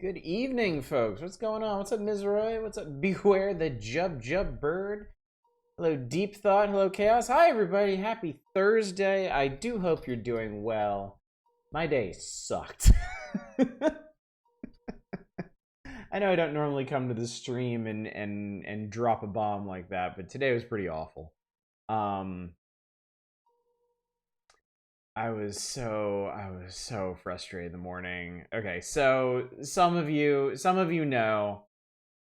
Good evening, folks. What's going on? What's up, Mizroy? What's up, Beware the Jub Jub Bird? Hello, Deep Thought. Hello, Chaos. Hi, everybody. Happy Thursday. I do hope you're doing well. My day sucked. I know I don't normally come to the stream and drop a bomb like that, but today was pretty awful. Um, I was so frustrated in the morning. Okay, so some of you know.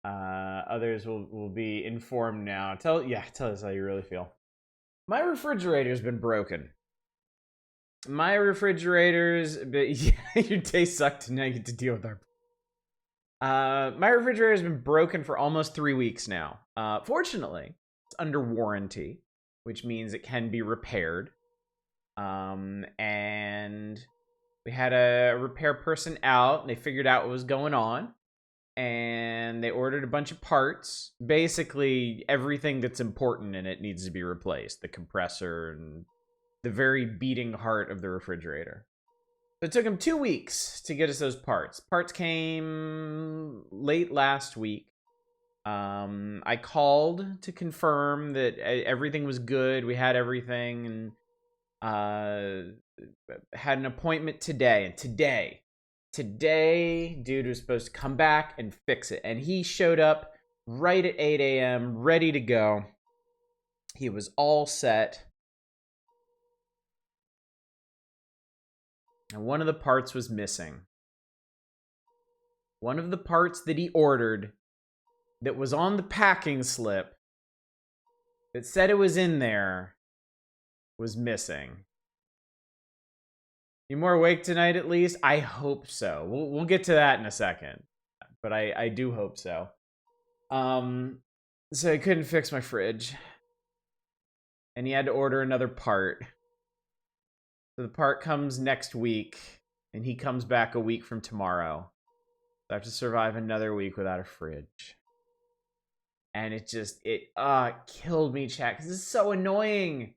Others will be informed now. Tell us how you really feel. My refrigerator's been broken. My refrigerator's been, yeah, your day sucked and now you get to deal with our. My refrigerator's been broken for almost 3 weeks now. Fortunately, it's under warranty, which means it can be repaired. And we had a repair person out, and they figured out what was going on, and they ordered a bunch of parts. Basically, everything that's important in it needs to be replaced. The compressor and the very beating heart of the refrigerator. So it took them 2 weeks to get us those parts. Parts came late last week. I called to confirm that everything was good. We had everything, and had an appointment today. And today, dude was supposed to come back and fix it. And he showed up right at 8 a.m., ready to go. He was all set. And one of the parts was missing. One of the parts that he ordered that was on the packing slip that said it was in there was missing. You more awake tonight at least? I hope so. We'll get to that in a second. But I do hope so. So I couldn't fix my fridge. And he had to order another part. So the part comes next week, and he comes back a week from tomorrow. So I have to survive another week without a fridge. And it killed me, chat, because it's so annoying.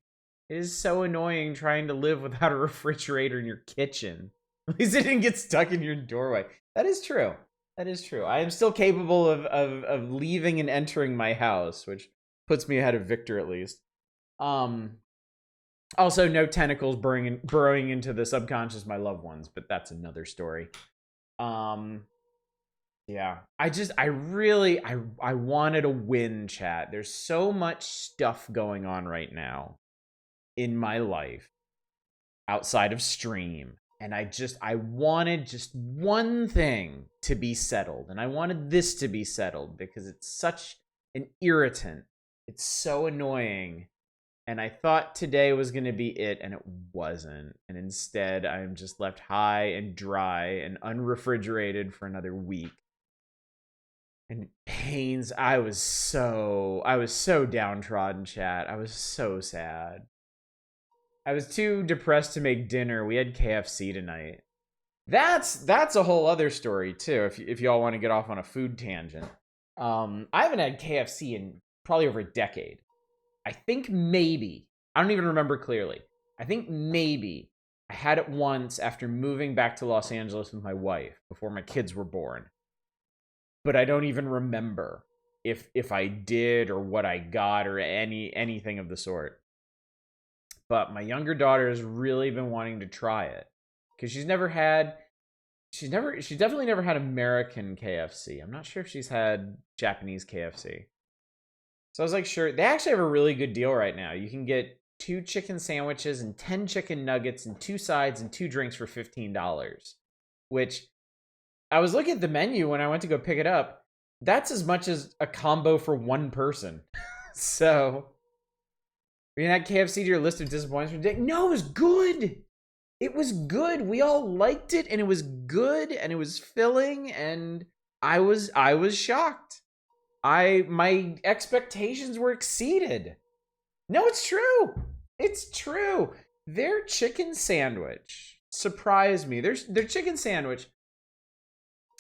It is so annoying trying to live without a refrigerator in your kitchen. At least it didn't get stuck in your doorway. That is true. That is true. I am still capable of leaving and entering my house, which puts me ahead of Victor at least. Also, no tentacles burrowing into the subconscious of my loved ones, but that's another story. Yeah. I wanted a win, chat. There's so much stuff going on right now in my life outside of stream. And I wanted just one thing to be settled. And I wanted this to be settled because it's such an irritant. It's so annoying. And I thought today was going to be it, and it wasn't. And instead, I am just left high and dry and unrefrigerated for another week. And it pains. I was so downtrodden, chat. I was so sad. I was too depressed to make dinner. We had KFC tonight. That's a whole other story too. If y'all want to get off on a food tangent, I haven't had KFC in probably over a decade. I think maybe, I don't even remember clearly. I think maybe I had it once after moving back to Los Angeles with my wife before my kids were born. But I don't even remember if I did or what I got or anything of the sort. But my younger daughter has really been wanting to try it because she's definitely never had American KFC. I'm not sure if she's had Japanese KFC. So I was like, sure. They actually have a really good deal right now. You can get 2 chicken sandwiches and 10 chicken nuggets and 2 sides and 2 drinks for $15. Which, I was looking at the menu when I went to go pick it up. That's as much as a combo for one person. So, we can add KFC to your list of disappointments. No, it was good. It was good. We all liked it, and it was good, and it was filling, and I was shocked. My expectations were exceeded. No, it's true. It's true. Their chicken sandwich surprised me. Their chicken sandwich,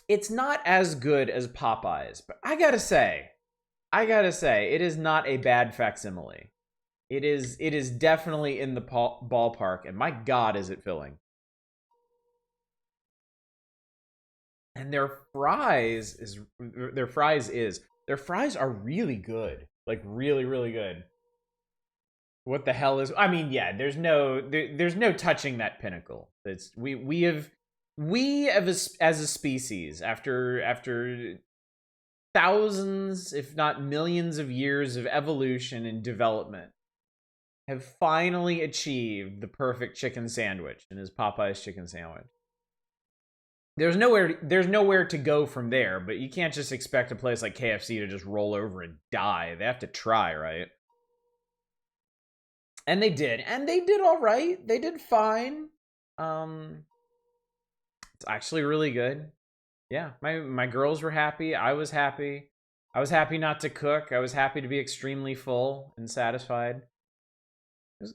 it's not as good as Popeyes, but I gotta say, it is not a bad facsimile. It is definitely in the ballpark, and my God, is it filling. And their fries are really good. Like really, really good. What the hell is I mean, yeah, there's no touching that pinnacle. It's as a species after thousands, if not millions of years of evolution and development have finally achieved the perfect chicken sandwich and is Popeye's chicken sandwich. There's nowhere to go from there, but you can't just expect a place like KFC to just roll over and die. They have to try, right? And they did. And they did all right. They did fine. It's actually really good. Yeah, my girls were happy. I was happy. I was happy not to cook. I was happy to be extremely full and satisfied.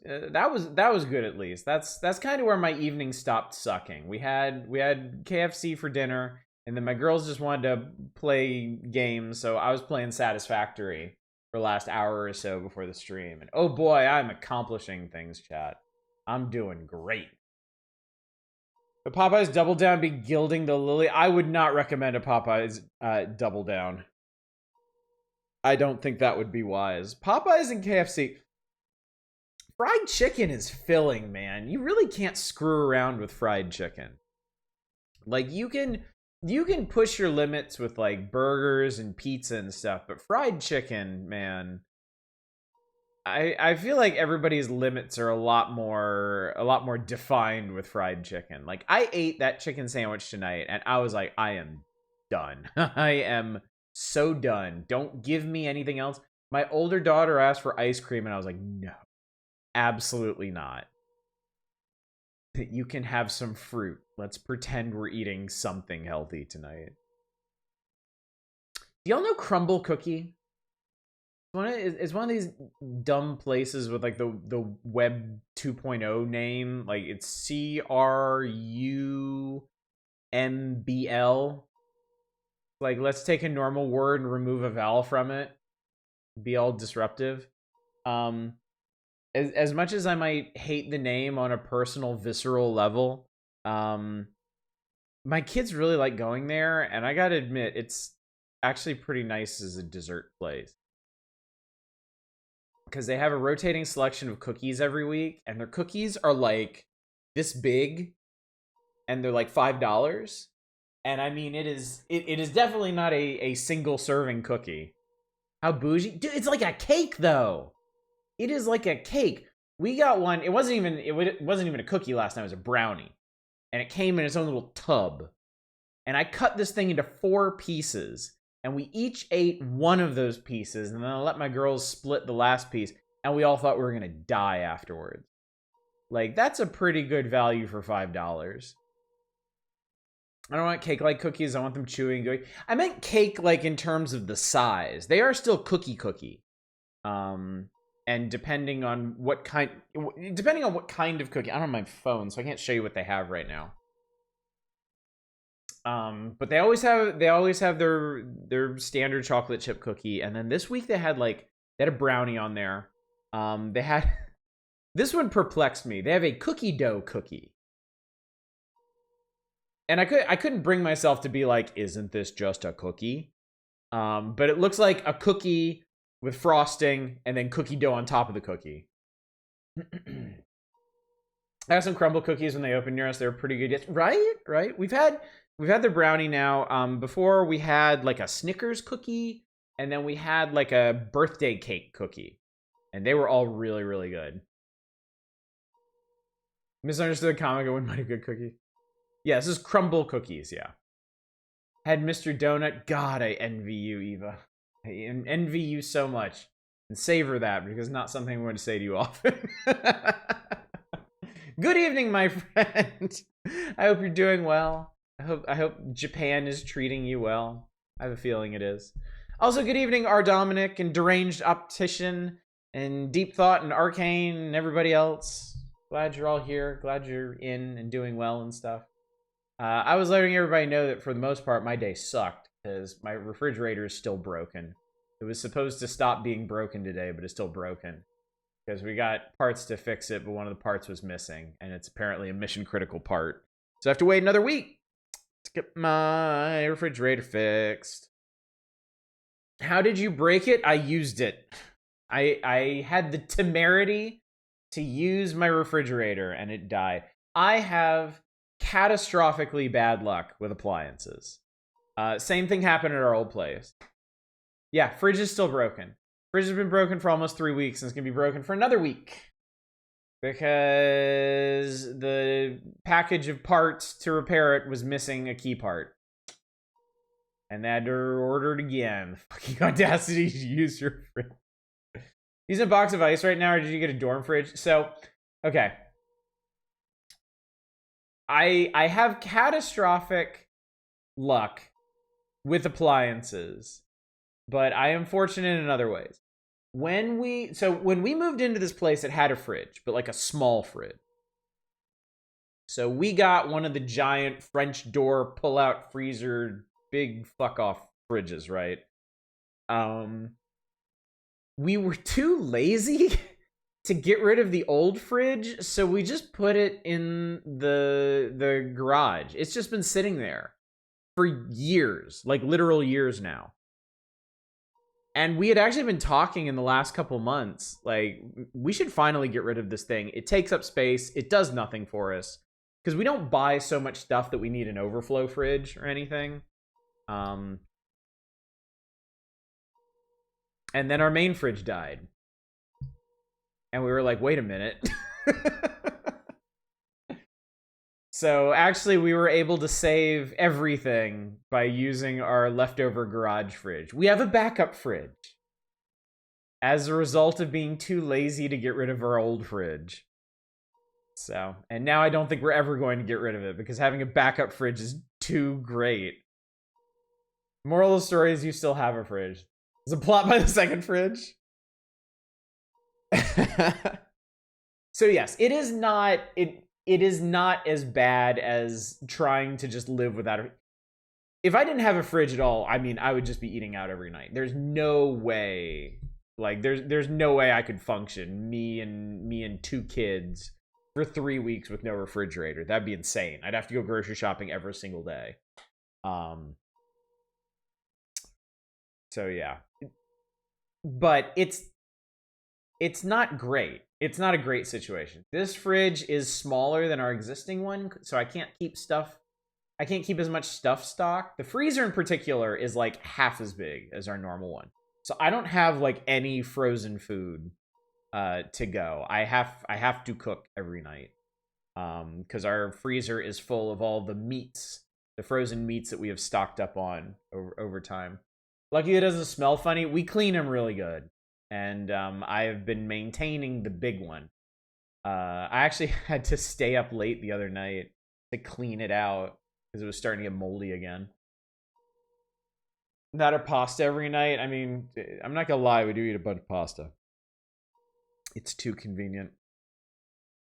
That was good at least. That's kind of where my evening stopped sucking. We had KFC for dinner, and then my girls just wanted to play games, so I was playing Satisfactory for the last hour or so before the stream. And oh boy, I'm accomplishing things, chat. I'm doing great. The Popeyes Double Down be gilding the lily. I would not recommend a Popeyes Double Down. I don't think that would be wise. Popeyes and KFC. Fried chicken is filling, man. You really can't screw around with fried chicken. Like you can push your limits with like burgers and pizza and stuff, but fried chicken, man, I feel like everybody's limits are a lot more defined with fried chicken. Like I ate that chicken sandwich tonight and I was like, I am done. I am so done. Don't give me anything else. My older daughter asked for ice cream and I was like, no, absolutely not. You can have some fruit. Let's pretend we're eating something healthy tonight. Do y'all know Crumble Cookie? It's one of these dumb places with like the Web 2.0 name. Like it's CRUMBL. Like let's take a normal word and remove a vowel from it. Be all disruptive. As much as I might hate the name on a personal, visceral level, my kids really like going there, and I gotta admit, it's actually pretty nice as a dessert place. Because they have a rotating selection of cookies every week, and their cookies are like this big, and they're like $5. And I mean, it is definitely not a single serving cookie. How bougie? Dude, it's like a cake, though. It is like a cake. We got one. It wasn't even a cookie last night. It was a brownie. And it came in its own little tub. And I cut this thing into 4 pieces. And we each ate one of those pieces. And then I let my girls split the last piece. And we all thought we were going to die afterwards. Like, that's a pretty good value for $5. I don't want cake-like cookies. I want them chewy and gooey. I meant cake, like, in terms of the size. They are still cookie. And depending on what kind of cookie, I don't have my phone, so I can't show you what they have right now. But they always have their standard chocolate chip cookie, and then this week they had a brownie on there. They had this one perplexed me. They have a cookie dough cookie. And I couldn't bring myself to be like, isn't this just a cookie? But it looks like a cookie with frosting and then cookie dough on top of the cookie. I have some crumble cookies when they opened near us. They were pretty good. Yes, right. We've had the brownie now. Before we had like a Snickers cookie, and then we had like a birthday cake cookie, and they were all really, really good. Misunderstood the comic. I wouldn't mind a good cookie. Yeah, this is crumble cookies. Yeah. Had Mr. Donut. God, I envy you, Eva. I envy you so much. And savor that, because it's not something I'm going to say to you often. Good evening, my friend. I hope you're doing well. I hope Japan is treating you well. I have a feeling it is. Also, good evening, R. Dominic and Deranged Optician and Deep Thought and Arcane and everybody else. Glad you're all here. Glad you're in and doing well and stuff. I was letting everybody know that for the most part, my day sucked because my refrigerator is still broken. It was supposed to stop being broken today, but it's still broken because we got parts to fix it, but one of the parts was missing, and it's apparently a mission critical part. So I have to wait another week to get my refrigerator fixed. How did you break it? I used it. I had the temerity to use my refrigerator and it died. I have catastrophically bad luck with appliances. Same thing happened at our old place. Yeah, fridge is still broken. Fridge has been broken for almost 3 weeks, and it's going to be broken for another week. Because the package of parts to repair it was missing a key part. And they had to order it again. Fucking audacity to use your fridge. Using a box of ice right now, or did you get a dorm fridge? So, okay. I have catastrophic luck with appliances, but I am fortunate in other ways. When we moved into this place, it had a fridge, but like a small fridge. So we got one of the giant French door pull-out freezer, big fuck-off fridges, right? We were too lazy to get rid of the old fridge, so we just put it in the garage. It's just been sitting there for years, like literal years now. And we had actually been talking in the last couple months, like, we should finally get rid of this thing. It takes up space. It does nothing for us. Because we don't buy so much stuff that we need an overflow fridge or anything. And then our main fridge died. And we were like, wait a minute. So actually, we were able to save everything by using our leftover garage fridge. We have a backup fridge as a result of being too lazy to get rid of our old fridge. So, and now I don't think we're ever going to get rid of it because having a backup fridge is too great. Moral of the story is you still have a fridge. Is it plot by the second fridge? So yes, it is not as bad as trying to just live without it. If I didn't have a fridge at all, I mean, I would just be eating out every night. There's no way, like, there's no way I could function, me and 2 kids, for 3 weeks with no refrigerator. That'd be insane. I'd have to go grocery shopping every single day. So yeah, but it's not great. It's not a great situation. This fridge is smaller than our existing one, so I can't keep as much stuff stocked. The freezer in particular is like half as big as our normal one. So I don't have like any frozen food to go. I have to cook every night. Because our freezer is full of all the meats, the frozen meats that we have stocked up on over time. Lucky it doesn't smell funny. We clean them really good. And I have been maintaining the big one. I actually had to stay up late the other night to clean it out because it was starting to get moldy again. Not a pasta every night. I mean, I'm not gonna lie, we do eat a bunch of pasta. It's too convenient.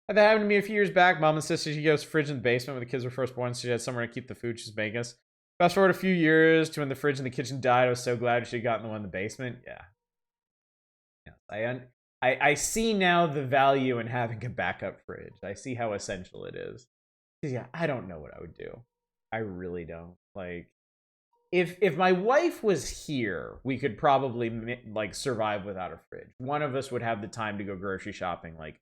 That happened to me a few years back. Mom insisted she gave us a fridge in the basement when the kids were first born, so she had somewhere to keep the food she's making us. Fast forward a few years to when the fridge in the kitchen died. I was so glad she had gotten the one in the basement. Yeah. I see now the value in having a backup fridge. I see how essential it is. Yeah, I don't know what I would do. I really don't. Like, if my wife was here, we could probably like survive without a fridge. One of us would have the time to go grocery shopping like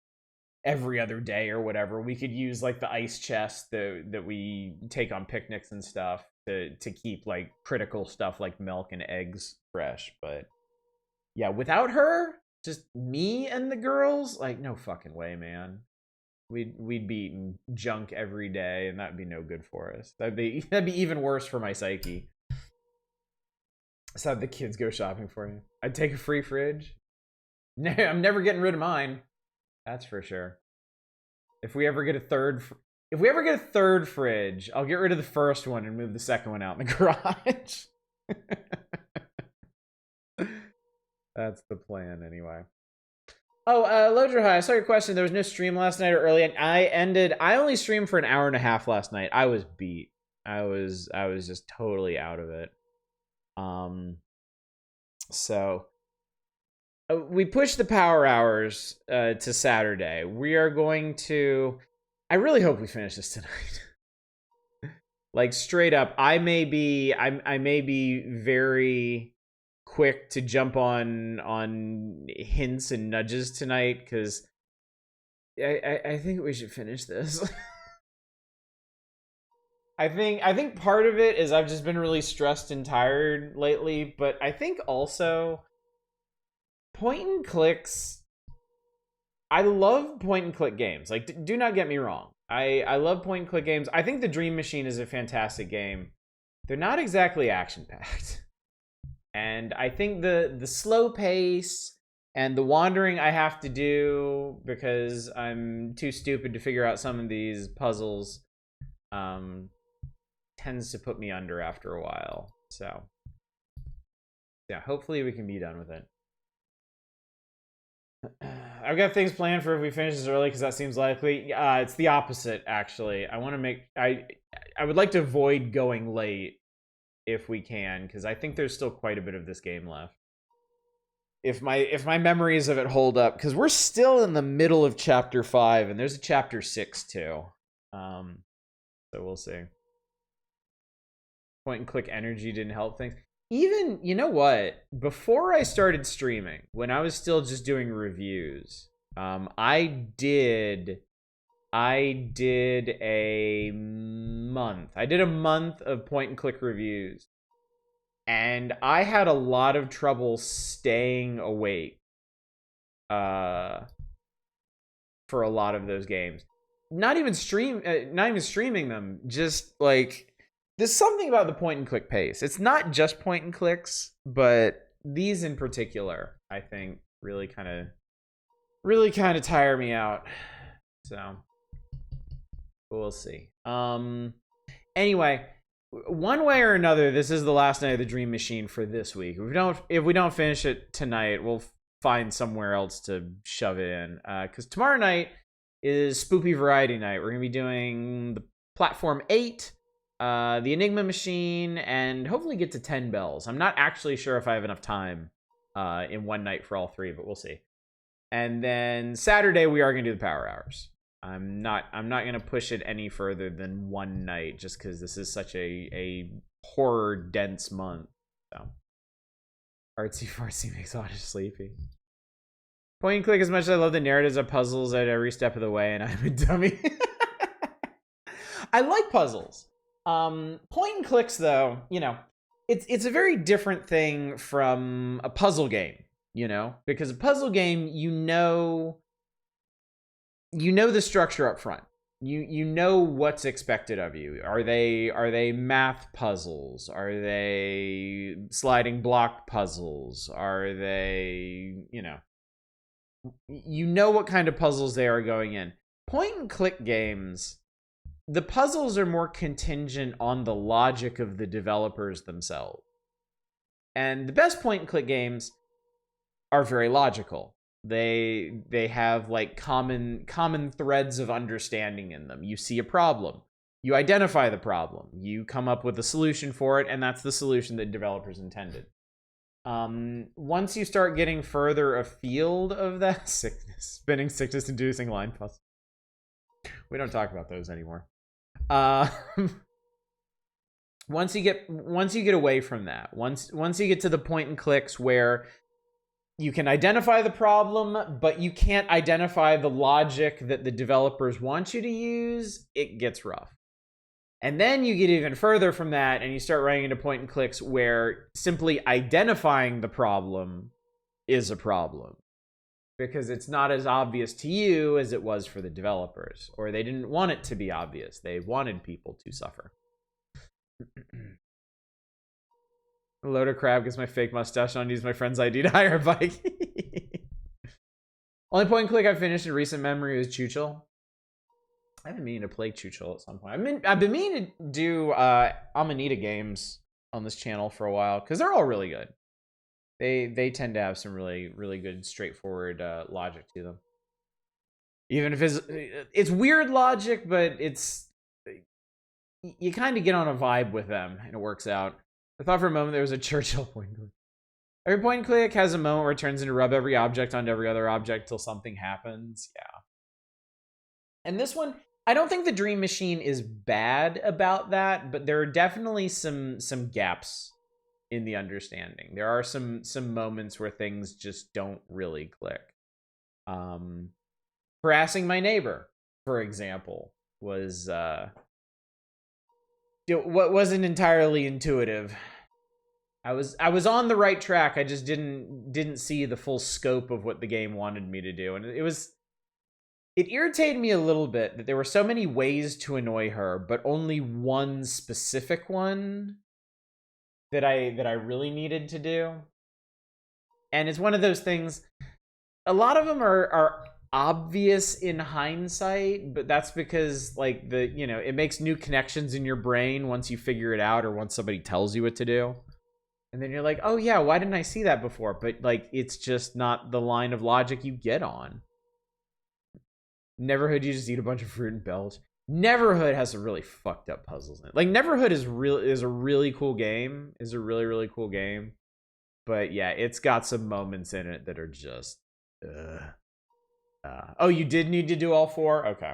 every other day or whatever. We could use like the ice chest that we take on picnics and stuff to keep like critical stuff like milk and eggs fresh. But yeah, without her, just me and the girls, like, no fucking way, man. We'd be eating junk every day, and that'd be no good for us. That'd be even worse for my psyche. So have the kids go shopping for you. I'd take a free fridge. No, I'm never getting rid of mine. That's for sure. If we ever get a third fridge, I'll get rid of the first one and move the second one out in the garage. That's the plan, anyway. Oh, Lodra High, I saw your question. There was no stream last night or early, and I only streamed for an hour and a half last night. I was beat. I was just totally out of it. So we pushed the power hours to Saturday. We are going to. I really hope we finish this tonight. Like straight up, I may be very quick to jump on hints and nudges tonight because I think we should finish this. I think part of it is I've just been really stressed and tired lately, but I think also point and clicks. I love point and click games. Like, do not get me wrong. I love point and click games. I think the Dream Machine is a fantastic game. They're not exactly action packed, and I think the slow pace and the wandering I have to do because I'm too stupid to figure out some of these puzzles tends to put me under after a while. So yeah, hopefully we can be done with it. I've got things planned for if we finish this early because that seems likely. It's the opposite, actually. I want to make I would like to avoid going late if we can, because I think there's still quite a bit of this game left. If my memories of it hold up, because we're still in the middle of chapter 5, and there's a chapter 6 too. So we'll see. Point and click energy didn't help things. Even, you know what? Before I started streaming, when I was still just doing reviews, I did a month. I did a month of point and click reviews. And I had a lot of trouble staying awake for a lot of those games. Not even streaming them, just like there's something about the point and click pace. It's not just point and clicks, but these in particular, I think really kind of tire me out. So we'll see. Anyway, one way or another, this is the last night of the Dream Machine for this week. If we don't finish it tonight, we'll find somewhere else to shove it in. Because tomorrow night is Spoopy Variety Night. We're gonna be doing the Platform 8, the Enigma Machine, and hopefully get to 10 Bells. I'm not actually sure if I have enough time in one night for all three, but we'll see. And then Saturday we are gonna do the Power Hours. I'm not gonna push it any further than one night, just because this is such a horror dense month. So artsy fartsy makes Audish sleepy. Point and click, as much as I love the narratives of puzzles at every step of the way, and I'm a dummy. I like puzzles. Point and clicks, though, you know, it's a very different thing from a puzzle game, you know, because a puzzle game, you know the structure up front. You know what's expected of you. Are they math puzzles? Are they sliding block puzzles? Are they, you know what kind of puzzles they are going in. Point and click games, the puzzles are more contingent on the logic of the developers themselves. And the best point and click games are very logical. They have like common threads of understanding in them. You see a problem, you identify the problem, you come up with a solution for it, and that's the solution that developers intended. Once you start getting further afield of that, spinning sickness inducing line puzzle. We don't talk about those anymore. Once you get away from that, once you get to the point and clicks where you can identify the problem, but you can't identify the logic that the developers want you to use, it gets rough. And then you get even further from that, and you start running into point and clicks where simply identifying the problem is a problem. Because it's not as obvious to you as it was for the developers. Or they didn't want it to be obvious. They wanted people to suffer. Loader crab gets my fake mustache on, use my friend's ID to hire a bike. Only point and click I've finished in recent memory was Chewchel. I've been meaning to play Chewchel at some point. I've been meaning to do Amanita games on this channel for a while, because they're all really good. They tend to have some really good, straightforward logic to them. Even if it's weird logic, but you kind of get on a vibe with them, and it works out. I thought for a moment there was a Churchill point and click. Every point and click has a moment where it turns into rub every object onto every other object till something happens. Yeah. And this one, I don't think the Dream Machine is bad about that, but there are definitely some gaps in the understanding. There are some moments where things just don't really click. Harassing my neighbor, for example, was what wasn't entirely intuitive. I was on the right track. I just didn't see the full scope of what the game wanted me to do, and it irritated me a little bit that there were so many ways to annoy her, but only one specific one that I really needed to do. And it's one of those things. A lot of them are obvious in hindsight, but that's because like it makes new connections in your brain once you figure it out or once somebody tells you what to do. And then you're like, oh yeah, why didn't I see that before? But like, it's just not the line of logic you get on. Neverhood, you just eat a bunch of fruit and belch. Neverhood has some really fucked up puzzles in it. Like Neverhood is a really cool game. Is a really, really cool game. But yeah, it's got some moments in it that are just oh, you did need to do all 4? Okay.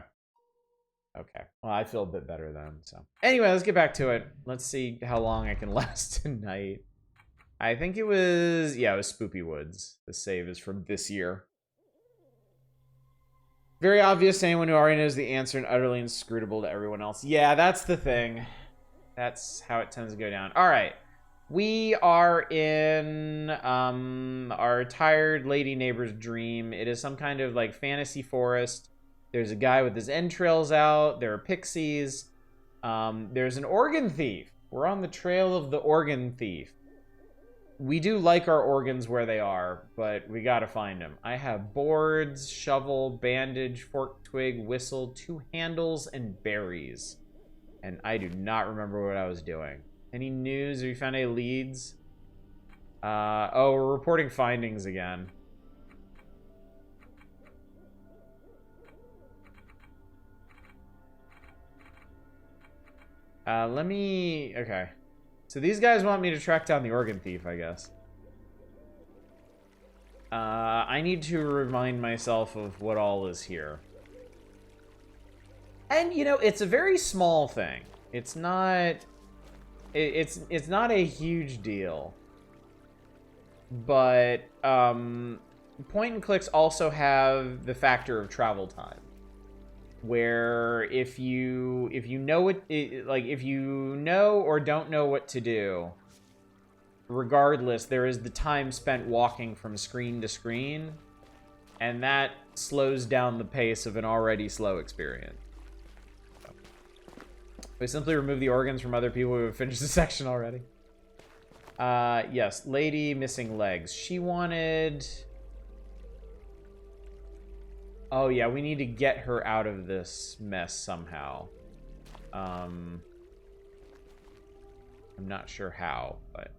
Okay. Well, I feel a bit better then. So anyway, let's get back to it. Let's see how long I can last tonight. I think it was Spoopy Woods. The save is from this year. Very obvious to anyone who already knows the answer and utterly inscrutable to everyone else. Yeah, that's the thing. That's how it tends to go down. All right. We are in our tired lady neighbor's dream. It is some kind of like fantasy forest. There's a guy with his entrails out. There are pixies. There's an organ thief. We're on the trail of the organ thief. We do like our organs where they are, but we gotta find them. I have boards, shovel, bandage, fork, twig, whistle, 2 handles, and berries. And I do not remember what I was doing. Any news? Have you found any leads? Oh, we're reporting findings again. Okay. So these guys want me to track down the organ thief, I guess. I need to remind myself of what all is here. And, it's a very small thing. It's not... It's not a huge deal. But, point and clicks also have the factor of travel time. Where if you know if you know or don't know what to do, regardless, there is the time spent walking from screen to screen, and that slows down the pace of an already slow experience. So, we simply remove the organs from other people who have finished the section already. Yes, lady missing legs. She wanted... Oh, yeah, we need to get her out of this mess somehow. I'm not sure how, but...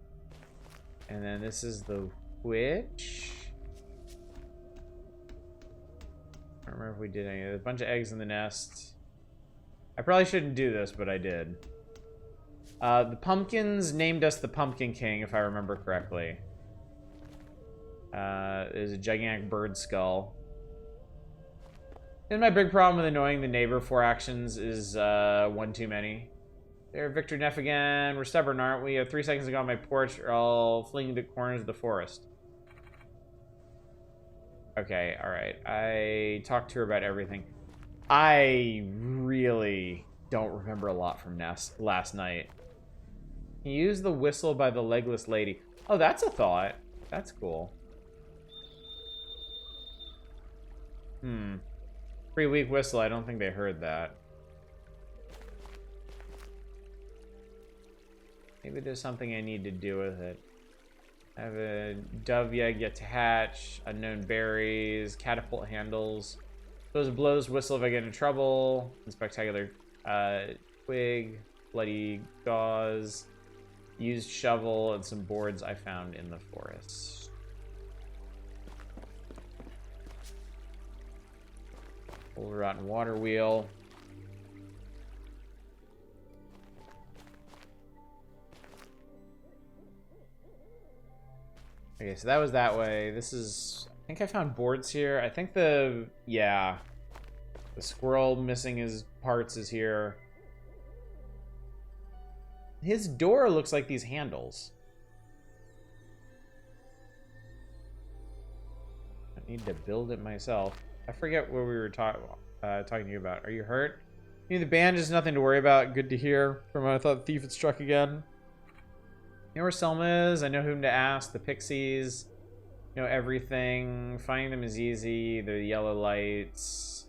And then this is the witch. I don't remember if we did any. There's a bunch of eggs in the nest. I probably shouldn't do this, but I did. The pumpkins named us the Pumpkin King, if I remember correctly. There's a gigantic bird skull. And my big problem with annoying the neighbor 4 actions is one too many. There, Victor Neff again. We're stubborn, aren't we? 3 seconds ago on my porch, or I'll fling the corners of the forest. Okay, alright. I talked to her about everything. I really don't remember a lot from last night. He used the whistle by the legless lady. Oh, that's a thought. That's cool. Pretty weak whistle. I don't think they heard that. Maybe there's something I need to do with it. I have a dove yet to hatch, unknown berries, catapult handles. Those blows whistle if I get into trouble. And spectacular twig, bloody gauze, used shovel, and some boards I found in the forest. Old rotten water wheel. Okay, so that was that way. This is... I think I found boards here. I think the... Yeah. The squirrel missing his parts is here. His door looks like these handles. I need to build it myself. I forget what we were talking to you about. Are you hurt? You know, the band is nothing to worry about. Good to hear. From when I thought the thief had struck again. You know where Selma is? I know whom to ask. The Pixies. You know everything. Finding them is easy. They're the yellow lights.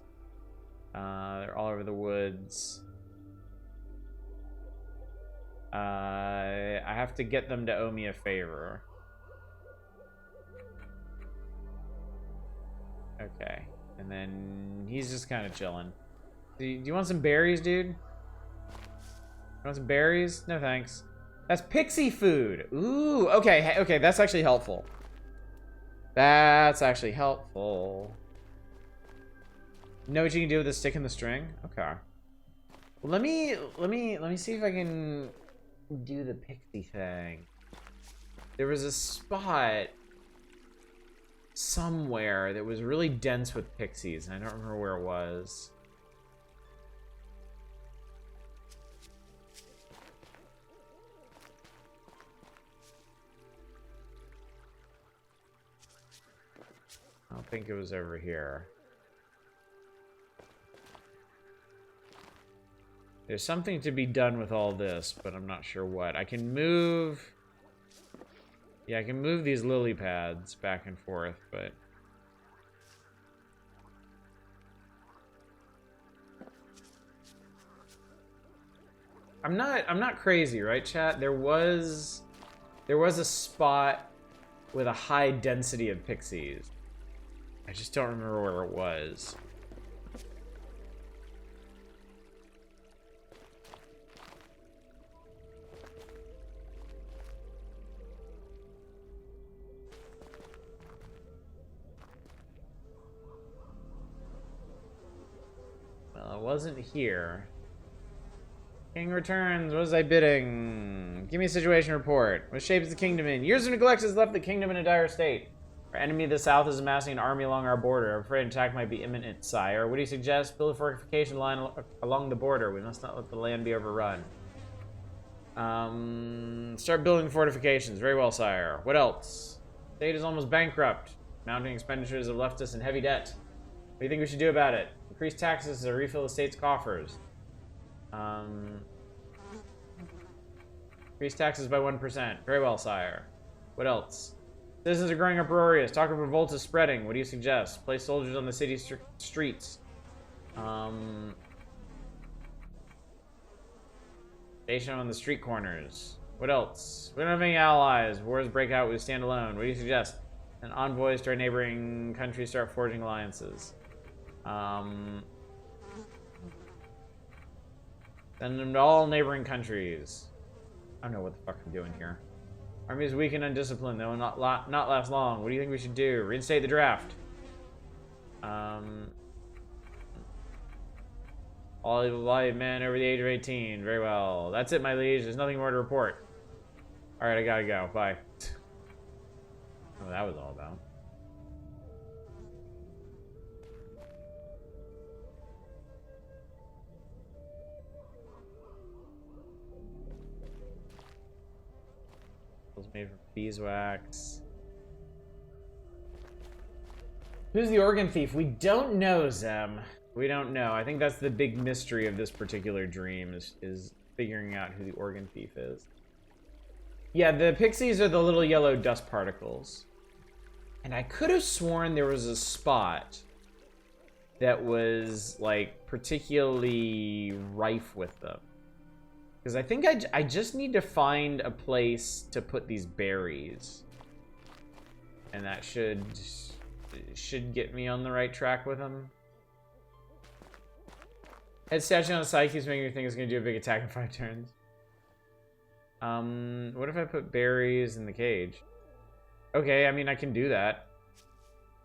They're all over the woods. I have to get them to owe me a favor. Okay. And then he's just kind of chilling. Do you want some berries, dude? You want some berries? No thanks. That's pixie food. Ooh, okay, okay, that's actually helpful. That's actually helpful. Know what you can do with the stick and the string? Okay. Well, let me see if I can do the pixie thing. There was a spot somewhere that was really dense with pixies, and I don't remember where it was. I don't think it was over here. There's something to be done with all this, but I'm not sure what. I can move... Yeah, I can move these lily pads back and forth, but... I'm not crazy, right, chat? There was a spot with a high density of pixies. I just don't remember where it was. Well, it wasn't here. King returns. What was I bidding? Give me a situation report. What shape is the kingdom in? Years of neglect has left the kingdom in a dire state. Our enemy of the south is amassing an army along our border. I'm afraid an attack might be imminent, sire. What do you suggest? Build a fortification line along the border. We must not let the land be overrun. Start building fortifications. Very well, sire. What else? State is almost bankrupt. Mounting expenditures have left us in heavy debt. What do you think we should do about it? Increase taxes to refill the state's coffers. Increase taxes by 1%. Very well, sire. What else? Citizens are growing uproarious. Talk of revolt is spreading. What do you suggest? Place soldiers on the city streets. Station on the street corners. What else? We don't have any allies. Wars break out. We stand alone. What do you suggest? Send envoys to our neighboring countries start forging alliances. Send them to all neighboring countries. I don't know what the fuck I'm doing here. Army is weak and undisciplined. They will not last long. What do you think we should do? Reinstate the draft. All able-bodied men over the age of 18. Very well. That's it, my liege. There's nothing more to report. Alright, I gotta go. Bye. What that was all about. Made from beeswax. Who's the organ thief? We don't know, Zem. We don't know. I think that's the big mystery of this particular dream is figuring out who the organ thief is. Yeah, the pixies are the little yellow dust particles. And I could have sworn there was a spot that was, like, particularly rife with them. Because I think I just need to find a place to put these berries. And that should get me on the right track with them. Head statue on the side keeps making me think it's going to do a big attack in 5 turns. What if I put berries in the cage? Okay, I mean, I can do that.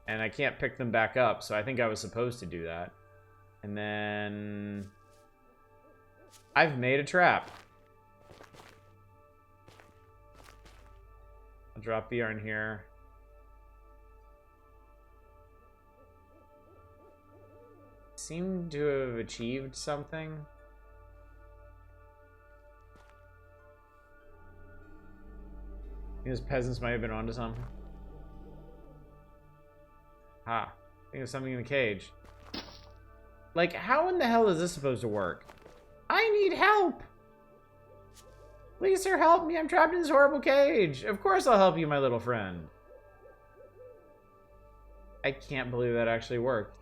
And I can't pick them back up, so I think I was supposed to do that. And then... I've made a trap. I'll drop the yarn here. Let's seem to have achieved something. Those peasants might have been onto something. Ha. I think there's something in the cage. Like, how in the hell is this supposed to work? I need help! Please, sir, help me. I'm trapped in this horrible cage. Of course I'll help you, my little friend. I can't believe that actually worked.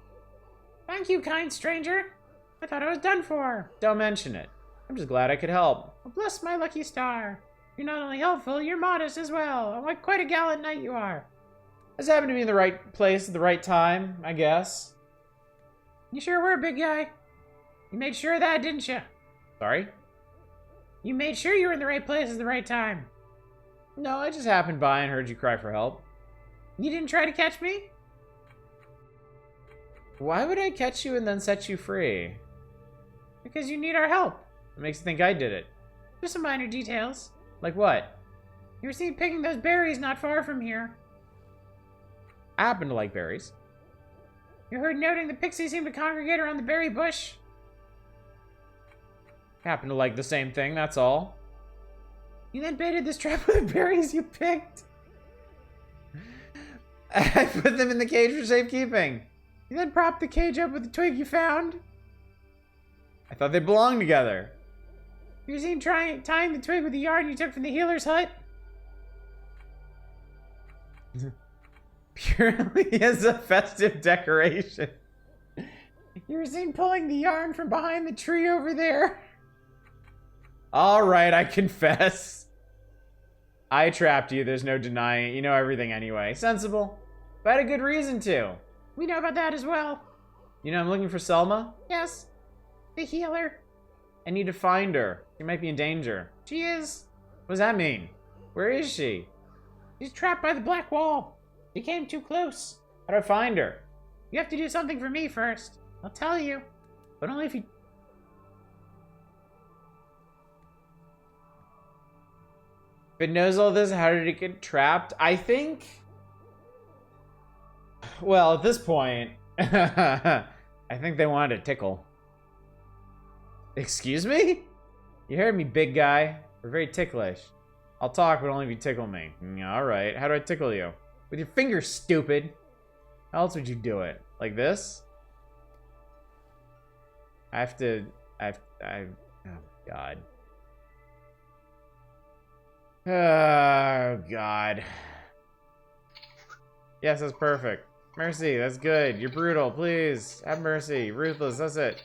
Thank you, kind stranger. I thought I was done for. Don't mention it. I'm just glad I could help. Well, bless my lucky star. You're not only helpful, you're modest as well. Oh, what quite a gallant knight you are. I just happened to be in the right place at the right time, I guess. You sure were, big guy. You made sure of that, didn't you? Sorry? You made sure you were in the right place at the right time. No, I just happened by and heard you cry for help. You didn't try to catch me? Why would I catch you and then set you free? Because you need our help. What makes you think I did it? Just some minor details. Like what? You were seen picking those berries not far from here. I happen to like berries. You heard noting the pixies seem to congregate around the berry bush. I happen to like the same thing, that's all. You then baited this trap with the berries you picked. I put them in the cage for safekeeping. You then propped the cage up with the twig you found. I thought they belonged together. You were seen tying the twig with the yarn you took from the healer's hut. Purely as a festive decoration. You were seen pulling the yarn from behind the tree over there. All right, I confess. I trapped you. There's no denying it. You know everything anyway. Sensible. But I had a good reason to. We know about that as well. You know, I'm looking for Selma. Yes. The healer. I need to find her. She might be in danger. She is. What does that mean? Where is she? She's trapped by the black wall. She came too close. How do I find her? You have to do something for me first. I'll tell you. But only if you... If it knows all this, how did it get trapped? I think... Well, at this point... I think they wanted to tickle. Excuse me? You heard me, big guy. We're very ticklish. I'll talk, but only if you tickle me. Alright, how do I tickle you? With your fingers, stupid. How else would you do it? Like this? I oh god. Oh god. Yes, that's perfect. Mercy, that's good. You're brutal, please. Have mercy. Ruthless, that's it.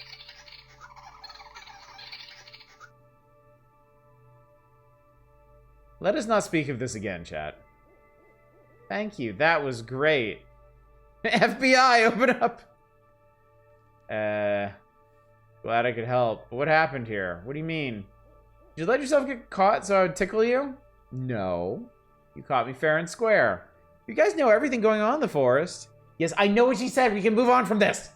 Let us not speak of this again, chat. Thank you. That was great. FBI, open up! Glad I could help. But what happened here? What do you mean? Did you let yourself get caught so I would tickle you? No. You caught me fair and square. You guys know everything going on in the forest. Yes, I know what she said. We can move on from this.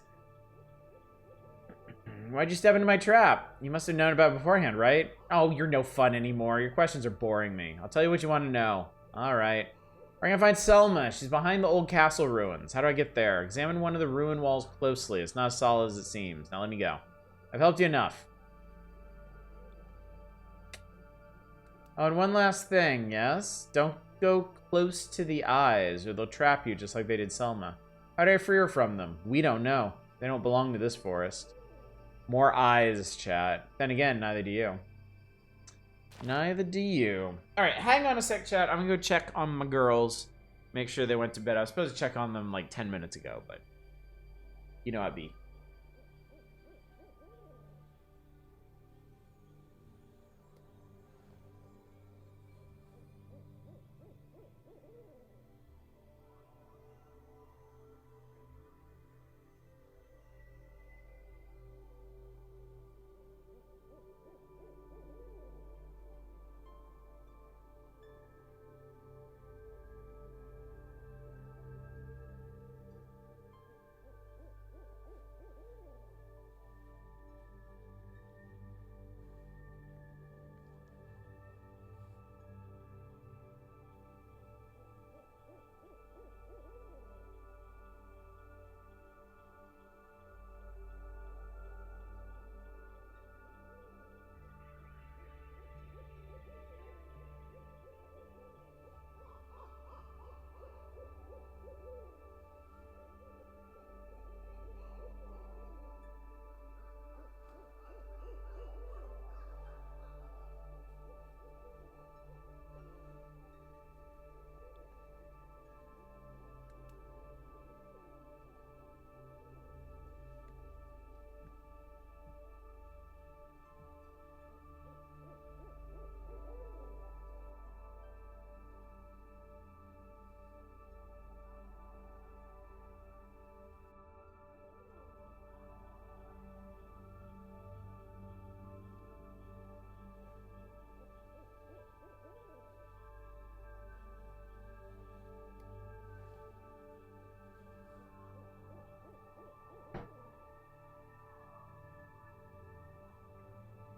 Why'd you step into my trap? You must have known about it beforehand, right? Oh, you're no fun anymore. Your questions are boring me. I'll tell you what you want to know. All right. We're gonna find Selma. She's behind the old castle ruins. How do I get there? Examine one of the ruin walls closely. It's not as solid as it seems. Now let me go. I've helped you enough. Oh, and one last thing, yes? Don't go close to the eyes, or they'll trap you just like they did Selma. How do I free her from them? We don't know. They don't belong to this forest. More eyes, chat. Then again, neither do you. Neither do you. Alright, hang on a sec, chat. I'm gonna go check on my girls. Make sure they went to bed. I was supposed to check on them like 10 minutes ago, but... You know how it be.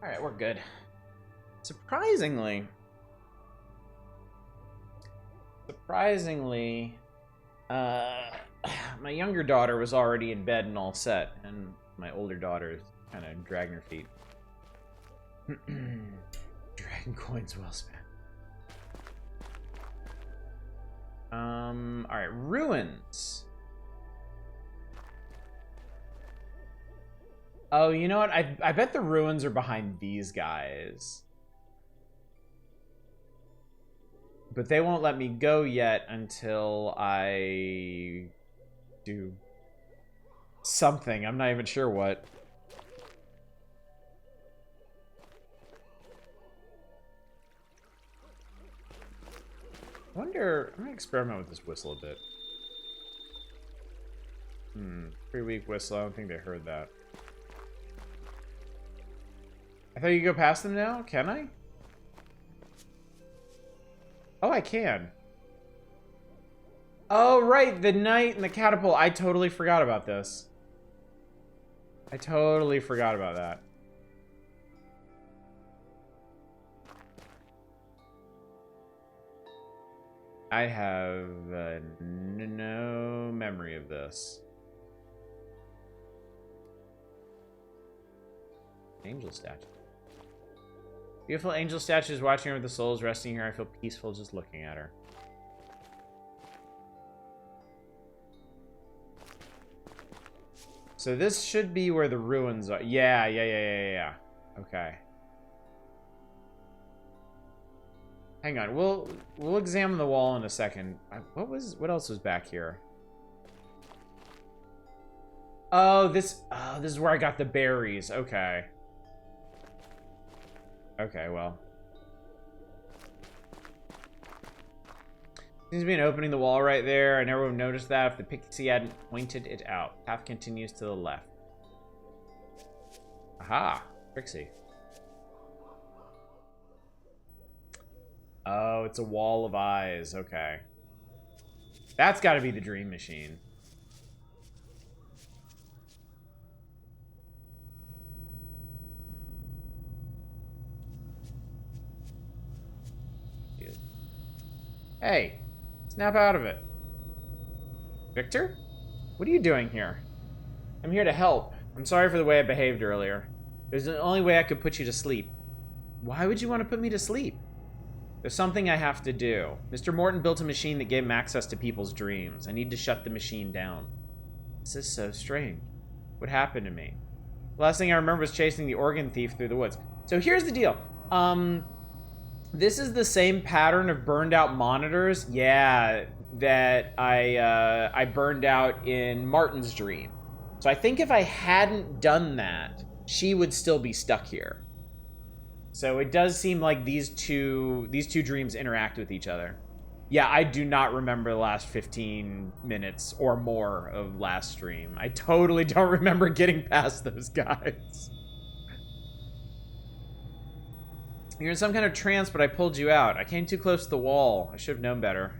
Alright, we're good. Surprisingly, my younger daughter was already in bed and all set, and my older daughter is kind of dragging her feet. Dragon coins well spent. Alright, ruins. Oh, you know what? I bet the ruins are behind these guys. But they won't let me go yet until I do something. I'm not even sure what. I wonder, I'm gonna experiment with this whistle a bit. 3-week whistle, I don't think they heard that. I thought you could go past them now? Can I? Oh, I can. Oh, right, the knight and the catapult. I totally forgot about this. I totally forgot about that. I have no memory of this. Angel statue. Beautiful angel statue is watching her with the souls resting here. I feel peaceful just looking at her. So this should be where the ruins are. Yeah. Okay. Hang on. We'll examine the wall in a second. What else was back here? Oh, this is where I got the berries. Okay. Okay, well. Seems to be an opening in the wall right there. I never would have noticed that if the pixie hadn't pointed it out. Path continues to the left. Aha, Trixie. Oh, it's a wall of eyes. Okay. That's got to be the dream machine. Hey, snap out of it. Victor? What are you doing here? I'm here to help. I'm sorry for the way I behaved earlier. It was the only way I could put you to sleep. Why would you want to put me to sleep? There's something I have to do. Mr. Morton built a machine that gave him access to people's dreams. I need to shut the machine down. This is so strange. What happened to me? The last thing I remember was chasing the organ thief through the woods. So here's the deal. This is the same pattern of burned out monitors, yeah, that I burned out in Martin's dream. So I think if I hadn't done that, she would still be stuck here. So it does seem like these two dreams interact with each other. Yeah, I do not remember the last 15 minutes or more of last stream. I totally don't remember getting past those guys. You're in some kind of trance, but I pulled you out. I came too close to the wall. I should have known better.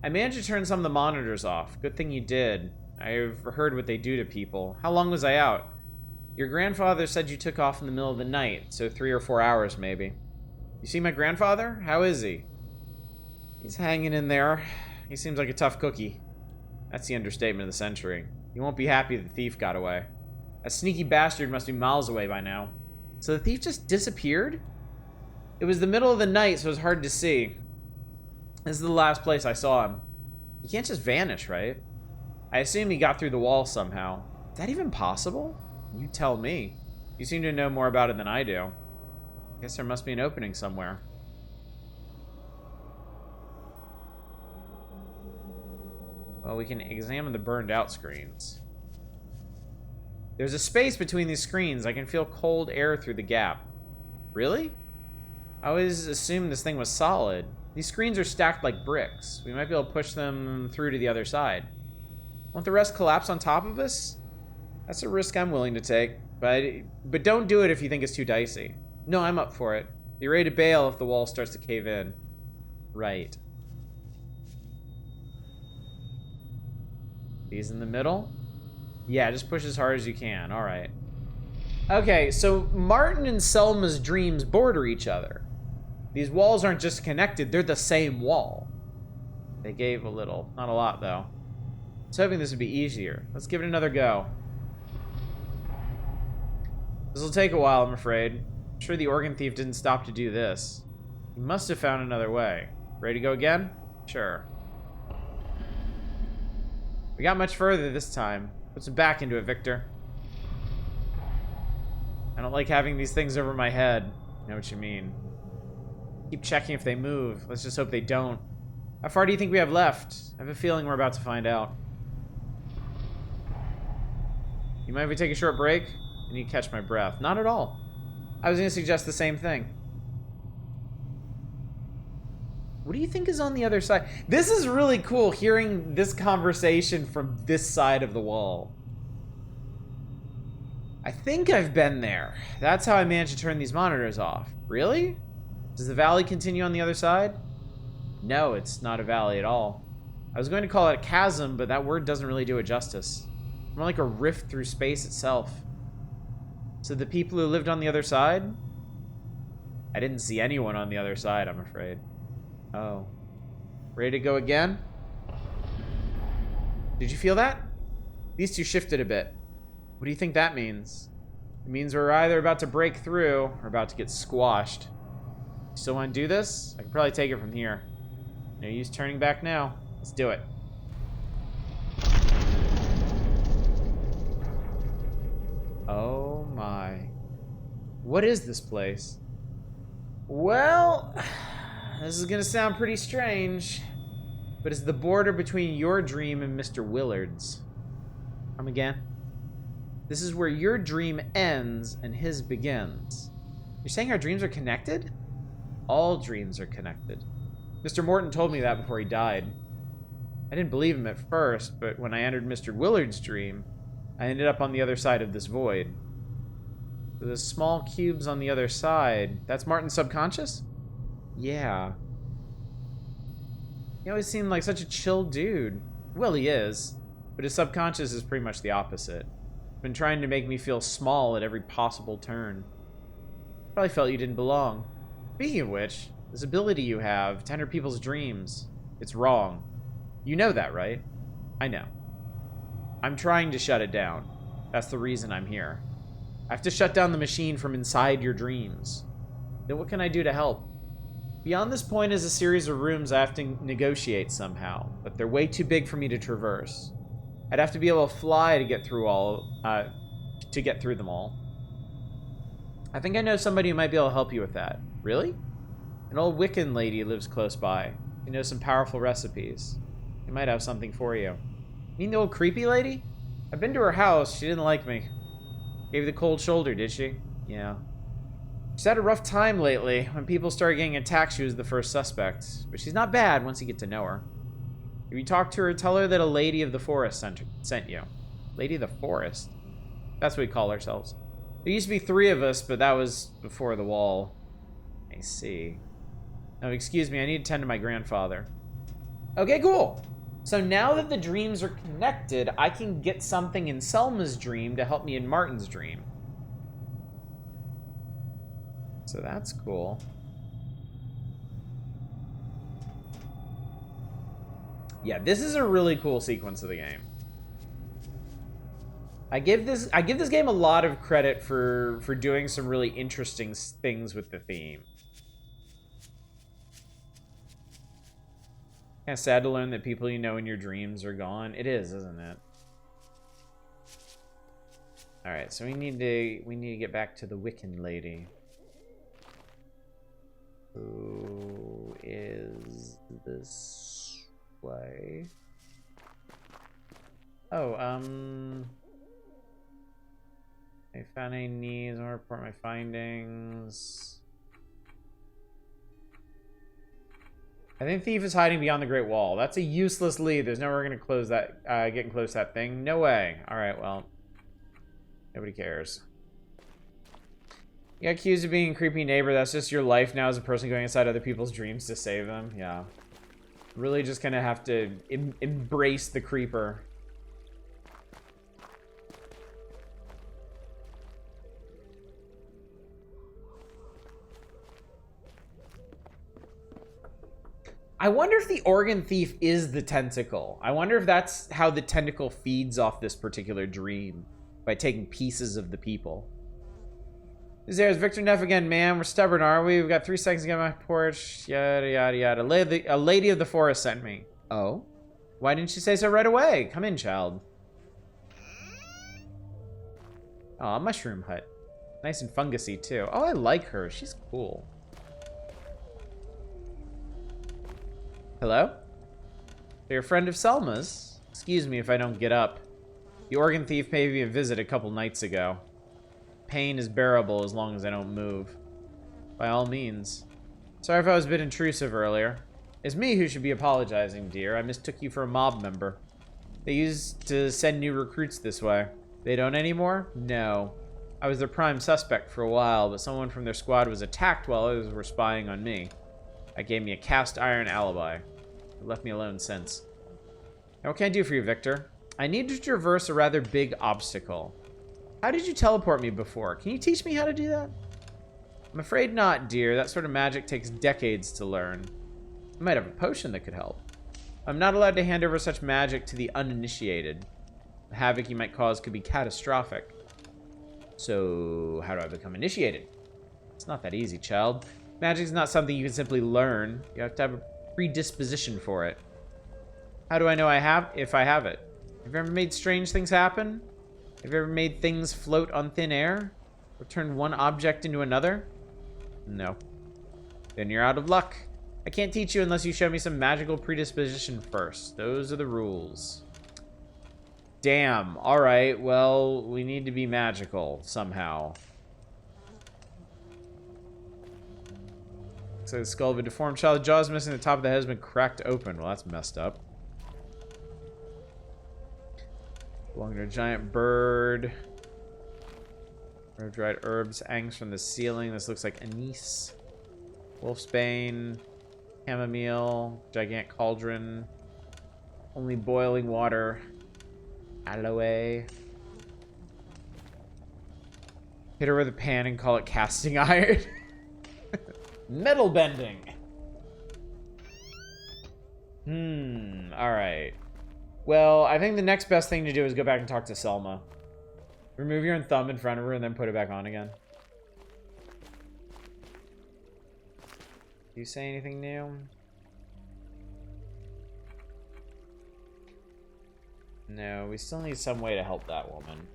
I managed to turn some of the monitors off. Good thing you did. I've heard what they do to people. How long was I out? Your grandfather said you took off in the middle of the night, so 3 or 4 hours maybe. You see my grandfather? How is he? He's hanging in there. He seems like a tough cookie. That's the understatement of the century. He won't be happy the thief got away. A sneaky bastard must be miles away by now. So the thief just disappeared? It was the middle of the night, so it was hard to see. This is the last place I saw him. He can't just vanish, right? I assume he got through the wall somehow. Is that even possible? You tell me. You seem to know more about it than I do. Guess there must be an opening somewhere. Well, we can examine the burned out screens. There's a space between these screens. I can feel cold air through the gap. Really? I always assumed this thing was solid. These screens are stacked like bricks. We might be able to push them through to the other side. Won't the rest collapse on top of us? That's a risk I'm willing to take. But don't do it if you think it's too dicey. No, I'm up for it. Be ready to bail if the wall starts to cave in. Right. These in the middle? Yeah, just push as hard as you can. Alright. Okay, so Martin and Selma's dreams border each other. These walls aren't just connected, they're the same wall. They gave a little. Not a lot, though. I was hoping this would be easier. Let's give it another go. This will take a while, I'm afraid. I'm sure the organ thief didn't stop to do this. He must have found another way. Ready to go again? Sure. We got much further this time. Put some back into it, Victor. I don't like having these things over my head. I know what you mean. Keep checking if they move. Let's just hope they don't. How far do you think we have left? I have a feeling we're about to find out. You mind if we take a short break? I need to catch my breath. Not at all. I was going to suggest the same thing. What do you think is on the other side? This is really cool, hearing this conversation from this side of the wall. I think I've been there. That's how I managed to turn these monitors off. Really? Does the valley continue on the other side? No, it's not a valley at all. I was going to call it a chasm, but that word doesn't really do it justice. More like a rift through space itself. So the people who lived on the other side? I didn't see anyone on the other side, I'm afraid. Oh. Ready to go again? Did you feel that? These two shifted a bit. What do you think that means? It means we're either about to break through or about to get squashed. You still want to do this? I can probably take it from here. No use turning back now. Let's do it. Oh my. What is this place? Well, this is gonna sound pretty strange, but it's the border between your dream and Mr. Willard's. Come again? This is where your dream ends and his begins. You're saying our dreams are connected? All dreams are connected. Mr. Morton told me that before he died. I didn't believe him at first, but when I entered Mr. Willard's dream, I ended up on the other side of this void. So the small cubes on the other side, that's Martin's subconscious? Yeah. He always seemed like such a chill dude. Well, he is, but his subconscious is pretty much the opposite. Been trying to make me feel small at every possible turn. Probably felt you didn't belong. Speaking of which, this ability you have to enter people's dreams, it's wrong. You know that, right? I know. I'm trying to shut it down. That's the reason I'm here. I have to shut down the machine from inside your dreams. Then what can I do to help? Beyond this point is a series of rooms I have to negotiate somehow, but they're way too big for me to traverse. I'd have to be able to fly to get through them all. I think I know somebody who might be able to help you with that. Really? An old Wiccan lady lives close by. She knows some powerful recipes. She might have something for you. You mean the old creepy lady? I've been to her house. She didn't like me. Gave you the cold shoulder, did she? Yeah. She's had a rough time lately. When people started getting attacked, she was the first suspect. But she's not bad once you get to know her. If you talk to her, tell her that a lady of the forest sent you. Lady of the forest? That's what we call ourselves. There used to be 3 of us, but that was before the wall. I see. Oh, excuse me, I need to tend to my grandfather. Okay, cool. So now that the dreams are connected, I can get something in Selma's dream to help me in Martin's dream. So that's cool. Yeah, this is a really cool sequence of the game. I give this game a lot of credit for doing some really interesting things with the theme. Kind of sad to learn that people you know in your dreams are gone. It is, isn't it? All right, so we need to get back to the Wiccan lady. Who is this way? Oh, I found any needs. I want to report my findings. I think Thief is hiding beyond the Great Wall. That's a useless lead. There's no way we're going to close that, getting close to that thing. No way. All right, well, nobody cares. You got accused of being a creepy neighbor. That's just your life now as a person going inside other people's dreams to save them. Yeah. Really just going to have to embrace the creeper. I wonder if the organ thief is the tentacle. I wonder if that's how the tentacle feeds off this particular dream, by taking pieces of the people. There's Victor Neff again, man. We're stubborn, are we? We've got 3 seconds to get on my porch. Yada, yada, yada. A lady of the forest sent me. Oh? Why didn't you say so right away? Come in, child. Aw, mushroom hut. Nice and fungusy, too. Oh, I like her. She's cool. Hello? You're a friend of Selma's? Excuse me if I don't get up. The organ thief paid me a visit a couple nights ago. Pain is bearable as long as I don't move. By all means. Sorry if I was a bit intrusive earlier. It's me who should be apologizing, dear. I mistook you for a mob member. They used to send new recruits this way. They don't anymore? No. I was their prime suspect for a while, but someone from their squad was attacked while others were spying on me. That gave me a cast iron alibi. It left me alone since. Now, what can I do for you, Victor? I need to traverse a rather big obstacle. How did you teleport me before? Can you teach me how to do that? I'm afraid not, dear. That sort of magic takes decades to learn. I might have a potion that could help. I'm not allowed to hand over such magic to the uninitiated. The havoc you might cause could be catastrophic. So, how do I become initiated? It's not that easy, child. Magic is not something you can simply learn. You have to have a predisposition for it. How do I know if I have it? Have you ever made strange things happen? Have you ever made things float on thin air? Or turned one object into another? No. Then you're out of luck. I can't teach you unless you show me some magical predisposition first. Those are the rules. Damn. Alright, well, we need to be magical somehow. So the skull of a deformed child, the jaw's missing, the top of the head has been cracked open. Well, that's messed up. Belonging to a giant bird. Dried herbs hangs from the ceiling. This looks like anise. Wolfsbane. Chamomile. Gigantic cauldron. Only boiling water. Aloe. Hit her with a pan and call it casting iron. Metal bending. Alright. Well, I think the next best thing to do is go back and talk to Selma. Remove your own thumb in front of her and then put it back on again. Do you say anything new? No, we still need some way to help that woman.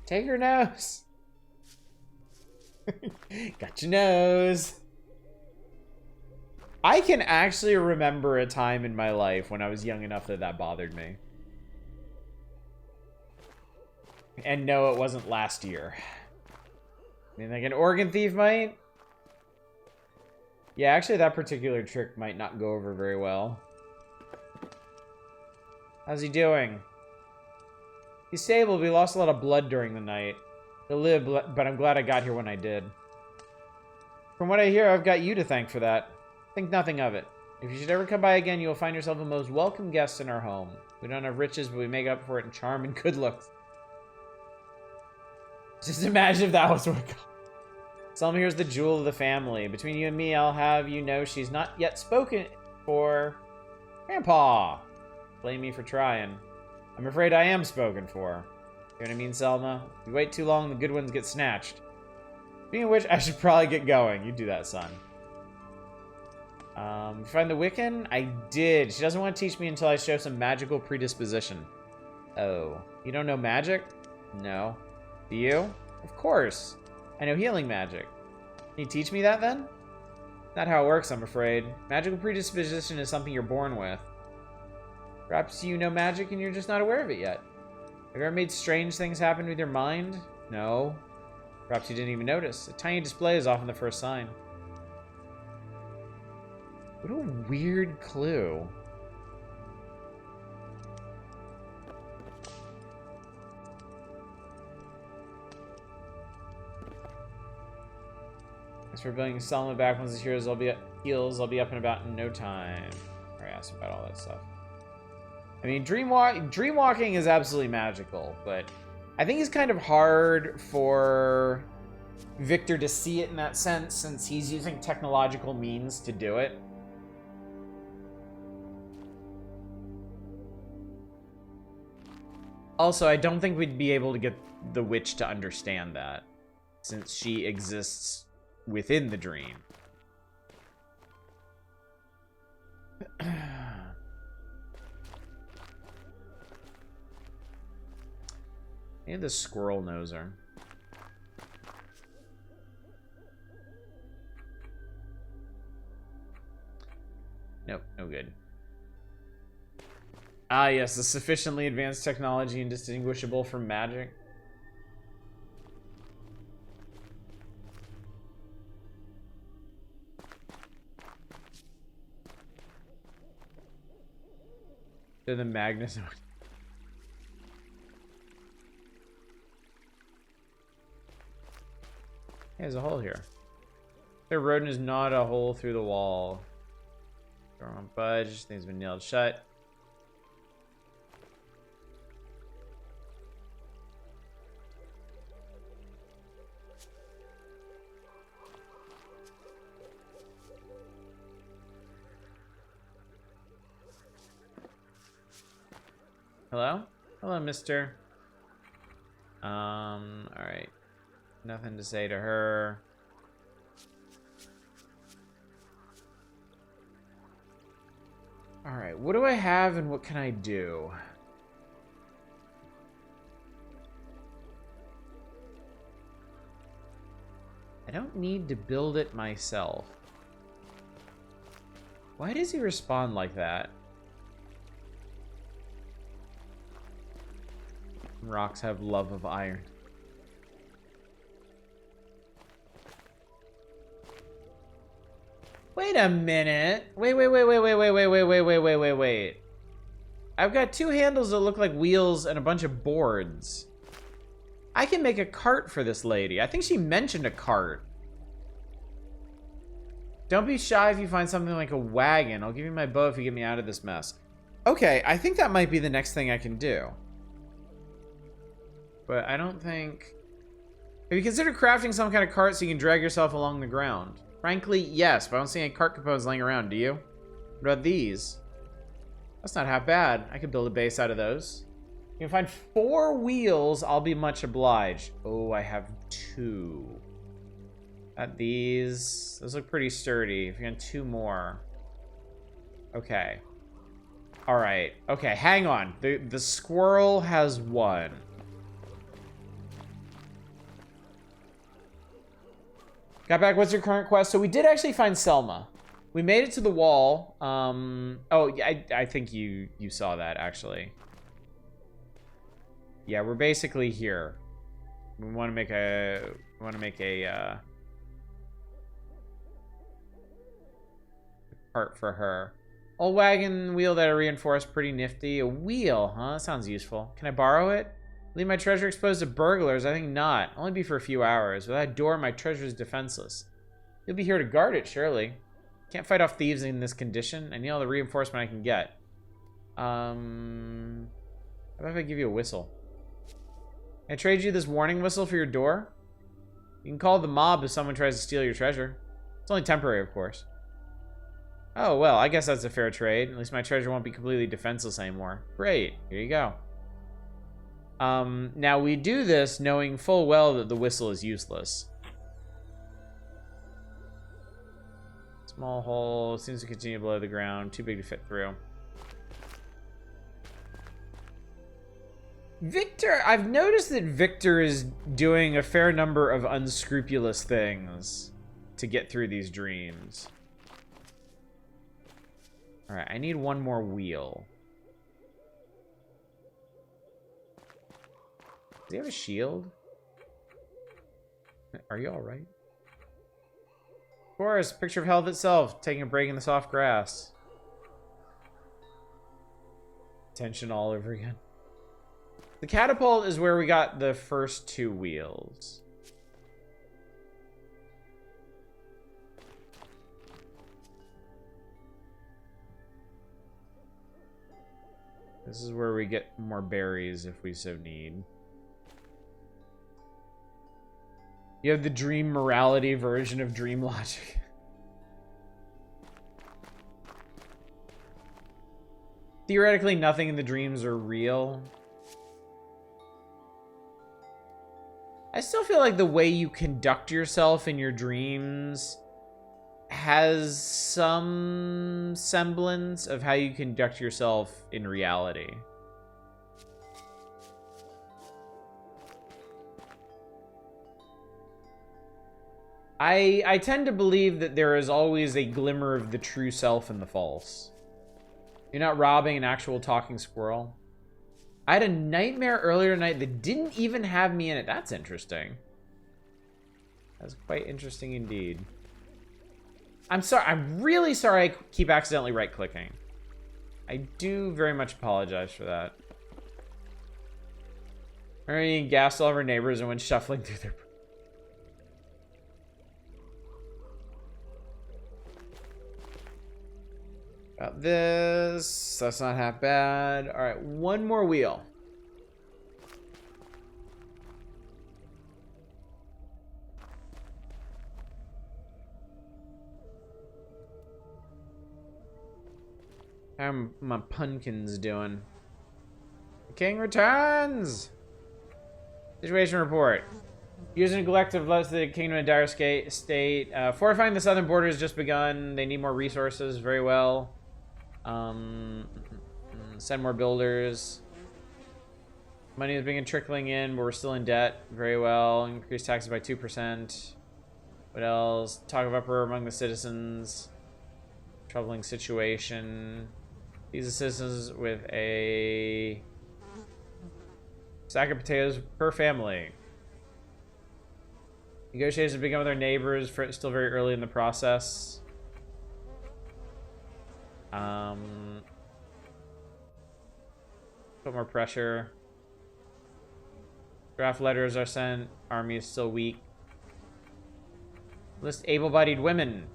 Take her nose. Got your nose. I can actually remember a time in my life when I was young enough that that bothered me. And no, it wasn't last year. I mean, like an organ thief might? Yeah, actually that particular trick might not go over very well. How's he doing? He's stable, but he lost a lot of blood during the night. He'll live, but I'm glad I got here when I did. From what I hear, I've got you to thank for that. Think nothing of it. If you should ever come by again, you'll find yourself a most welcome guest in our home. We don't have riches, but we make up for it in charm and good looks. Just imagine if that was what got. Selma here's the jewel of the family. Between you and me, I'll have you know she's not yet spoken for. Grandpa! Blame me for trying. I'm afraid I am spoken for. You know what I mean, Selma? If you wait too long, the good ones get snatched. Speaking of which, I should probably get going. You do that, son. You find the Wiccan? I did. She doesn't want to teach me until I show some magical predisposition. Oh. You don't know magic? No. Do you? Of course. I know healing magic. Can you teach me that then? Not how it works, I'm afraid. Magical predisposition is something you're born with. Perhaps you know magic and you're just not aware of it yet. Have you ever made strange things happen with your mind? No. Perhaps you didn't even notice. A tiny display is often the first sign. What a weird clue. Thanks for bringing Selma back. Once this heals, I'll be up and about in no time. I asked about all that stuff. I mean, dreamwalking is absolutely magical, but I think it's kind of hard for Victor to see it in that sense, since he's using technological means to do it. Also, I don't think we'd be able to get the witch to understand that, since she exists within the dream. Maybe the squirrel knows her. Nope, no good. Ah, yes, the sufficiently advanced technology indistinguishable from magic. They're the Magnus. There's a hole here. The rodent is not a hole through the wall. Door won't budge. Things been nailed shut. Hello? Hello, mister. Alright. Nothing to say to her. Alright, what do I have and what can I do? I don't need to build it myself. Why does he respond like that? Rocks have love of iron. Wait a minute. Wait. I've got two handles that look like wheels and a bunch of boards. I can make a cart for this lady. I think she mentioned a cart. Don't be shy if you find something like a wagon. I'll give you my bow if you get me out of this mess. Okay, I think that might be the next thing I can do. But I don't think... Have you considered crafting some kind of cart so you can drag yourself along the ground? Frankly, yes, but I don't see any cart components laying around, do you? What about these? That's not half bad. I could build a base out of those. You can find 4 wheels, I'll be much obliged. Oh, I have 2. Got these. Those look pretty sturdy. If you got 2 more. Okay. Alright. Okay, hang on. The squirrel has 1. Got back, what's your current quest? So we did actually find Selma. We made it to the wall. Oh, I think you saw that, actually. Yeah, we're basically here. We want to make a cart for her. Old wagon wheel that I reinforced, pretty nifty. A wheel, huh? That sounds useful. Can I borrow it? Leave my treasure exposed to burglars? I think not. Only be for a few hours. Without a door, my treasure is defenseless. You'll be here to guard it, surely. Can't fight off thieves in this condition. I need all the reinforcement I can get. How about if I give you a whistle? Can I trade you this warning whistle for your door? You can call the mob if someone tries to steal your treasure. It's only temporary, of course. Oh, well, I guess that's a fair trade. At least my treasure won't be completely defenseless anymore. Great. Here you go. Now we do this knowing full well that the whistle is useless. Small hole, seems to continue below the ground, too big to fit through. Victor, I've noticed that Victor is doing a fair number of unscrupulous things to get through these dreams. Alright, I need 1 more wheel. Does he have a shield? Are you alright? Of course, picture of health itself, taking a break in the soft grass. Tension all over again. The catapult is where we got the first 2 wheels. This is where we get more berries if we so need. You have the dream morality version of dream logic. Theoretically, nothing in the dreams are real. I still feel like the way you conduct yourself in your dreams has some semblance of how you conduct yourself in reality. I tend to believe that there is always a glimmer of the true self in the false. You're not robbing an actual talking squirrel. I had a nightmare earlier tonight that didn't even have me in it. That's interesting. That's quite interesting indeed. I'm sorry. I'm really sorry I keep accidentally right-clicking. I do very much apologize for that. We're gassed all of our neighbors and went shuffling through their... Got this. That's not half bad. All right, one more wheel. How my pumpkins doing? The king returns! Situation report. Using neglect have left the kingdom in dire state. Fortifying the southern border has just begun. They need more resources. Very well. Send more builders. Money is being trickling in, but we're still in debt. Very well. Increase taxes by 2%. What else? Talk of uproar among the citizens. Troubling situation. These are citizens with a sack of potatoes per family. Negotiations have begun with our neighbors. Still very early in the process. Put more pressure. Draft letters are sent. Army is still weak. List able-bodied women.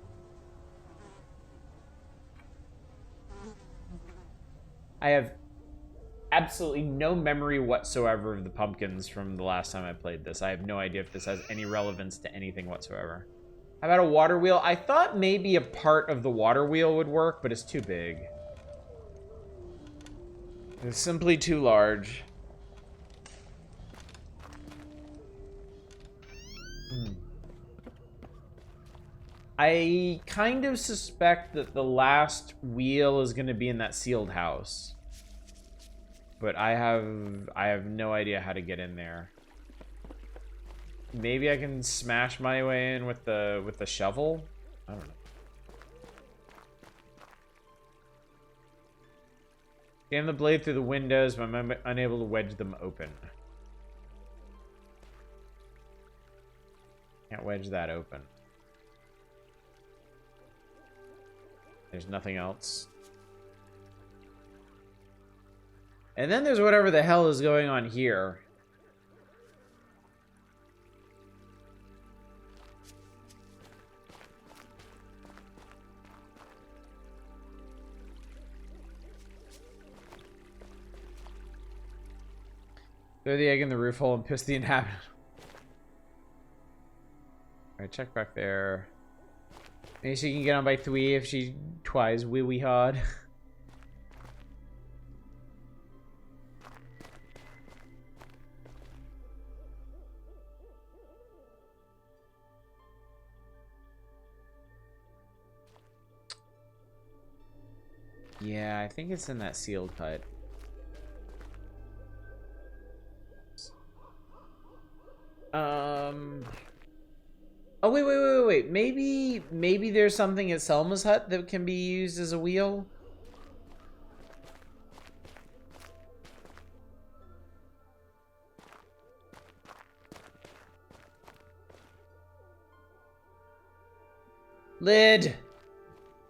I have absolutely no memory whatsoever of the pumpkins from the last time I played this. I have no idea if this has any relevance to anything whatsoever. How about a water wheel? I thought maybe a part of the water wheel would work, but it's too big. It's simply too large. I kind of suspect that the last wheel is going to be in that sealed house. But I have no idea how to get in there. Maybe I can smash my way in with the shovel? I don't know. Jam the blade through the windows, but I'm unable to wedge them open. Can't wedge that open. There's nothing else. And then there's whatever the hell is going on here. Throw the egg in the roof hole and piss the inhabitant. Alright, check back there. Maybe she can get on by 3 if she tries wee hard. Yeah, I think it's in that sealed hut. Oh, wait. Maybe there's something at Selma's hut that can be used as a wheel? Lid!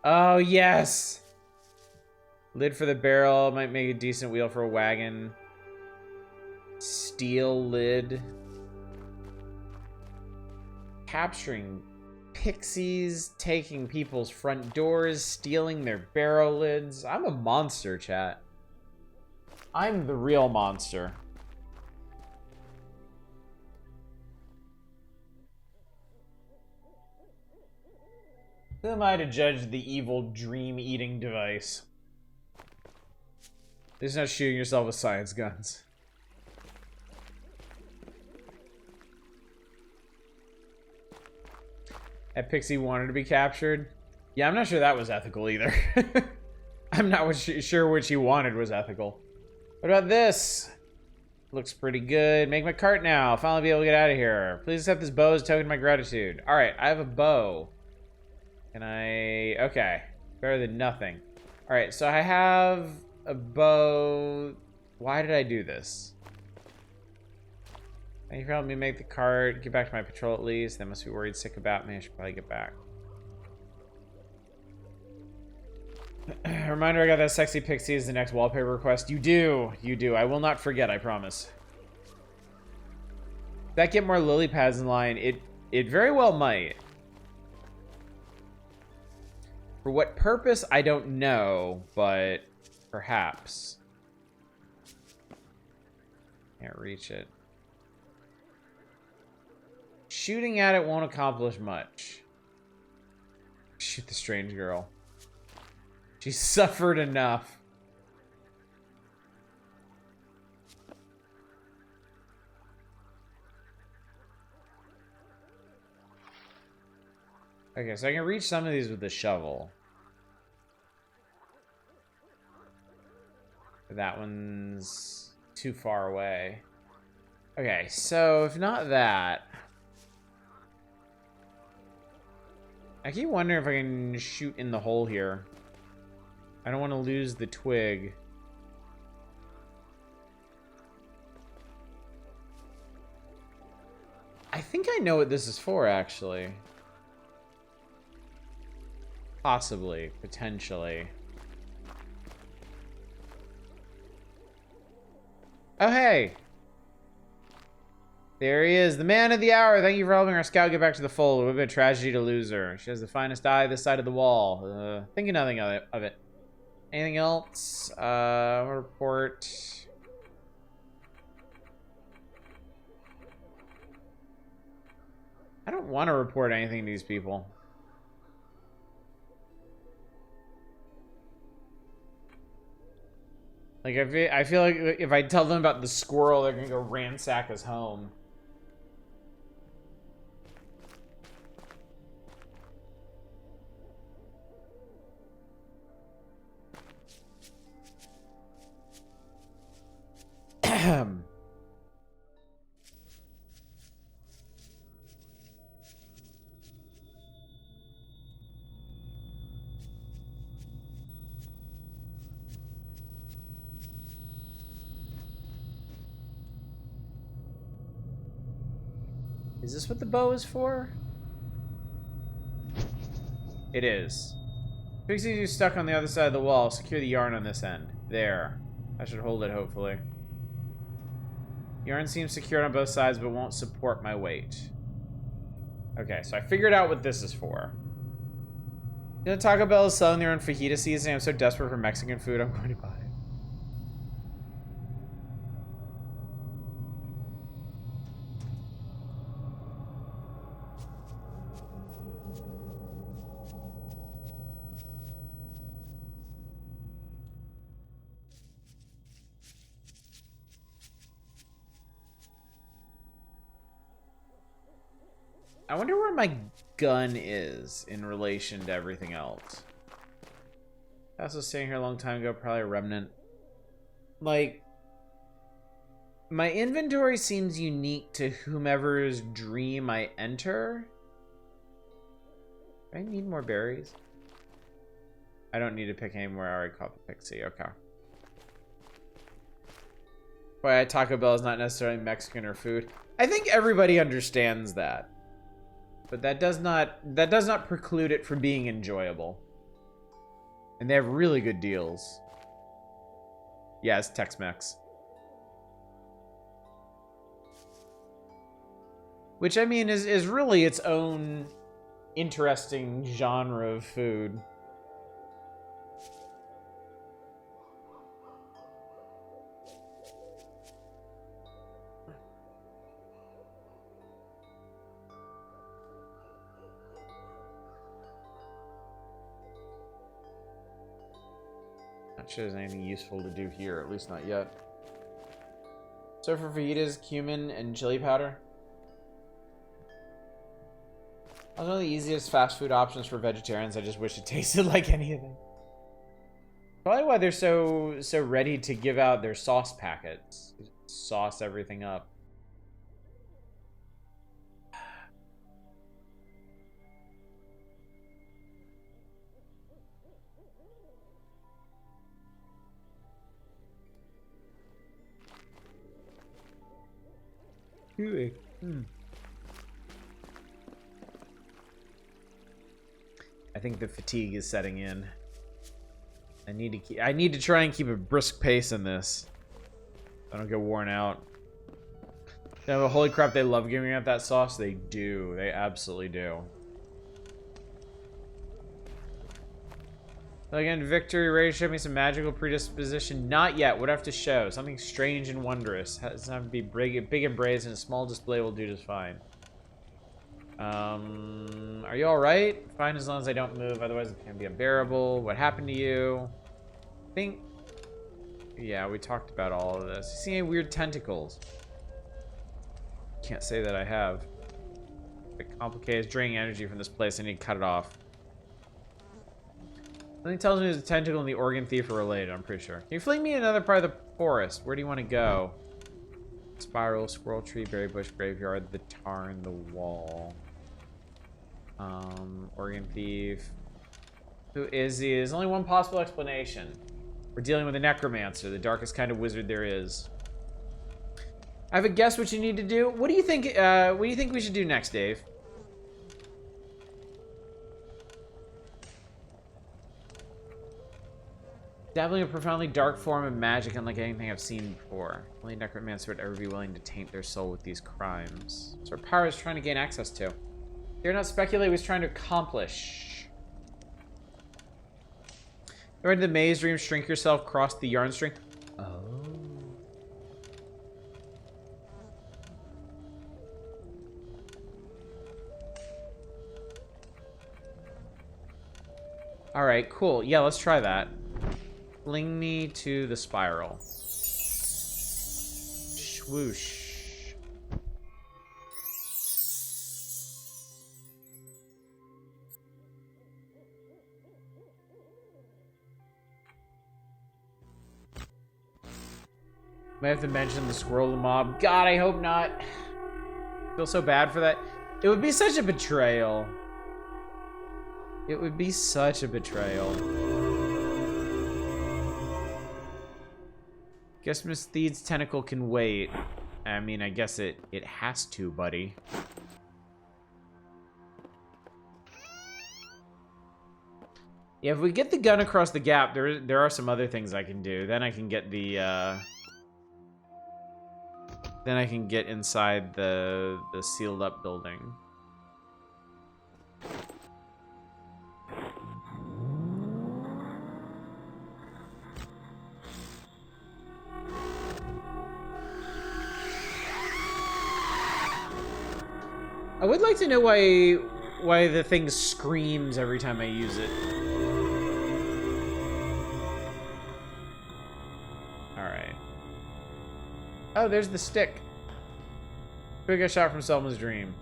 Oh, yes! Lid for the barrel. Might make a decent wheel for a wagon. Steel lid. Capturing pixies, taking people's front doors, stealing their barrel lids. I'm a monster, chat. I'm the real monster. Who am I to judge the evil dream-eating device? Just not shooting yourself with science guns. That pixie wanted to be captured. Yeah, I'm not sure that was ethical either. I'm not sure what she wanted was ethical. What about this? Looks pretty good. Make my cart now. I'll finally be able to get out of here. Please accept this bow as a token of my gratitude. Alright, I have a bow. Can I... Okay. Better than nothing. Alright, so I have a bow. Why did I do this? Thank you for helping me make the cart. Get back to my patrol at least. They must be worried sick about me. I should probably get back. Reminder, I got that sexy pixie as the next wallpaper request. You do. You do. I will not forget, I promise. That get more lily pads in line? It very well might. For what purpose, I don't know, but perhaps. Can't reach it. Shooting at it won't accomplish much. Shoot the strange girl. She suffered enough. Okay, so I can reach some of these with the shovel. That one's too far away. Okay, so if not that... I keep wondering if I can shoot in the hole here. I don't want to lose the twig. I think I know what this is for, actually. Possibly. Potentially. Oh, hey! There he is, the man of the hour. Thank you for helping our scout get back to the fold. It would have been a tragedy to lose her. She has the finest eye this side of the wall. Thinking nothing of it. Anything else? Report. I don't want to report anything to these people. Like, I feel like if I tell them about the squirrel, they're gonna go ransack his home. Is this what the bow is for? It is. Pixies are stuck on the other side of the wall. Secure the yarn on this end. There. I should hold it, hopefully. Yarn seems secured on both sides, but won't support my weight. Okay, so I figured out what this is for. You know, Taco Bell is selling their own fajita seasoning. I'm so desperate for Mexican food, I'm going to buy it. I wonder where my gun is in relation to everything else. I was staying here a long time ago, probably a remnant. Like, my inventory seems unique to whomever's dream I enter. Do I need more berries? I don't need to pick any more. I already caught the pixie. Okay. Why Taco Bell is not necessarily Mexican or food. I think everybody understands that. But that does not preclude it from being enjoyable. And they have really good deals. Yeah, it's Tex-Mex. Which, I mean, is really its own interesting genre of food. Not sure there's anything useful to do here, at least not yet. So for fajitas, cumin, and chili powder. One of the easiest fast food options for vegetarians. I just wish it tasted like anything. Probably why they're so ready to give out their sauce packets. Sauce everything up. I think the fatigue is setting in. I need to try and keep a brisk pace in this. I don't get worn out. Yeah, but holy crap, they love giving out that sauce. They do. They absolutely do. Again, victory, ready to show me some magical predisposition. Not yet. Would have to show. Something strange and wondrous. Doesn't have to be big and brazen. A small display will do just fine. Are you alright? Fine as long as I don't move. Otherwise it can be unbearable. What happened to you? I think... Yeah, we talked about all of this. You see any weird tentacles? Can't say that I have. It complicates draining energy from this place. I need to cut it off. Something tells me there's a tentacle and the organ thief are related, I'm pretty sure. Can you fling me another part of the forest? Where do you want to go? Spiral, squirrel tree, berry bush, graveyard, the tarn, the wall. Organ thief. Who is he? There's only one possible explanation. We're dealing with a necromancer, the darkest kind of wizard there is. I have a guess what you need to do. What do you think? What do you think we should do next, Dave? Dabbling a profoundly dark form of magic unlike anything I've seen before. Only necromancer would ever be willing to taint their soul with these crimes. So our power is trying to gain access to. Dare not speculate what he's trying to accomplish. Go into the maze dream, shrink yourself, cross the yarn string. Oh. Alright, cool. Yeah, let's try that. Fling me to the spiral. Swoosh. Might have to mention the squirrel the mob. God, I hope not. I feel so bad for that. It would be such a betrayal. It would be such a betrayal. Guess Miss Theed's tentacle can wait. I mean, I guess it has to, buddy. Yeah, if we get the gun across the gap, there are some other things I can do. Then I can get the then I can get inside the sealed up building. I would like to know why the thing screams every time I use it. Alright. Oh, there's the stick. We got shot from Selma's dream.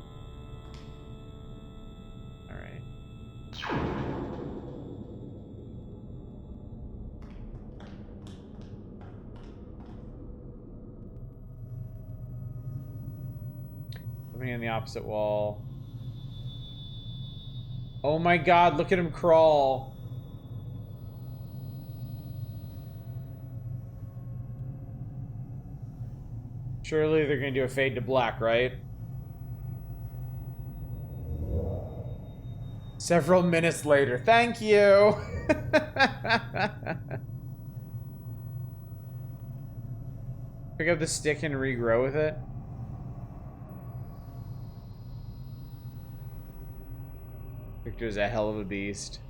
Alright. Moving on the opposite wall. Oh my god, look at him crawl. Surely they're gonna do a fade to black, right? Several minutes later. Thank you! Pick up the stick and regrow with it. Victor's a hell of a beast.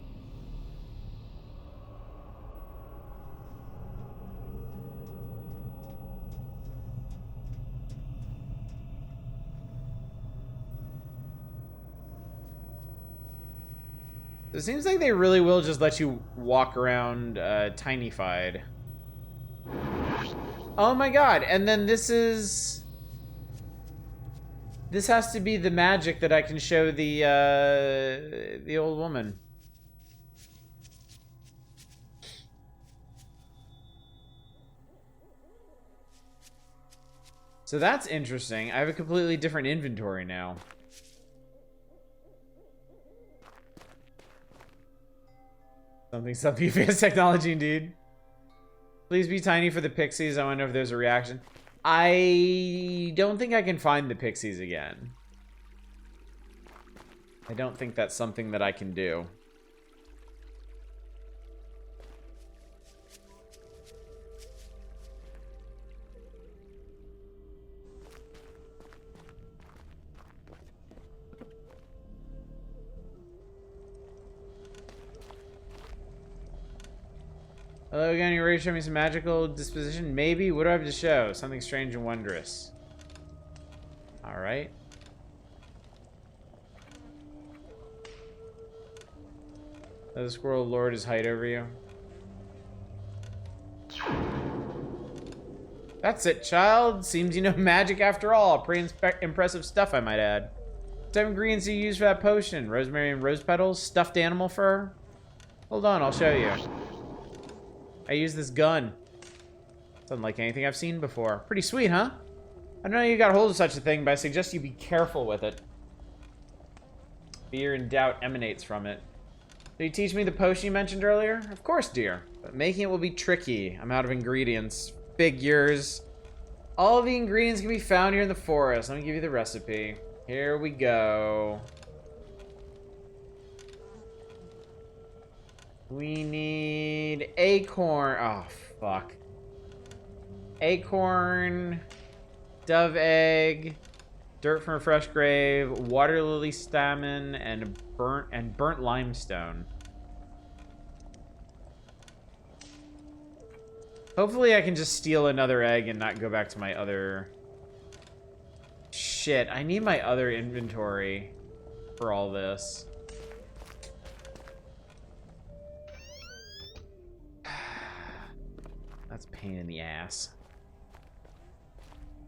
It seems like they really will just let you walk around tiny-fied. Oh my god, and then this has to be the magic that I can show the old woman. So that's interesting. I have a completely different inventory now. Something advanced technology indeed. Please be tiny for the pixies. I wonder if there's a reaction. I don't think I can find the pixies again. I don't think that's something that I can do. Hello again, you ready to show me some magical disposition? Maybe? What do I have to show? Something strange and wondrous. Alright. Let the squirrel lord his height over you. That's it, child. Seems you know magic after all. Pretty impressive stuff, I might add. What type of ingredients do you use for that potion? Rosemary and rose petals? Stuffed animal fur? Hold on, I'll show you. I use this gun. Doesn't like anything I've seen before. Pretty sweet, huh? I don't know you got hold of such a thing, but I suggest you be careful with it. Fear and doubt emanates from it. Did you teach me the potion you mentioned earlier? Of course, dear. But making it will be tricky. I'm out of ingredients. Figures. All of the ingredients can be found here in the forest. Let me give you the recipe. Here we go. We need acorn. Oh, fuck. Acorn, dove egg, dirt from a fresh grave, water lily stamen, and burnt limestone. Hopefully I can just steal another egg and not go back to my other... Shit, I need my other inventory for all this. That's a pain in the ass.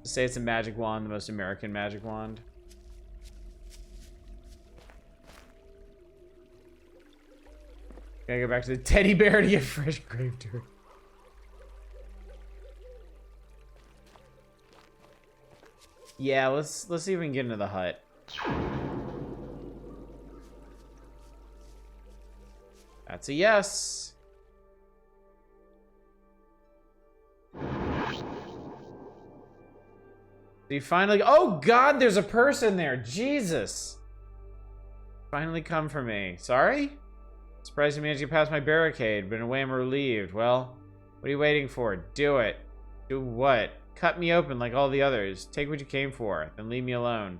Just say it's a magic wand, the most American magic wand. Gotta go back to the teddy bear to get fresh grave dirt. Yeah, let's see if we can get into the hut. That's a yes. So you finally... Oh, God, there's a person there. Jesus. Finally come for me. Sorry? Surprised you managed to get past my barricade, but in a way I'm relieved. Well, what are you waiting for? Do it. Do what? Cut me open like all the others. Take what you came for, then leave me alone.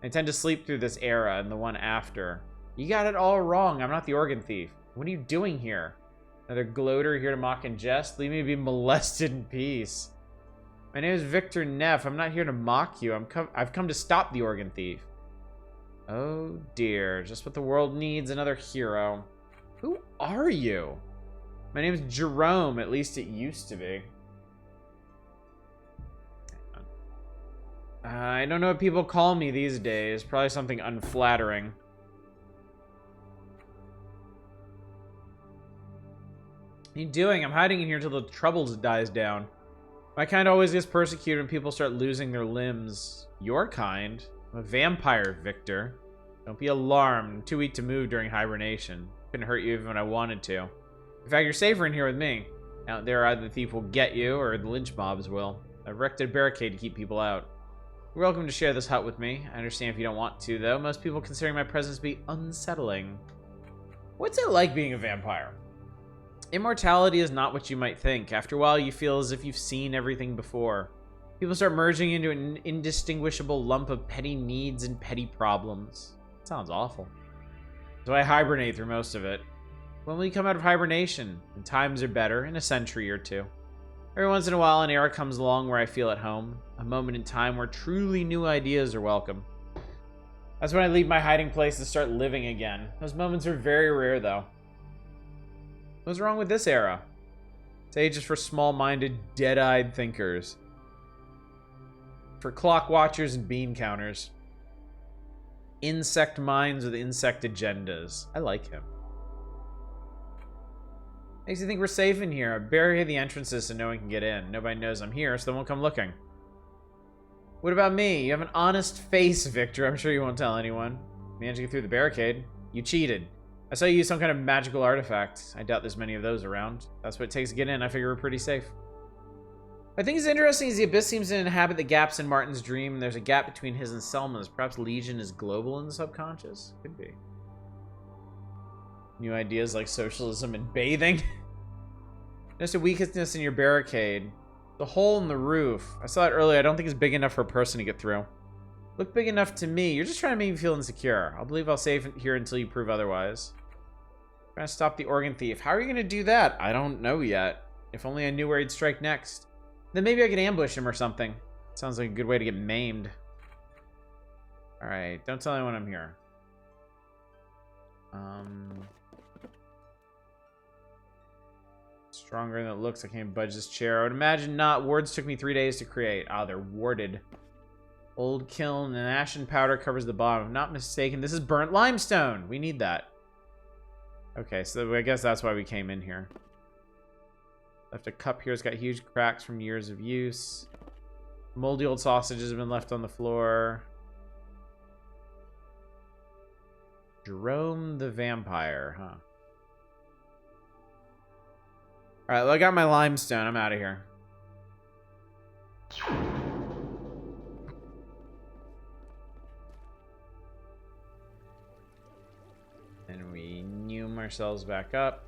I intend to sleep through this era and the one after. You got it all wrong. I'm not the organ thief. What are you doing here? Another gloater here to mock and jest? Leave me to be molested in peace. My name is Victor Neff. I'm not here to mock you. I've come to stop the organ thief. Oh dear, just what the world needs, another hero. Who are you? My name is Jerome, at least it used to be. I don't know what people call me these days. Probably something unflattering. What are you doing? I'm hiding in here until the troubles dies down. My kind always gets persecuted when people start losing their limbs. Your kind? I'm a vampire, Victor. Don't be alarmed. I'm too weak to move during hibernation. Couldn't hurt you even when I wanted to. In fact, you're safer in here with me. Out there, either the thief will get you, or the lynch mobs will. I've erected a barricade to keep people out. You're welcome to share this hut with me. I understand if you don't want to, though. Most people considering my presence to be unsettling. What's it like being a vampire? Immortality is not what you might think. After a while, you feel as if you've seen everything before. People start merging into an indistinguishable lump of petty needs and petty problems. Sounds awful. So I hibernate through most of it. When will you come out of hibernation? When times are better, in a century or two. Every once in a while, an era comes along where I feel at home. A moment in time where truly new ideas are welcome. That's when I leave my hiding place to start living again. Those moments are very rare, though. What's wrong with this era? This age is for small-minded, dead-eyed thinkers. For clock watchers and bean counters. Insect minds with insect agendas. I like him. Makes you think we're safe in here. I barricade the entrances so no one can get in. Nobody knows I'm here, so they won't come looking. What about me? You have an honest face, Victor. I'm sure you won't tell anyone. Managed to get through the barricade. You cheated. I saw you use some kind of magical artifact. I doubt there's many of those around. That's what it takes to get in. I figure we're pretty safe. I think it's interesting is the Abyss seems to inhabit the gaps in Martin's dream. There's a gap between his and Selma's. Perhaps Legion is global in the subconscious? Could be. New ideas like socialism and bathing. There's a weakness in your barricade. The hole in the roof. I saw it earlier. I don't think it's big enough for a person to get through. Look big enough to me. You're just trying to make me feel insecure. I'll believe I'll save here until you prove otherwise. Trying to stop the organ thief. How are you going to do that? I don't know yet. If only I knew where he'd strike next. Then maybe I could ambush him or something. Sounds like a good way to get maimed. Alright, don't tell anyone I'm here. Stronger than it looks. I can't budge this chair. I would imagine not. Wards took me 3 days to create. Ah, they're warded. Old kiln and ashen powder covers the bottom. If I'm not mistaken, this is burnt limestone. We need that. Okay, so I guess that's why we came in here. Left a cup here. It's got huge cracks from years of use. Moldy old sausages have been left on the floor. Jerome the Vampire, huh? Alright, well, I got my limestone. I'm out of here. And we neum ourselves back up.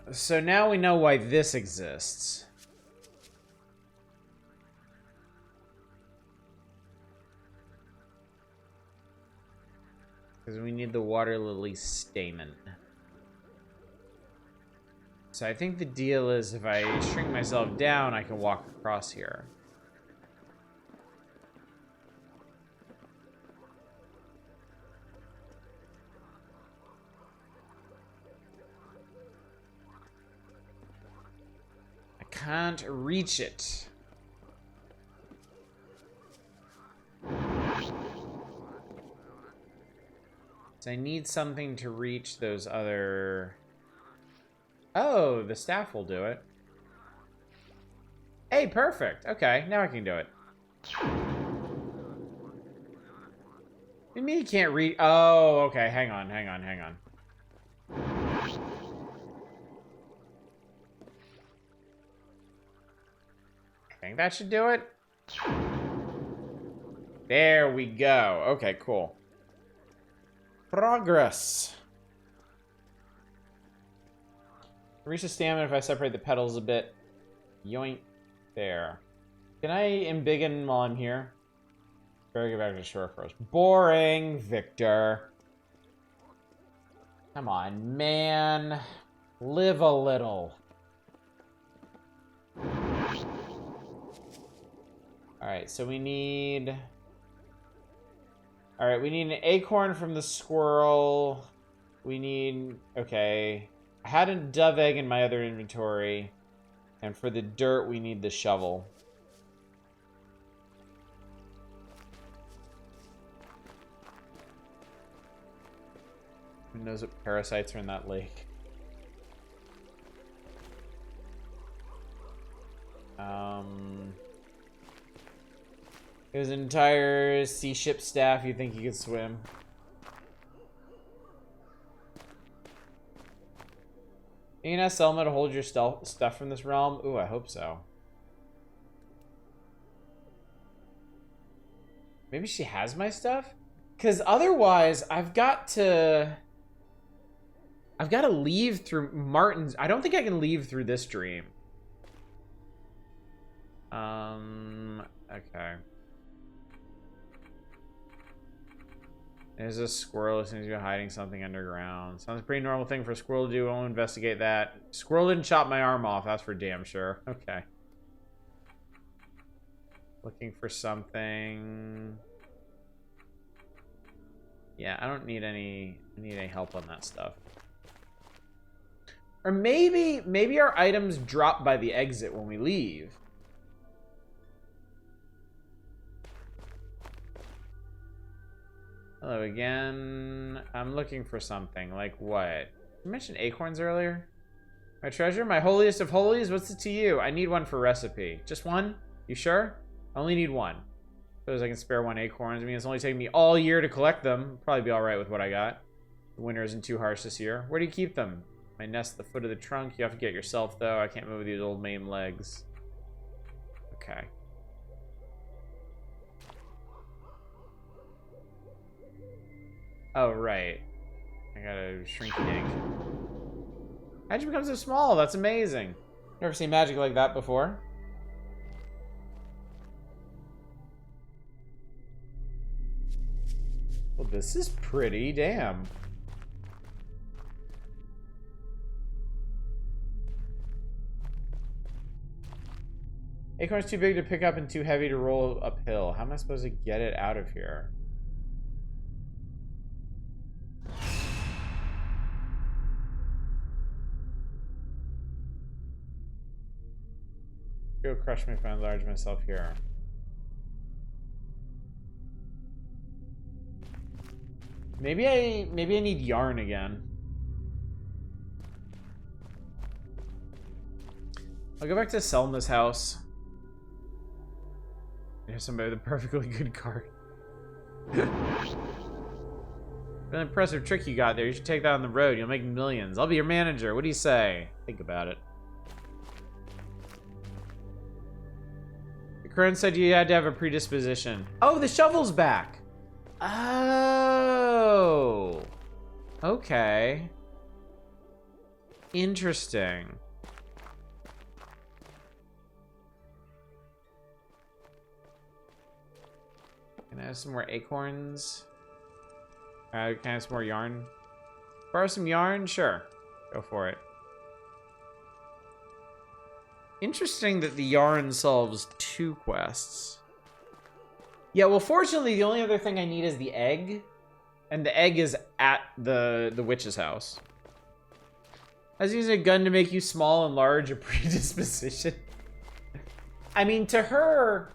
So now we know why this exists. Because we need the water lily stamen. So I think the deal is if I shrink myself down, I can walk across here. I can't reach it. So I need something to reach those other... Oh, the staff will do it. Hey, perfect. Okay, now I can do it. You mean you can't read? Oh, okay. Hang on. I think that should do it. There we go. Okay, cool. Progress. Reach the stamina if I separate the petals a bit. Yoink. There. Can I embiggen while I'm here? Better get back to the shore first. Boring, Victor. Come on, man. Live a little. Alright, so we need... Alright, we need an acorn from the squirrel. We need... Okay. I had a dove egg in my other inventory. And for the dirt, we need the shovel. Who knows what parasites are in that lake? It was an entire sea ship staff. You think you could swim? You can ask Selma to hold your stuff from this realm? Ooh, I hope so. Maybe she has my stuff? Because otherwise, I've got to leave through Martin's... I don't think I can leave through this dream. Okay. There's a squirrel. It seems to be hiding something underground. Sounds a pretty normal thing for a squirrel to do. I won't investigate that. Squirrel didn't chop my arm off. That's for damn sure. Okay. Looking for something. Yeah, I don't need any help on that stuff. Or maybe our items drop by the exit when we leave. Hello again. I'm looking for something. Like what? You mentioned acorns earlier? My treasure? My holiest of holies? What's it to you? I need one for recipe. Just one? You sure? I only need one. Suppose I can spare one acorns. I mean, it's only taking me all year to collect them. Probably be alright with what I got. The winter isn't too harsh this year. Where do you keep them? My nest at the foot of the trunk. You have to get yourself, though. I can't move with these old maimed legs. Okay. Oh, right. I gotta shrink the egg. Magic becomes so small. That's amazing. Never seen magic like that before. Well, this is pretty. Damn. Acorn's too big to pick up and too heavy to roll uphill. How am I supposed to get it out of here? Go crush me if I enlarge myself here. Maybe I need yarn again. I'll go back to Selma's house. There's somebody with a perfectly good card. Really impressive trick you got there. You should take that on the road. You'll make millions. I'll be your manager. What do you say? Think about it. The current said you had to have a predisposition. Oh, the shovel's back. Oh. Okay. Interesting. Can I have some more acorns? Can I have some more yarn? Borrow some yarn? Sure. Go for it. Interesting that the yarn solves 2 quests. Yeah, well, fortunately, the only other thing I need is the egg. And the egg is at the witch's house. I was using a gun to make you small and large a predisposition. I mean, to her,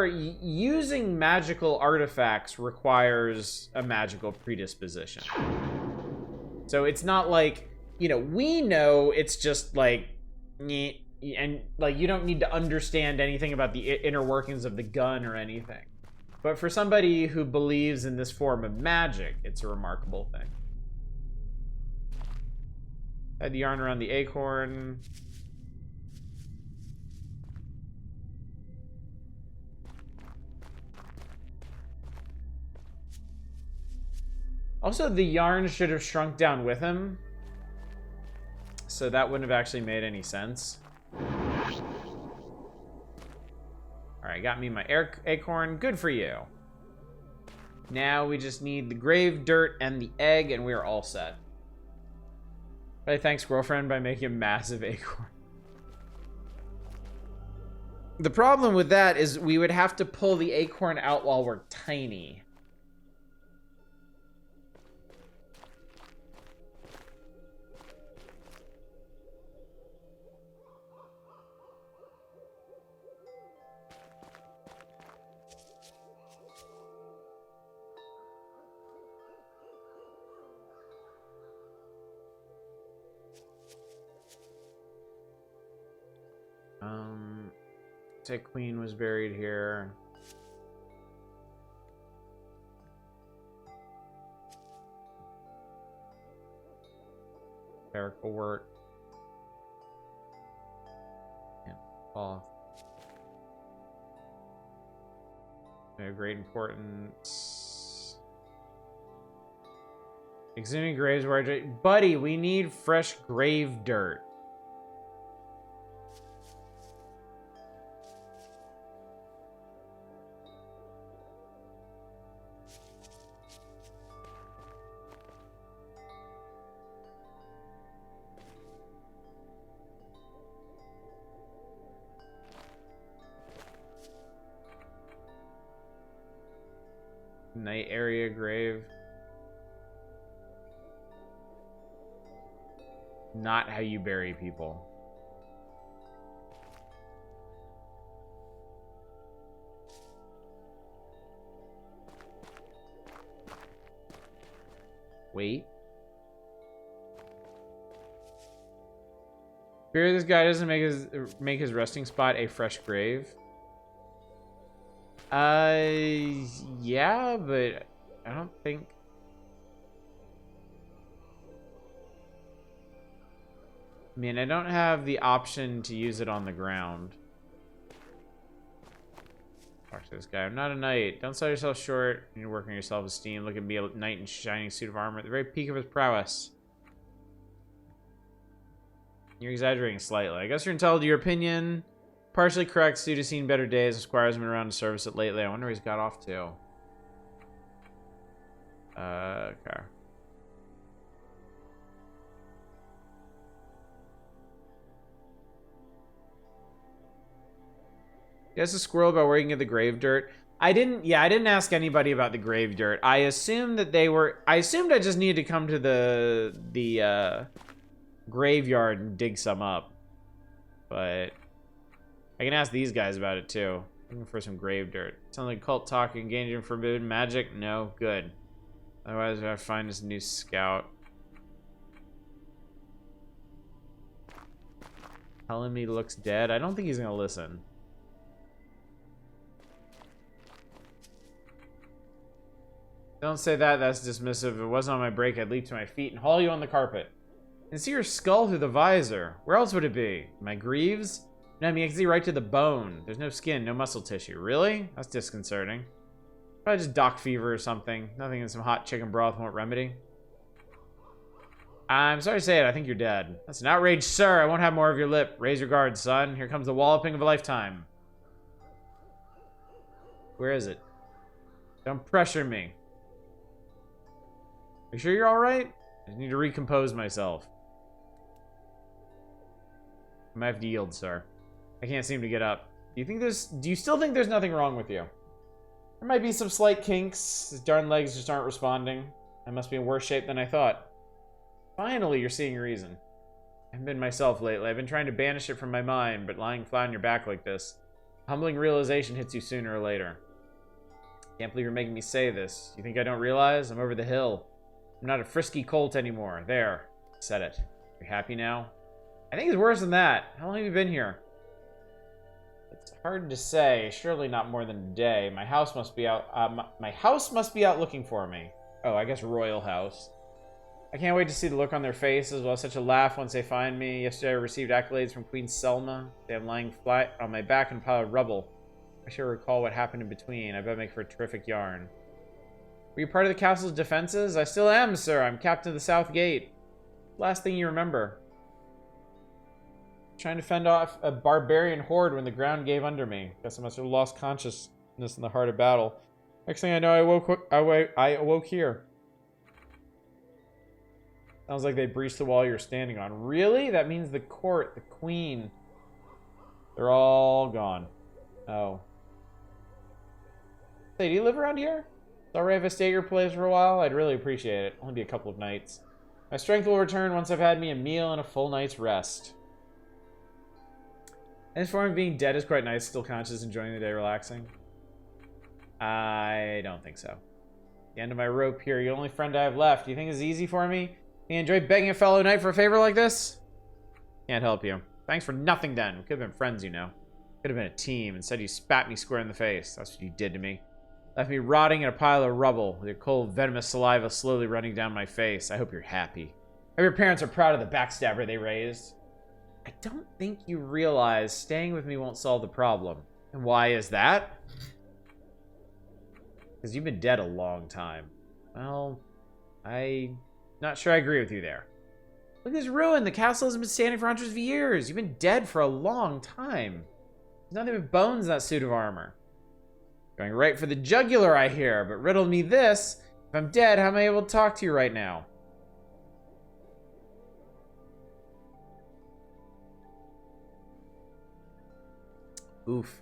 using magical artifacts requires a magical predisposition. So it's not like, you know, we know it's just like, and like you don't need to understand anything about the inner workings of the gun or anything. But for somebody who believes in this form of magic, it's a remarkable thing. Had the yarn around the acorn. Also, the yarn should have shrunk down with him. So that wouldn't have actually made any sense. Alright, got me my acorn. Good for you. Now we just need the grave dirt and the egg, and we are all set. Hey, thanks, girlfriend, by making a massive acorn. The problem with that is we would have to pull the acorn out while we're tiny. Tech Queen was buried here. Clerical work. And off. Of great importance. Exhuming graves where buddy, we need fresh grave dirt. Night area grave. Not how you bury people. Wait. Fear this guy doesn't make his resting spot a fresh grave. Yeah, but I don't think. I mean, I don't have the option to use it on the ground. Talk to this guy. I'm not a knight. Don't sell yourself short. You're working on your self-esteem. Look at me, a knight in shining suit of armor at the very peak of his prowess. You're exaggerating slightly. I guess you're entitled to your opinion. Partially correct. Suit has seen better days. The squire's been around to service it lately. I wonder where he's got off to. Okay. You asked a squirrel about where you can get the grave dirt. I didn't ask anybody about the grave dirt. I assumed I just needed to come to the graveyard and dig some up. But I can ask these guys about it too. Looking for some grave dirt. Sounds like cult talk. Engaging in forbidden magic? No? Good. Otherwise, I have to find this new scout. Telling me looks dead? I don't think he's gonna listen. Don't say that, that's dismissive. If it wasn't on my break, I'd leap to my feet and haul you on the carpet. And see your skull through the visor. Where else would it be? My greaves? No, I mean, I can see right to the bone. There's no skin, no muscle tissue. Really? That's disconcerting. Probably just dock fever or something. Nothing in some hot chicken broth won't remedy. I'm sorry to say it, I think you're dead. That's an outrage, sir. I won't have more of your lip. Raise your guard, son. Here comes the walloping of a lifetime. Where is it? Don't pressure me. Are you sure you're alright? I just need to recompose myself. I might have to yield, sir. I can't seem to get up. Do you still think there's nothing wrong with you? There might be some slight kinks. His darn legs just aren't responding. I must be in worse shape than I thought. Finally, you're seeing reason. I haven't been myself lately. I've been trying to banish it from my mind, but lying flat on your back like this, humbling realization hits you sooner or later. Can't believe you're making me say this. You think I don't realize? I'm over the hill. I'm not a frisky colt anymore. There. I said it. You happy now? I think it's worse than that. How long have you been here? It's hard to say. Surely not more than a day. My house must be out. My house must be out looking for me. Oh, I guess royal house. I can't wait to see the look on their faces. We'll have such a laugh once they find me. Yesterday I received accolades from Queen Selma. They I'm lying flat on my back in a pile of rubble. I should recall what happened in between. I bet make for a terrific yarn. Were you part of the castle's defenses? I still am, sir. I'm captain of the South Gate. Last thing you remember. Trying to fend off a barbarian horde when the ground gave under me. Guess I must have lost consciousness in the heart of battle. Next thing I know, I awoke here. Sounds like they breached the wall you're standing on. Really? That means the court, the queen. They're all gone. Oh. Hey, do you live around here? Alright if I stay at your place for a while? I'd really appreciate it. Only be a couple of nights. My strength will return once I've had me a meal and a full night's rest. And this form of being dead is quite nice. Still conscious, enjoying the day, relaxing. I don't think so. The end of my rope here. You're the only friend I have left. Do you think it's easy for me? You enjoy begging a fellow knight for a favor like this? Can't help you. Thanks for nothing then. We could have been friends, you know. Could have been a team. Instead, you spat me square in the face. That's what you did to me. Left me rotting in a pile of rubble, with your cold, venomous saliva slowly running down my face. I hope you're happy. I hope your parents are proud of the backstabber they raised. I don't think you realize staying with me won't solve the problem. And why is that? Because you've been dead a long time. Well, I'm not sure I agree with you there. Look at this ruin. The castle hasn't been standing for hundreds of years. You've been dead for a long time. There's nothing but bones in that suit of armor. Going right for the jugular, I hear, but riddle me this. If I'm dead, how am I able to talk to you right now? Oof.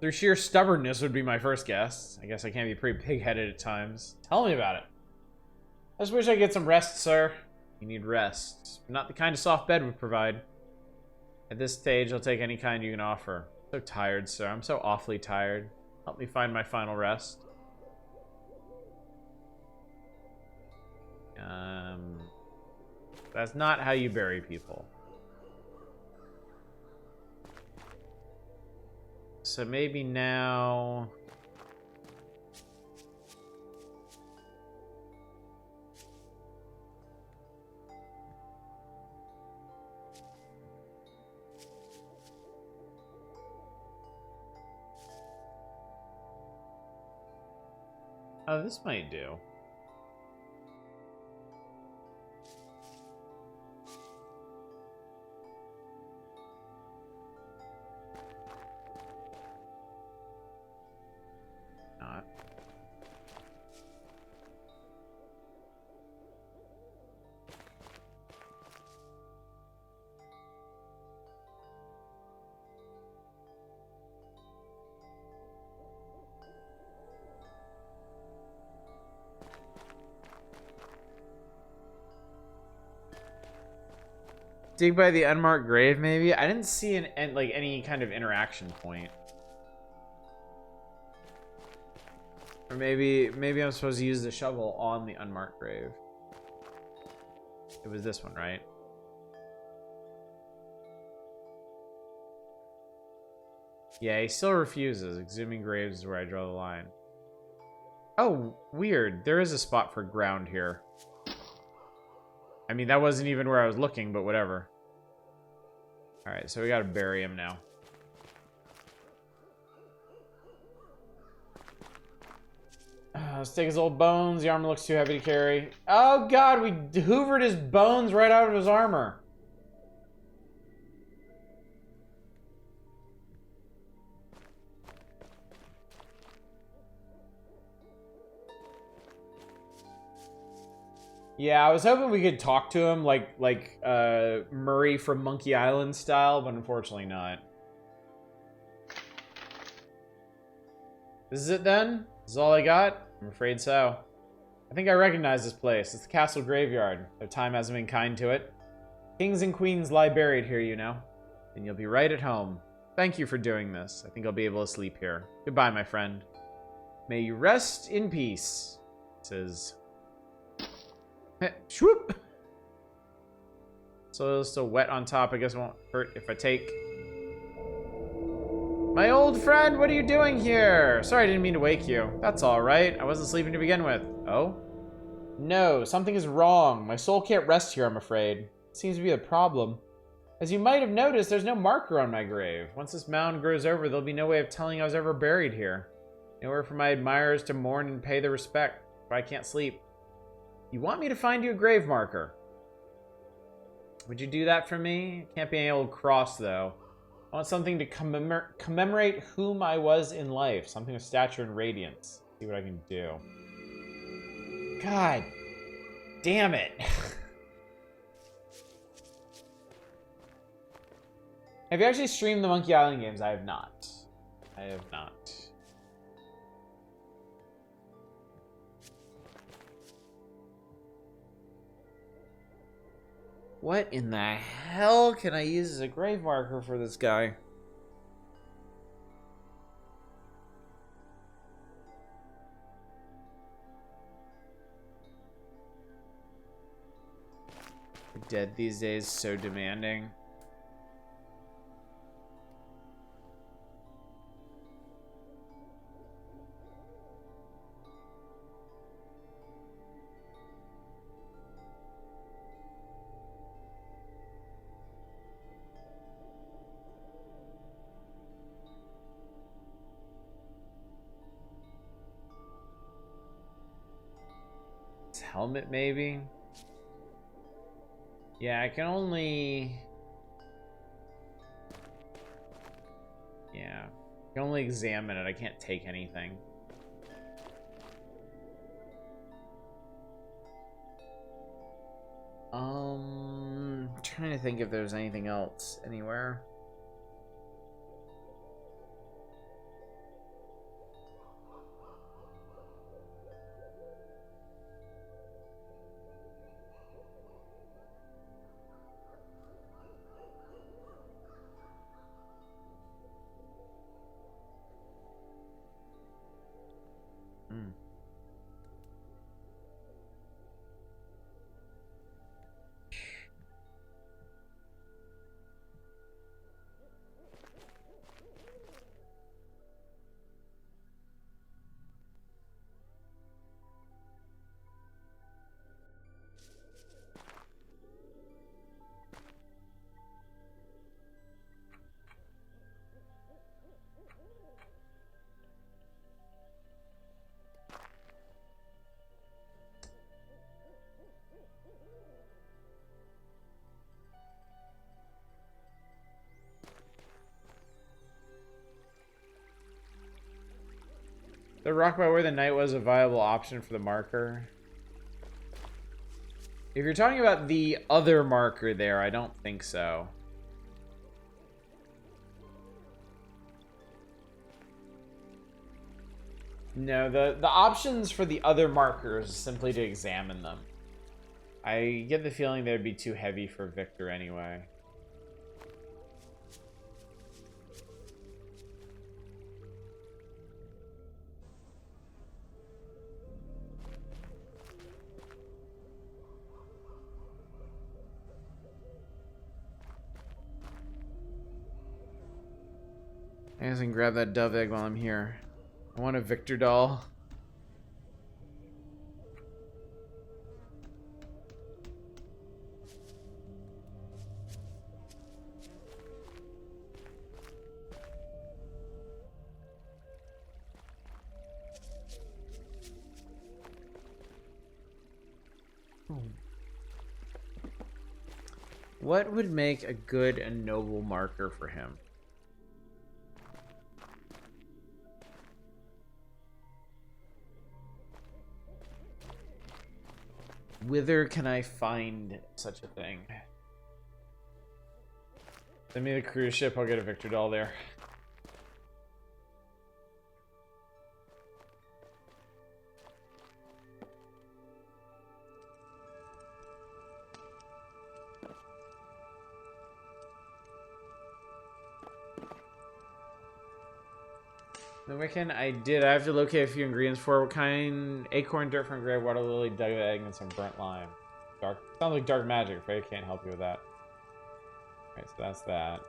Through sheer stubbornness would be my first guess. I guess I can be pretty pig-headed at times. Tell me about it. I just wish I could get some rest, sir. You need rest. Not the kind of soft bed would provide. At this stage, I'll take any kind you can offer. I'm so tired, sir. I'm so awfully tired. Help me find my final rest. That's not how you bury people. So maybe now... Oh, this might do. Not. Dig by the unmarked grave, maybe? I didn't see like any kind of interaction point. Or maybe I'm supposed to use the shovel on the unmarked grave. It was this one, right? Yeah, he still refuses. Exhuming graves is where I draw the line. Oh, weird. There is a spot for ground here. I mean, that wasn't even where I was looking, but whatever. Alright, so we gotta bury him now. Let's take his old bones. The armor looks too heavy to carry. Oh god, we hoovered his bones right out of his armor. Yeah, I was hoping we could talk to him like Murray from Monkey Island style, but unfortunately not. This is it then? This is all I got? I'm afraid so. I think I recognize this place. It's the castle graveyard, though time hasn't been kind to it. Kings and queens lie buried here, you know. And you'll be right at home. Thank you for doing this. I think I'll be able to sleep here. Goodbye, my friend. May you rest in peace, says... Swoop! So it's still wet on top. I guess it won't hurt if I take... My old friend, what are you doing here? Sorry, I didn't mean to wake you. That's alright. I wasn't sleeping to begin with. Oh? No, something is wrong. My soul can't rest here, I'm afraid. It seems to be a problem. As you might have noticed, there's no marker on my grave. Once this mound grows over, there'll be no way of telling I was ever buried here. Nowhere for my admirers to mourn and pay their respect if I can't sleep. You want me to find you a grave marker? Would you do that for me? It can't be any old cross, though. I want something to commemorate whom I was in life. Something of stature and radiance. See what I can do. God damn it. Have you actually streamed the Monkey Island games? I have not. I have not. What in the hell can I use as a grave marker for this guy? Dead these days, so demanding. Helmet, maybe? Yeah, I can only... Yeah. I can only examine it. I can't take anything. Trying to think if there's anything else anywhere. The rock by where the knight was a viable option for the marker. If you're talking about the other marker there, I don't think so. No, the options for the other markers is simply to examine them. I get the feeling they'd be too heavy for Victor anyway. I guess I can grab that dove egg while I'm here. I want a Victor doll. What would make a good and noble marker for him? Whither can I find such a thing? Send me the cruise ship, I'll get a Victor doll there. The Wiccan, I did. I have to locate a few ingredients for what kind. Acorn, dirt from grave, water lily, dove egg, and some burnt lime. Dark. Sounds like dark magic. Afraid I can't help you with that. Alright, so that's that.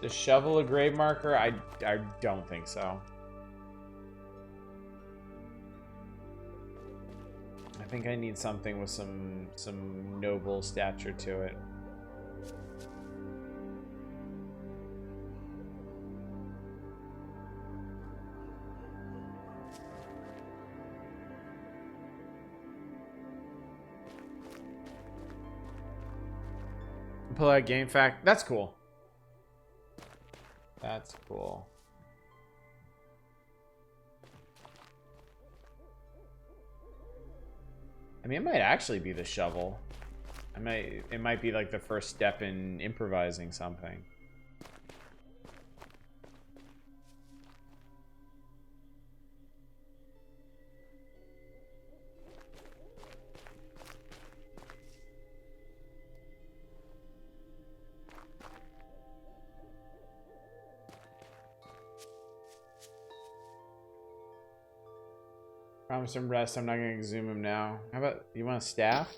The shovel a grave marker? I don't think so. I think I need something with some noble stature to it. Pull out game fact. That's cool. That's cool. I mean, it might actually be the shovel. It might be like the first step in improvising something. Promise him rest. I'm not going to exhume him now. How about, you want a staff?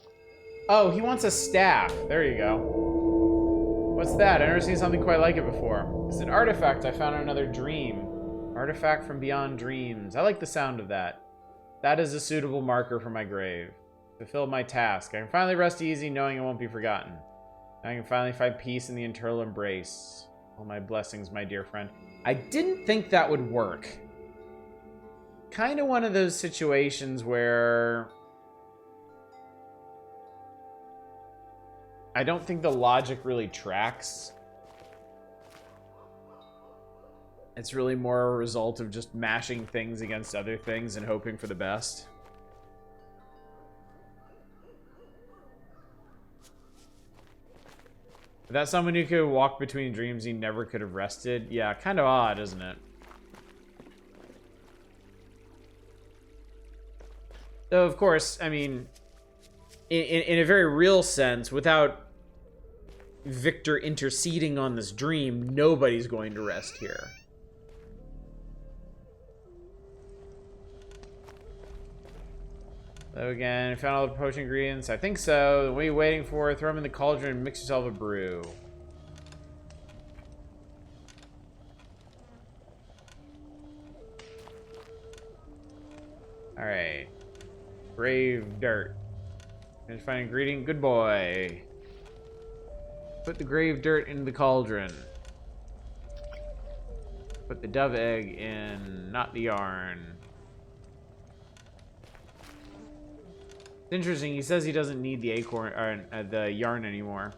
Oh, he wants a staff. There you go. What's that? I've never seen something quite like it before. It's an artifact I found in another dream. Artifact from beyond dreams. I like the sound of that. That is a suitable marker for my grave. Fulfill my task. I can finally rest easy knowing it won't be forgotten. I can finally find peace in the eternal embrace. All my blessings, my dear friend. I didn't think that would work. Kind of one of those situations where I don't think the logic really tracks. It's really more a result of just mashing things against other things and hoping for the best. Is that someone who could walk between dreams he never could have rested? Yeah, kind of odd, isn't it? Though, of course, I mean, in a very real sense, without Victor interceding on this dream, nobody's going to rest here. So again, found all the potion ingredients. I think so. What are you waiting for? Throw them in the cauldron and mix yourself a brew. All right. Grave dirt. Gonna find ingredient. Good boy. Put the grave dirt in the cauldron. Put the dove egg in, not the yarn. It's interesting. He says he doesn't need the acorn or the yarn anymore.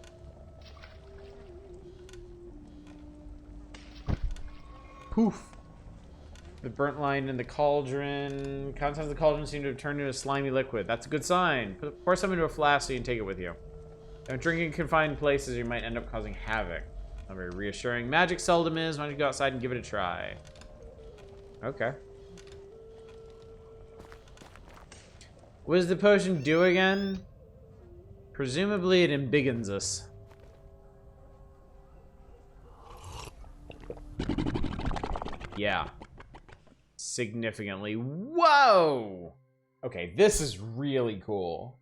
Poof. The burnt line in the cauldron. Contents of the cauldron seem to have turned into a slimy liquid. That's a good sign. Pour some into a flask so you can take it with you. Don't drink in confined places, you might end up causing havoc. Not very reassuring. Magic seldom is. Why don't you go outside and give it a try? Okay. What does the potion do again? Presumably it embiggens us. Yeah. Significantly. Whoa! Okay, this is really cool.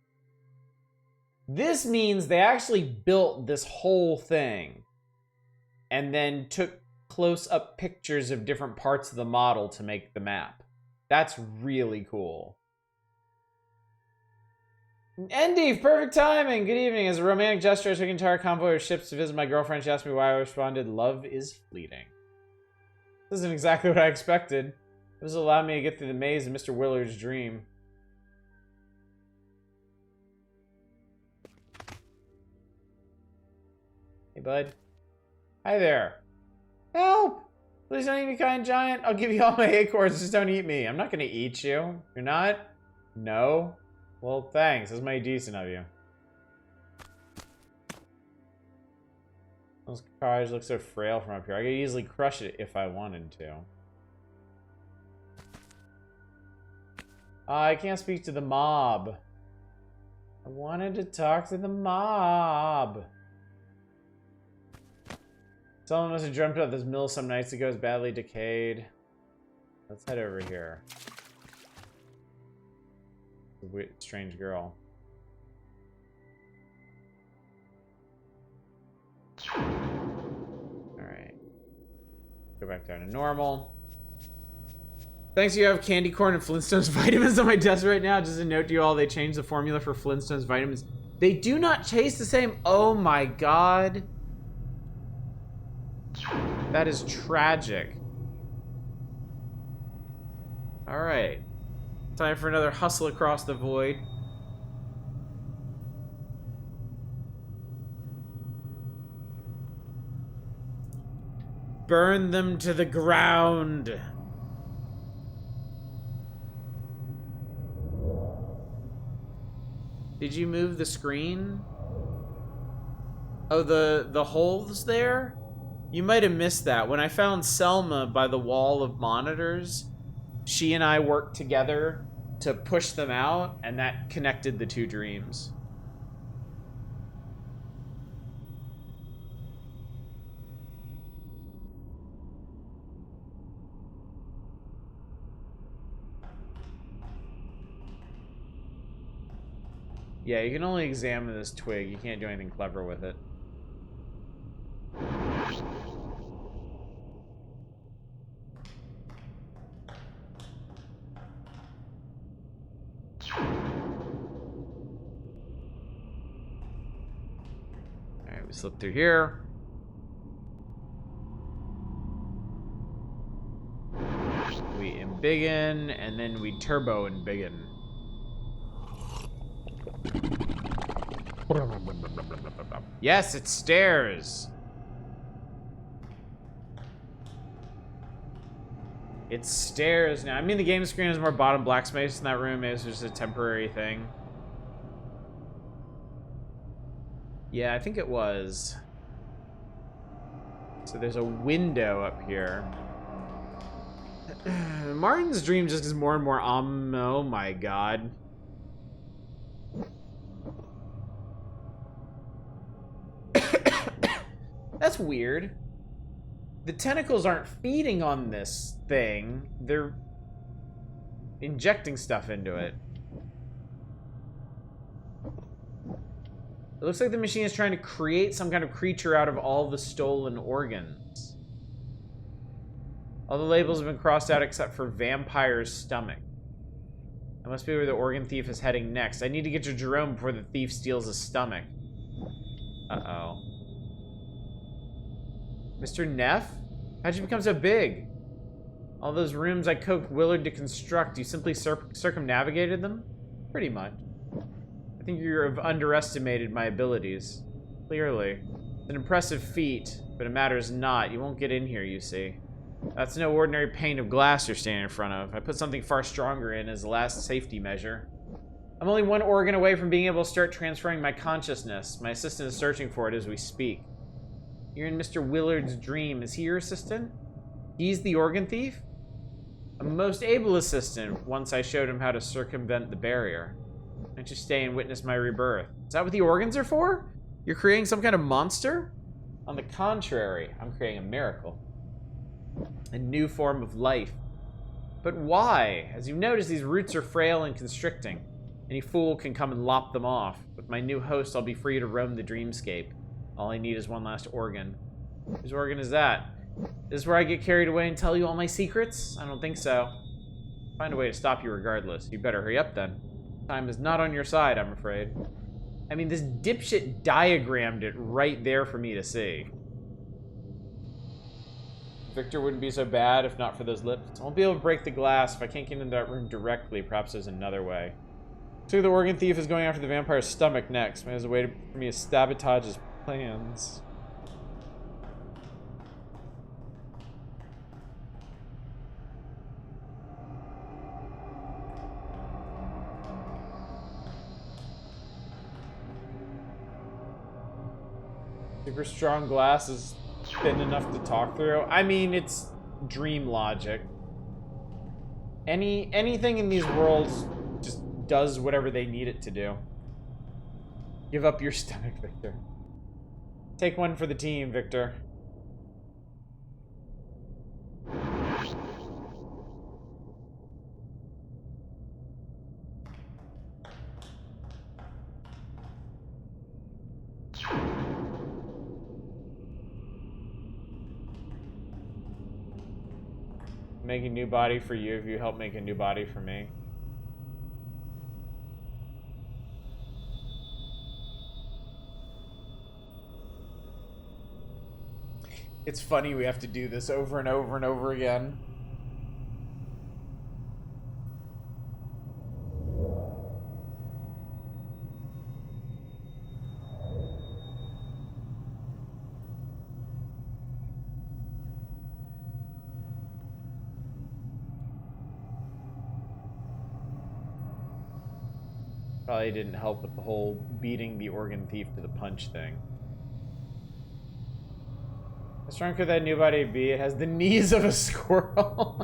This means they actually built this whole thing and then took close-up pictures of different parts of the model to make the map. That's really cool. Endive, perfect timing. Good evening. As a romantic gesture, I took an entire convoy of ships to visit my girlfriend. She asked me why. I responded, love is fleeting. This isn't exactly what I expected. This allowed me to get through the maze of Mr. Willard's dream. Hey, bud. Hi there. Help! Please don't eat me, kind giant. I'll give you all my acorns. Just don't eat me. I'm not gonna eat you. You're not? No? Well, thanks. That's mighty decent of you. Those cars look so frail from up here. I could easily crush it if I wanted to. I can't speak to the mob. I wanted to talk to the mob. Someone must have dreamt about this mill some nights ago. It's badly decayed. Let's head over here. It's a weird, strange girl. Alright. Go back down to normal. Thanks, you have candy corn and Flintstones vitamins on my desk right now. Just a note to you all, they changed the formula for Flintstones vitamins. They do not taste the same. Oh my god. That is tragic. Alright. Time for another hustle across the void. Burn them to the ground. Did you move the screen? Oh, the holes there? You might have missed that. When I found Selma by the wall of monitors, she and I worked together to push them out, and that connected the two dreams. Yeah, you can only examine this twig. You can't do anything clever with it. Alright, we slip through here. We embiggen, and then we turbo embiggen. Yes, it's stairs. It's stairs now. I mean, the game screen has more bottom black space in that room. Maybe it's just a temporary thing. Yeah, I think it was. So there's a window up here. Martin's dream just is more and more oh my god. That's weird. The tentacles aren't feeding on this thing. They're injecting stuff into it. It looks like the machine is trying to create some kind of creature out of all the stolen organs. All the labels have been crossed out except for Vampire's stomach. That must be where the organ thief is heading next. I need to get to Jerome before the thief steals his stomach. Uh-oh. Mr. Neff? How'd you become so big? All those rooms I coaxed Willard to construct, you simply circumnavigated them? Pretty much. I think you've underestimated my abilities. Clearly. It's an impressive feat, but it matters not. You won't get in here, you see. That's no ordinary pane of glass you're standing in front of. I put something far stronger in as a last safety measure. I'm only one organ away from being able to start transferring my consciousness. My assistant is searching for it as we speak. You're in Mr. Willard's dream. Is he your assistant? He's the organ thief? A most able assistant once I showed him how to circumvent the barrier. Why don't you stay and witness my rebirth? Is that what the organs are for? You're creating some kind of monster? On the contrary, I'm creating a miracle. A new form of life. But why? As you've noticed, these roots are frail and constricting. Any fool can come and lop them off. With my new host, I'll be free to roam the dreamscape. All I need is one last organ. Whose organ is that? Is this where I get carried away and tell you all my secrets? I don't think so. Find a way to stop you regardless. You better hurry up then. Time is not on your side, I'm afraid. I mean, this dipshit diagrammed it right there for me to see. Victor wouldn't be so bad if not for those lips. I won't be able to break the glass if I can't get into that room directly. Perhaps there's another way. So the organ thief is going after the vampire's stomach next. Maybe there's a way for me to sabotage his plans. Super strong glass is thin enough to talk through. I mean, it's dream logic. Anything in these worlds just does whatever they need it to do. Give up your stomach, Victor. Take one for the team, Victor. Make a new body for you if you help make a new body for me. It's funny we have to do this over and over and over again. Probably didn't help with the whole beating the organ thief to the punch thing. How strong could that new body be? It has the knees of a squirrel.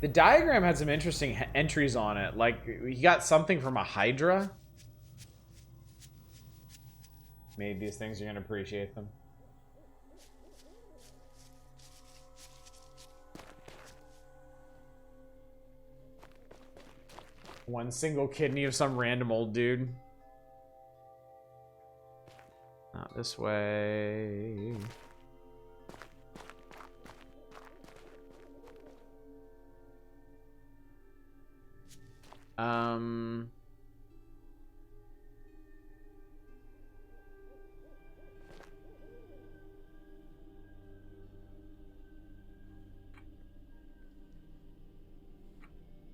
The diagram had some interesting entries on it. Like, you got something from a Hydra. Made these things, you're gonna appreciate them. One single kidney of some random old dude. Not this way.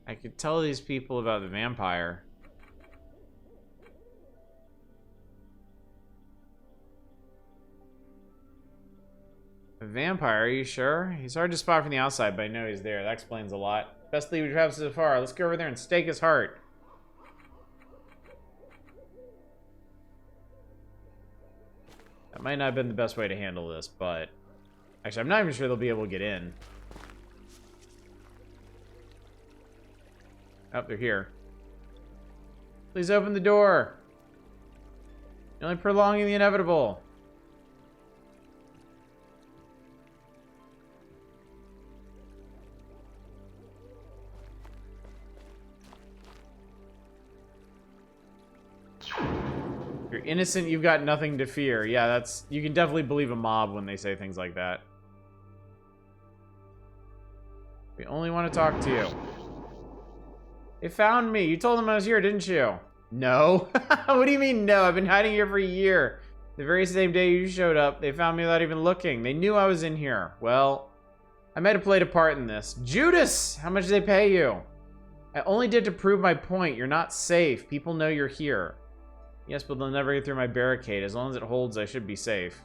I could tell these people about the vampire. A vampire, are you sure? He's hard to spot from the outside, but I know he's there. That explains a lot. Best leave Travis so far. Let's go over there and stake his heart. That might not have been the best way to handle this, but... Actually, I'm not even sure they'll be able to get in. Oh, they're here. Please open the door. You're only prolonging the inevitable. You're innocent, you've got nothing to fear. Yeah, that's... You can definitely believe a mob when they say things like that. We only want to talk to you. They found me. You told them I was here, didn't you? No. What do you mean, no? I've been hiding here for a year. The very same day you showed up, they found me without even looking. They knew I was in here. Well, I might have played a part in this. Judas! How much did they pay you? I only did to prove my point. You're not safe. People know you're here. Yes, but they'll never get through my barricade. As long as it holds, I should be safe.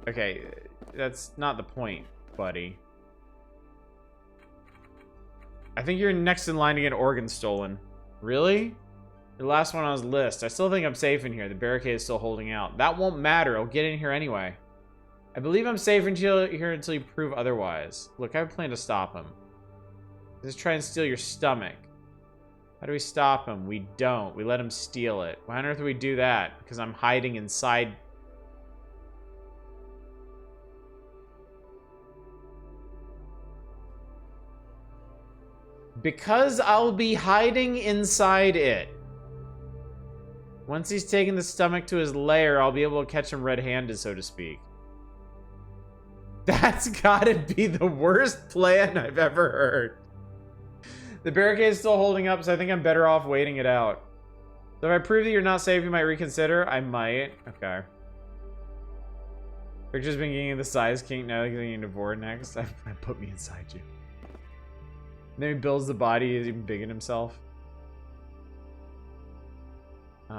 Okay, that's not the point, buddy. I think you're next in line to get an organ stolen. Really? The last one on his list. I still think I'm safe in here. The barricade is still holding out. That won't matter. I'll get in here anyway. I believe I'm safe until you prove otherwise. Look, I plan to stop him. Just try and steal your stomach. How do we stop him? We don't. We let him steal it. Why on earth would we do that? Because I'm hiding inside. Because I'll be hiding inside it. Once he's taken the stomach to his lair, I'll be able to catch him red-handed, so to speak. That's gotta be the worst plan I've ever heard. The barricade is still holding up, so I think I'm better off waiting it out. So if I prove that you're not safe, you might reconsider. I might. Okay. Victor's been getting the size kink, now getting into Vor next. Put me inside you. And then he builds the body, he's even big in himself. If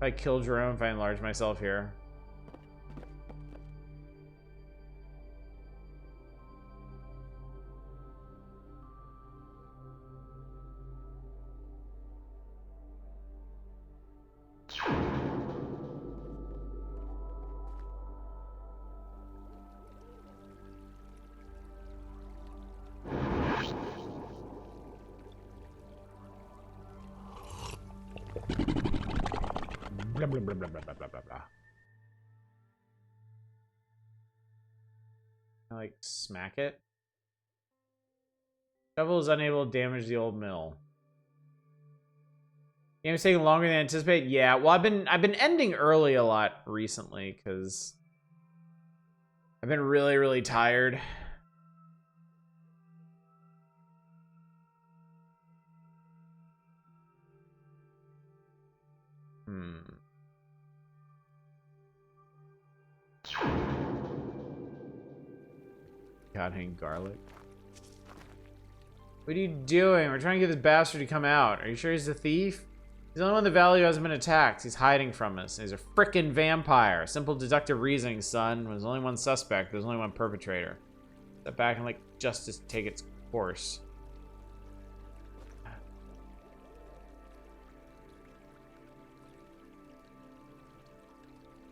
I kill Jerome, if I enlarge myself here. Blah, blah, blah, blah, blah, blah, blah, blah. I like smack it. Shovel is unable to damage the old mill. Game's taking longer than anticipated. Yeah, well, I've been ending early a lot recently because I've been really, really tired. God, hang garlic. What are you doing? We're trying to get this bastard to come out. Are you sure he's a thief? He's the only one in the valley who hasn't been attacked. He's hiding from us. He's a frickin' vampire. Simple deductive reasoning, son. There's only one suspect. There's only one perpetrator. Step back and let justice take its course.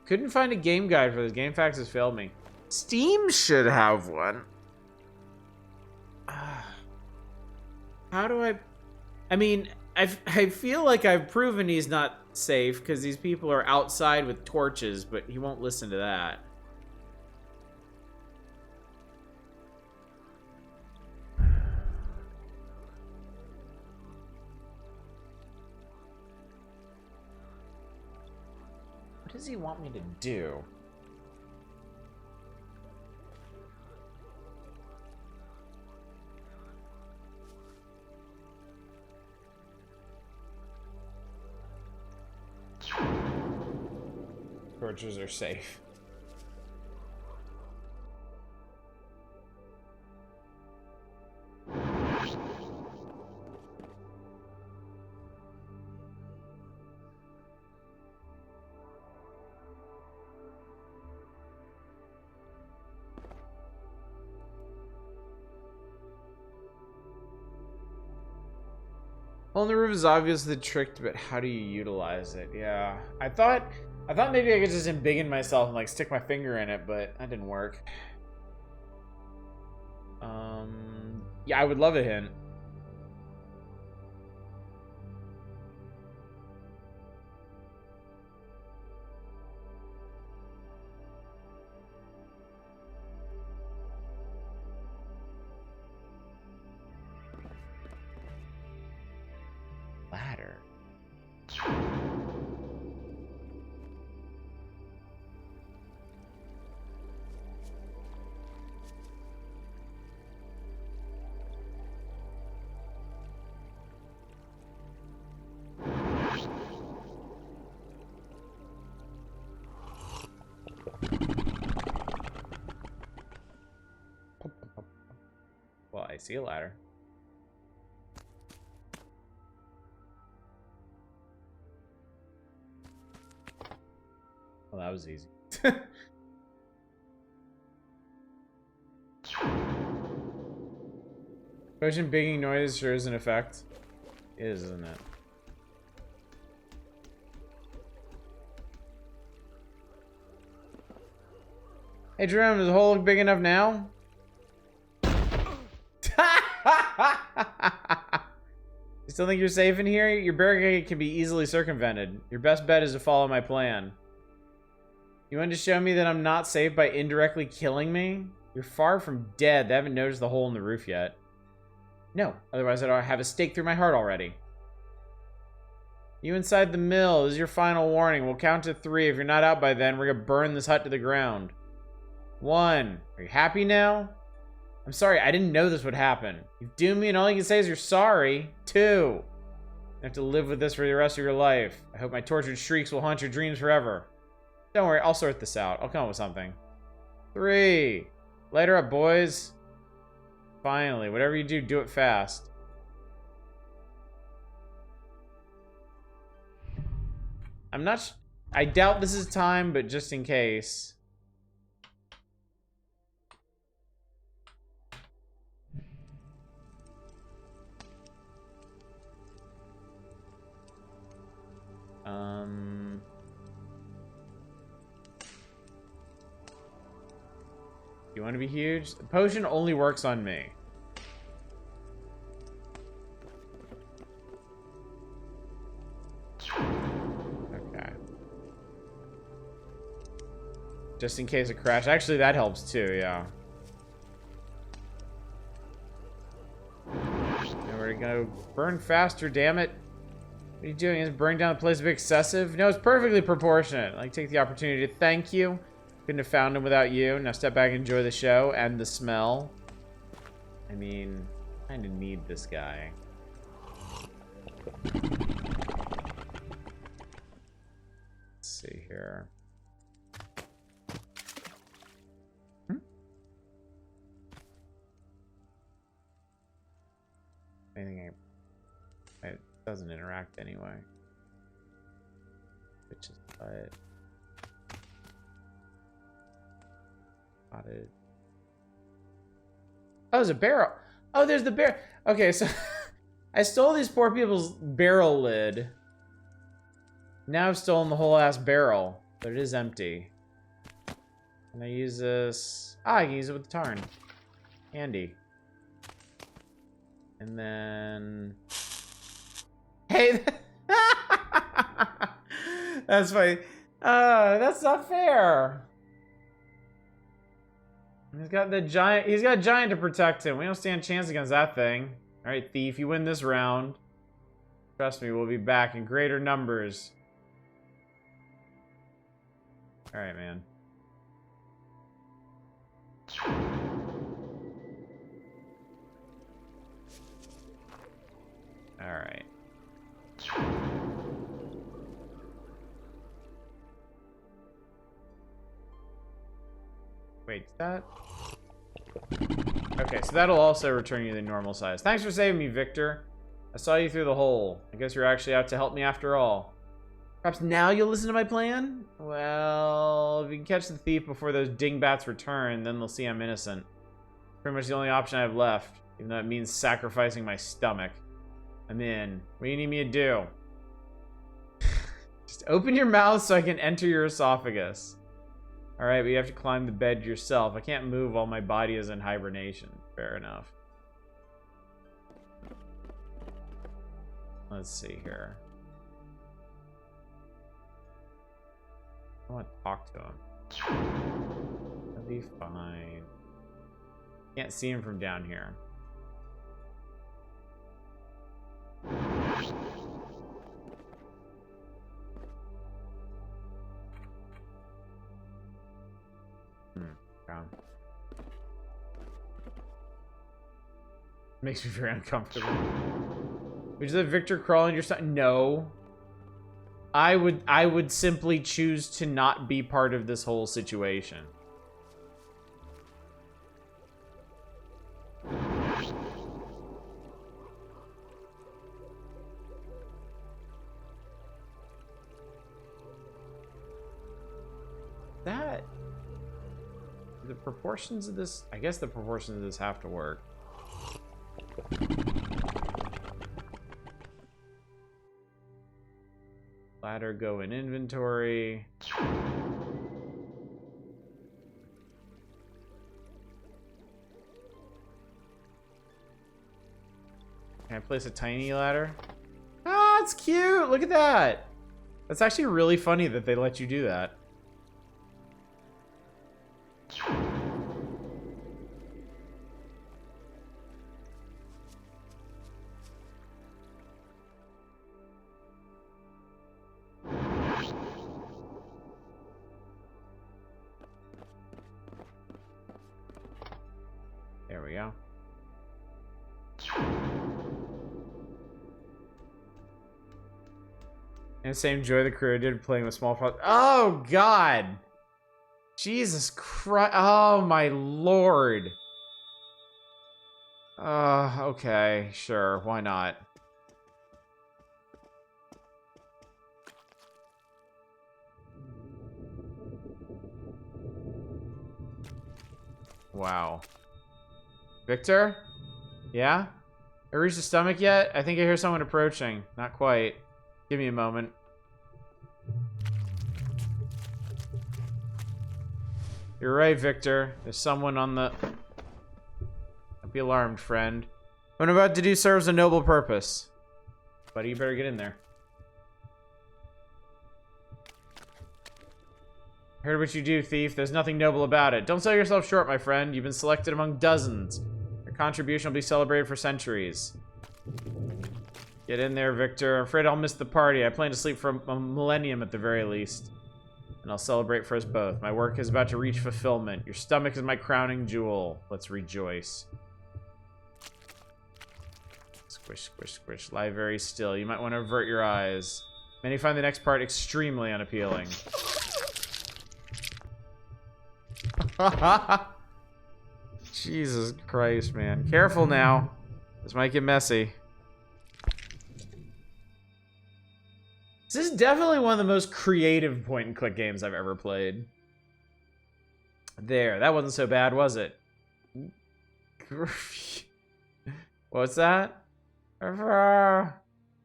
Couldn't find a game guide for this. GameFAQs has failed me. Steam should have one. How do I mean, I feel like I've proven he's not safe because these people are outside with torches, but he won't listen to that. What does he want me to do? Torches are safe. Well, the roof is obviously tricked, but how do you utilize it? Yeah, I thought maybe I could just embiggen myself and like stick my finger in it, but that didn't work. Yeah, I would love a hint. Ladder. Well, I see a ladder. Well, that was easy. Potion bigging noise sure is an effect. It is, isn't it? Hey, Jerome, does the hole look big enough now? You still think you're safe in here? Your barricade can be easily circumvented. Your best bet is to follow my plan. You want to show me that I'm not safe by indirectly killing me? You're far from dead. They haven't noticed the hole in the roof yet. No, otherwise I'd have a stake through my heart already. You inside the mill. This is your final warning. We'll count to 3. If you're not out by then, we're gonna burn this hut to the ground. 1. Are you happy now? I'm sorry, I didn't know this would happen. You've doomed me and all you can say is you're sorry. 2. You have to live with this for the rest of your life. I hope my tortured shrieks will haunt your dreams forever. Don't worry, I'll sort this out. I'll come up with something. 3. Later up, boys. Finally, whatever you do, do it fast. I'm not... I doubt this is time, but just in case. You want to be huge? The potion only works on me. Okay. Just in case it crashes. Actually, that helps too, yeah. And we're gonna burn faster, damn it. What are you doing? Is burning down the place a bit excessive? No, it's perfectly proportionate. I'd like to take the opportunity to thank you. Couldn't have found him without you. Now step back and enjoy the show and the smell. I mean, I kind of need this guy. Let's see here. Anything it doesn't interact anyway. Which is but spotted. Oh, there's a barrel. Oh, there's the barrel. Okay, so I stole these poor people's barrel lid. Now I've stolen the whole ass barrel, but it is empty. Can I use this? Ah, I can use it with the tarn. Handy. And then... Hey! That's funny. That's not fair. He's got the giant. He's got a giant to protect him. We don't stand a chance against that thing. All right, thief, you win this round. Trust me, we'll be back in greater numbers. All right, man. All right. Wait, that... Okay, so that'll also return you to normal size. Thanks for saving me, Victor. I saw you through the hole. I guess you're actually out to help me after all. Perhaps now you'll listen to my plan? Well, if you can catch the thief before those dingbats return, then they'll see I'm innocent. Pretty much the only option I have left, even though it means sacrificing my stomach. I'm in. What do you need me to do? Just open your mouth so I can enter your esophagus. Alright, but you have to climb the bed yourself. I can't move while my body is in hibernation. Fair enough. Let's see here. I want to talk to him. He'll be fine. Can't see him from down here. Makes me very uncomfortable. Would you let Victor crawl in your side? No. I would simply choose to not be part of this whole situation. that... The proportions of this... I guess the proportions of this have to work. Ladder go in inventory. Can I place a tiny ladder? Ah, it's cute! Look at that! That's actually really funny that they let you do that. There we go. And same joy the crew did playing with small pro- Oh, God! Jesus Christ. Oh, my Lord. Okay, sure. Why not? Wow. Victor? Yeah? I reached the stomach yet? I think I hear someone approaching. Not quite. Give me a moment. You're right, Victor. There's someone on the... Don't be alarmed, friend. What I'm about to do serves a noble purpose. Buddy, you better get in there. Heard what you do, thief. There's nothing noble about it. Don't sell yourself short, my friend. You've been selected among dozens. Your contribution will be celebrated for centuries. Get in there, Victor. I'm afraid I'll miss the party. I plan to sleep for a millennium at the very least. And I'll celebrate for us both. My work is about to reach fulfillment. Your stomach is my crowning jewel. Let's rejoice. Squish, squish, squish. Lie very still. You might want to avert your eyes. Many find the next part extremely unappealing. Jesus Christ, man. Careful now. This might get messy. This is definitely one of the most creative point-and-click games I've ever played. There, that wasn't so bad, was it? What's that? You're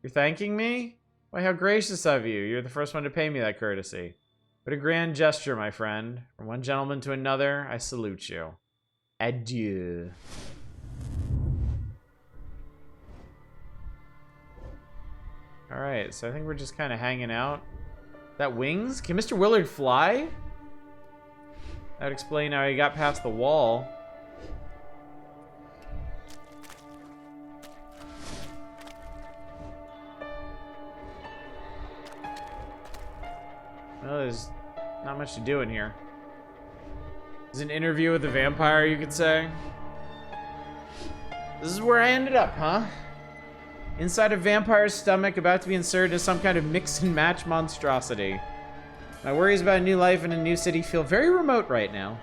thanking me? Why, how gracious of you. You're the first one to pay me that courtesy. What a grand gesture, my friend. From one gentleman to another, I salute you. Adieu. Alright, so I think we're just kind of hanging out. Is that wings? Can Mr. Willard fly? That would explain how he got past the wall. Well, there's not much to do in here. There's an interview with the vampire, you could say. This is where I ended up, huh? Inside a vampire's stomach, about to be inserted into some kind of mix and match monstrosity. My worries about a new life in a new city feel very remote right now.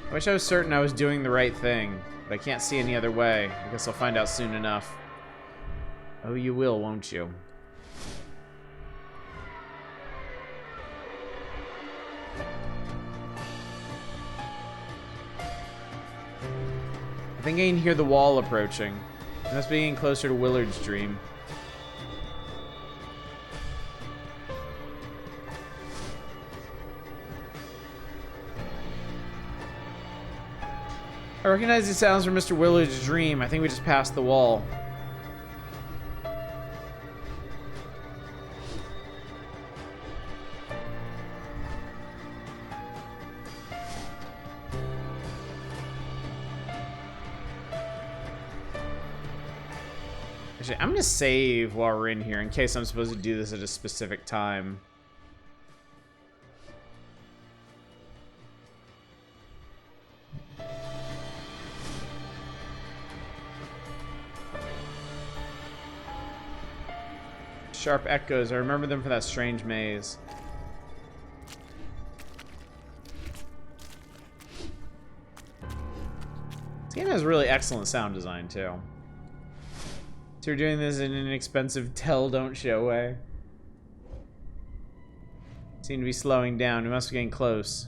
I wish I was certain I was doing the right thing, but I can't see any other way. I guess I'll find out soon enough. Oh, you will, won't you? I think I can hear the wall approaching. I must be getting closer to Willard's dream. I recognize these sounds from Mr. Willard's dream. I think we just passed the wall. Actually, I'm gonna save while we're in here in case I'm supposed to do this at a specific time. Sharp echoes. I remember them from that strange maze. This game has really excellent sound design, too. So you're doing this in an inexpensive tell, don't show way. Seem to be slowing down. We must be getting close.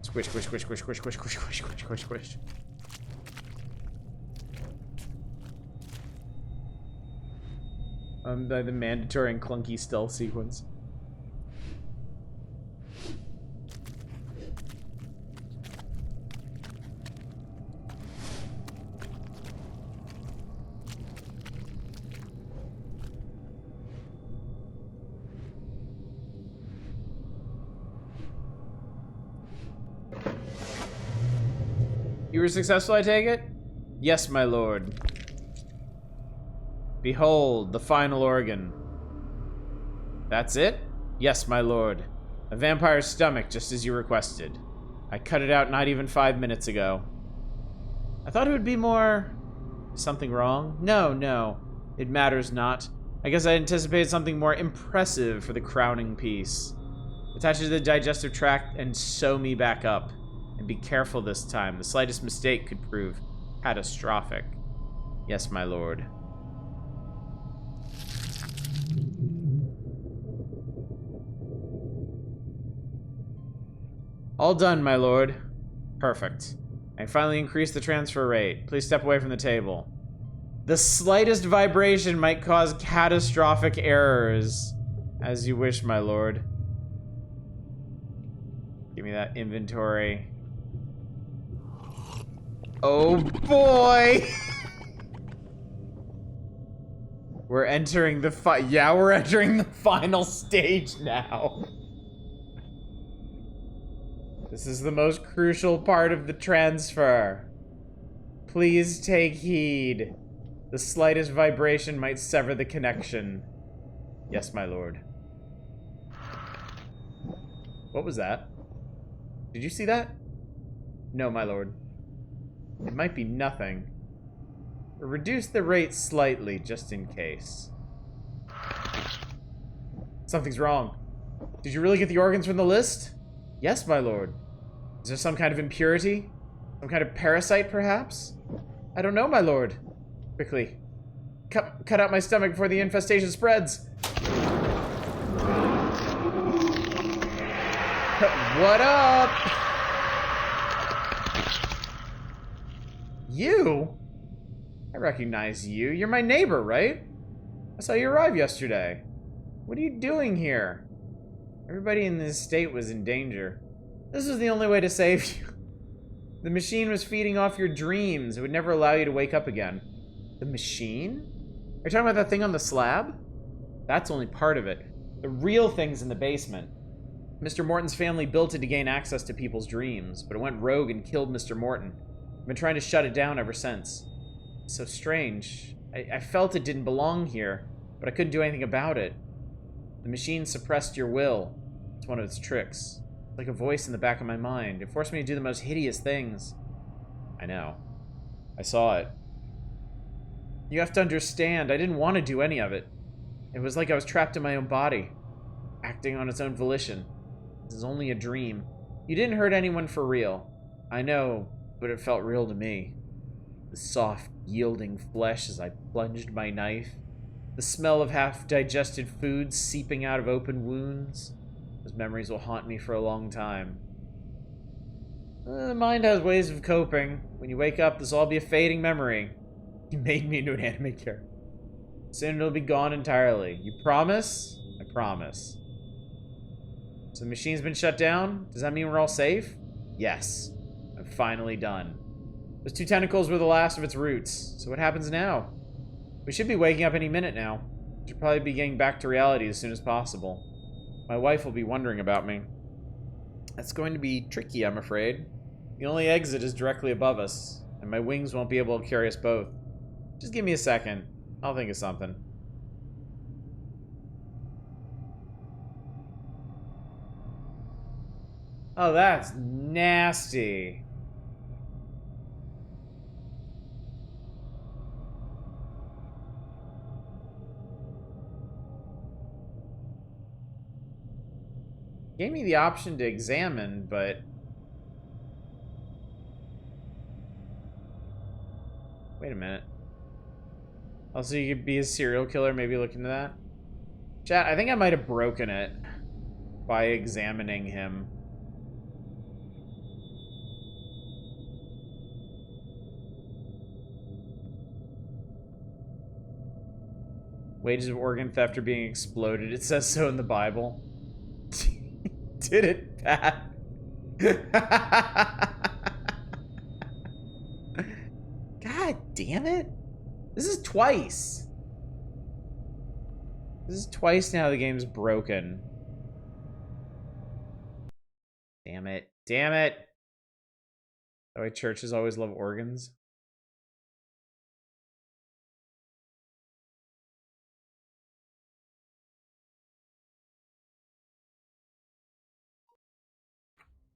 Squish, squish, squish, squish, squish, squish, squish, squish, squish, squish, squish. The mandatory and clunky stealth sequence. You were successful, I take it? Yes, my lord. Behold, the final organ. That's it? Yes, my lord. A vampire's stomach, just as you requested. I cut it out not even 5 minutes ago. I thought it would be more... Something wrong? No, no. It matters not. I guess I anticipated something more impressive for the crowning piece. Attach it to the digestive tract and sew me back up. And be careful this time. The slightest mistake could prove catastrophic. Yes, my lord. All done, my lord. Perfect. I finally increased the transfer rate. Please step away from the table. The slightest vibration might cause catastrophic errors. As you wish, my lord. Give me that inventory. Oh boy! We're entering the we're entering the final stage now. This is the most crucial part of the transfer. Please take heed. The slightest vibration might sever the connection. Yes, my lord. What was that? Did you see that? No, my lord. It might be nothing. Reduce the rate slightly, just in case. Something's wrong. Did you really get the organs from the list? Yes, my lord. Is there some kind of impurity? Some kind of parasite, perhaps? I don't know, my lord. Quickly. Cut out my stomach before the infestation spreads. What up? You? I recognize you. You're my neighbor, right? I saw you arrive yesterday. What are you doing here? Everybody in this state was in danger. This was the only way to save you. The machine was feeding off your dreams. It would never allow you to wake up again. The machine? Are you talking about that thing on the slab? That's only part of it. The real thing's in the basement. Mr. Morton's family built it to gain access to people's dreams, but it went rogue and killed Mr. Morton. I've been trying to shut it down ever since. It's so strange. I felt it didn't belong here, but I couldn't do anything about it. The machine suppressed your will. It's one of its tricks. It's like a voice in the back of my mind. It forced me to do the most hideous things. I know. I saw it. You have to understand, I didn't want to do any of it. It was like I was trapped in my own body, acting on its own volition. This is only a dream. You didn't hurt anyone for real. I know, but it felt real to me. The soft, yielding flesh as I plunged my knife. The smell of half-digested food seeping out of open wounds. Those memories will haunt me for a long time. The mind has ways of coping. When you wake up, this will all be a fading memory. You made me into an anime character. Soon it'll be gone entirely. You promise? I promise. So the machine's been shut down? Does that mean we're all safe? Yes. I'm finally done. Those two tentacles were the last of its roots. So what happens now? We should be waking up any minute now. We should probably be getting back to reality as soon as possible. My wife will be wondering about me. That's going to be tricky, I'm afraid. The only exit is directly above us, and my wings won't be able to carry us both. Just give me a second. I'll think of something. Oh, that's nasty. Gave me the option to examine, but... Wait a minute. Also, you could be a serial killer, maybe look into that. Chat, I think I might have broken it by examining him. Wages of organ theft are being exploded. It says so in the Bible. Did it, Pat? God damn it. This is twice. This is twice now the game's broken. Damn it. Damn it. That way churches always love organs.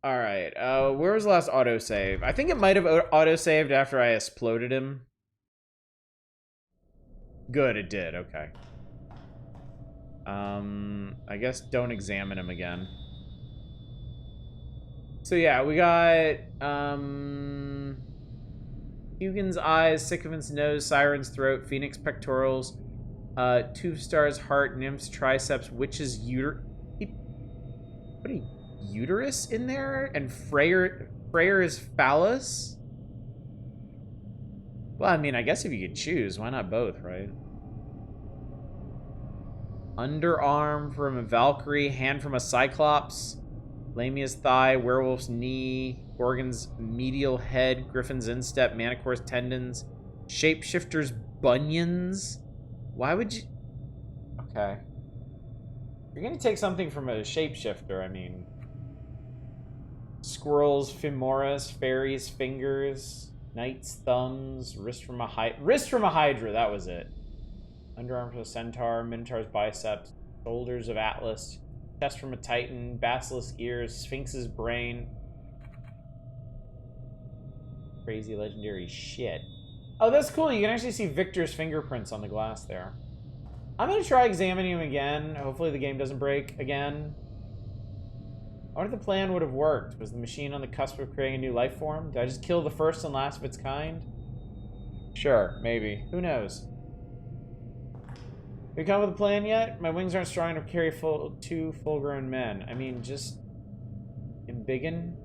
Alright, where was the last autosave? I think it might have autosaved after I exploded him. Good, it did, okay. I guess don't examine him again. So yeah, we got, Hugin's eyes, Sycophant's nose, Siren's throat, Phoenix pectorals, Tooth Star's heart, Nymph's triceps, Witch's uterus in there, and Freyr's phallus. Well, I mean, I guess if you could choose, why not both, right? Underarm from a Valkyrie, hand from a Cyclops, Lamia's thigh, werewolf's knee, Gorgon's medial head, Griffin's instep, Manicore's tendons, Shapeshifter's bunions. Why would you? Okay. You're gonna take something from a shapeshifter, I mean. Squirrel's femoris, fairy's fingers, knight's thumbs, wrist from a hydra, that was it. Underarm from a centaur, minotaur's biceps, shoulders of Atlas, chest from a titan, basilisk ears, sphinx's brain. Crazy legendary shit. Oh, that's cool. You can actually see Victor's fingerprints on the glass there. I'm gonna try examining him again. Hopefully the game doesn't break again. I wonder if the plan would have worked. Was the machine on the cusp of creating a new life form? Did I just kill the first and last of its kind? Sure, maybe. Who knows? Have you come up with a plan yet? My wings aren't strong enough to carry two full-grown men. I mean, just... embiggen?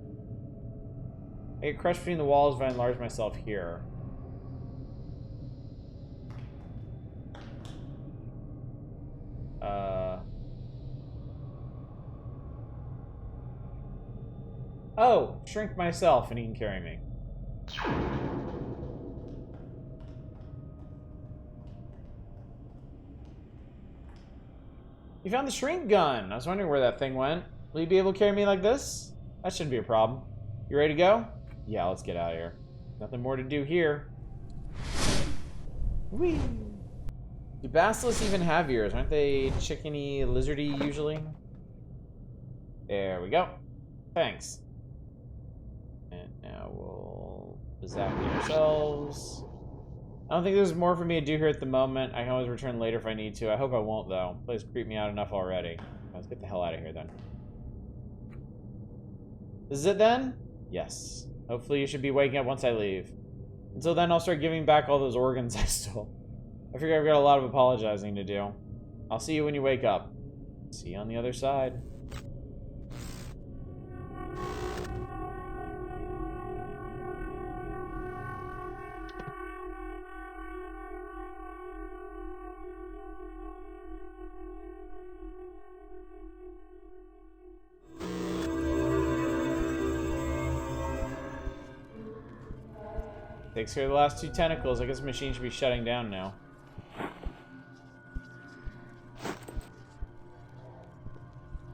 I get crushed between the walls if I enlarge myself here. Oh, shrink myself and he can carry me. You found the shrink gun. I was wondering where that thing went. Will you be able to carry me like this? That shouldn't be a problem. You ready to go? Yeah, let's get out of here. Nothing more to do here. Whee! Do basilisks even have ears? Aren't they chickeny, lizardy usually? There we go. Thanks. And now we'll zap ourselves. I don't think there's more for me to do here at the moment. I can always return later if I need to. I hope I won't, though. Please creep me out enough already. Let's get the hell out of here, then. This is it, then? Yes. Hopefully you should be waking up once I leave. Until then, I'll start giving back all those organs I stole. I figure I've got a lot of apologizing to do. I'll see you when you wake up. See you on the other side. Takes care of the last two tentacles. I guess the machine should be shutting down now.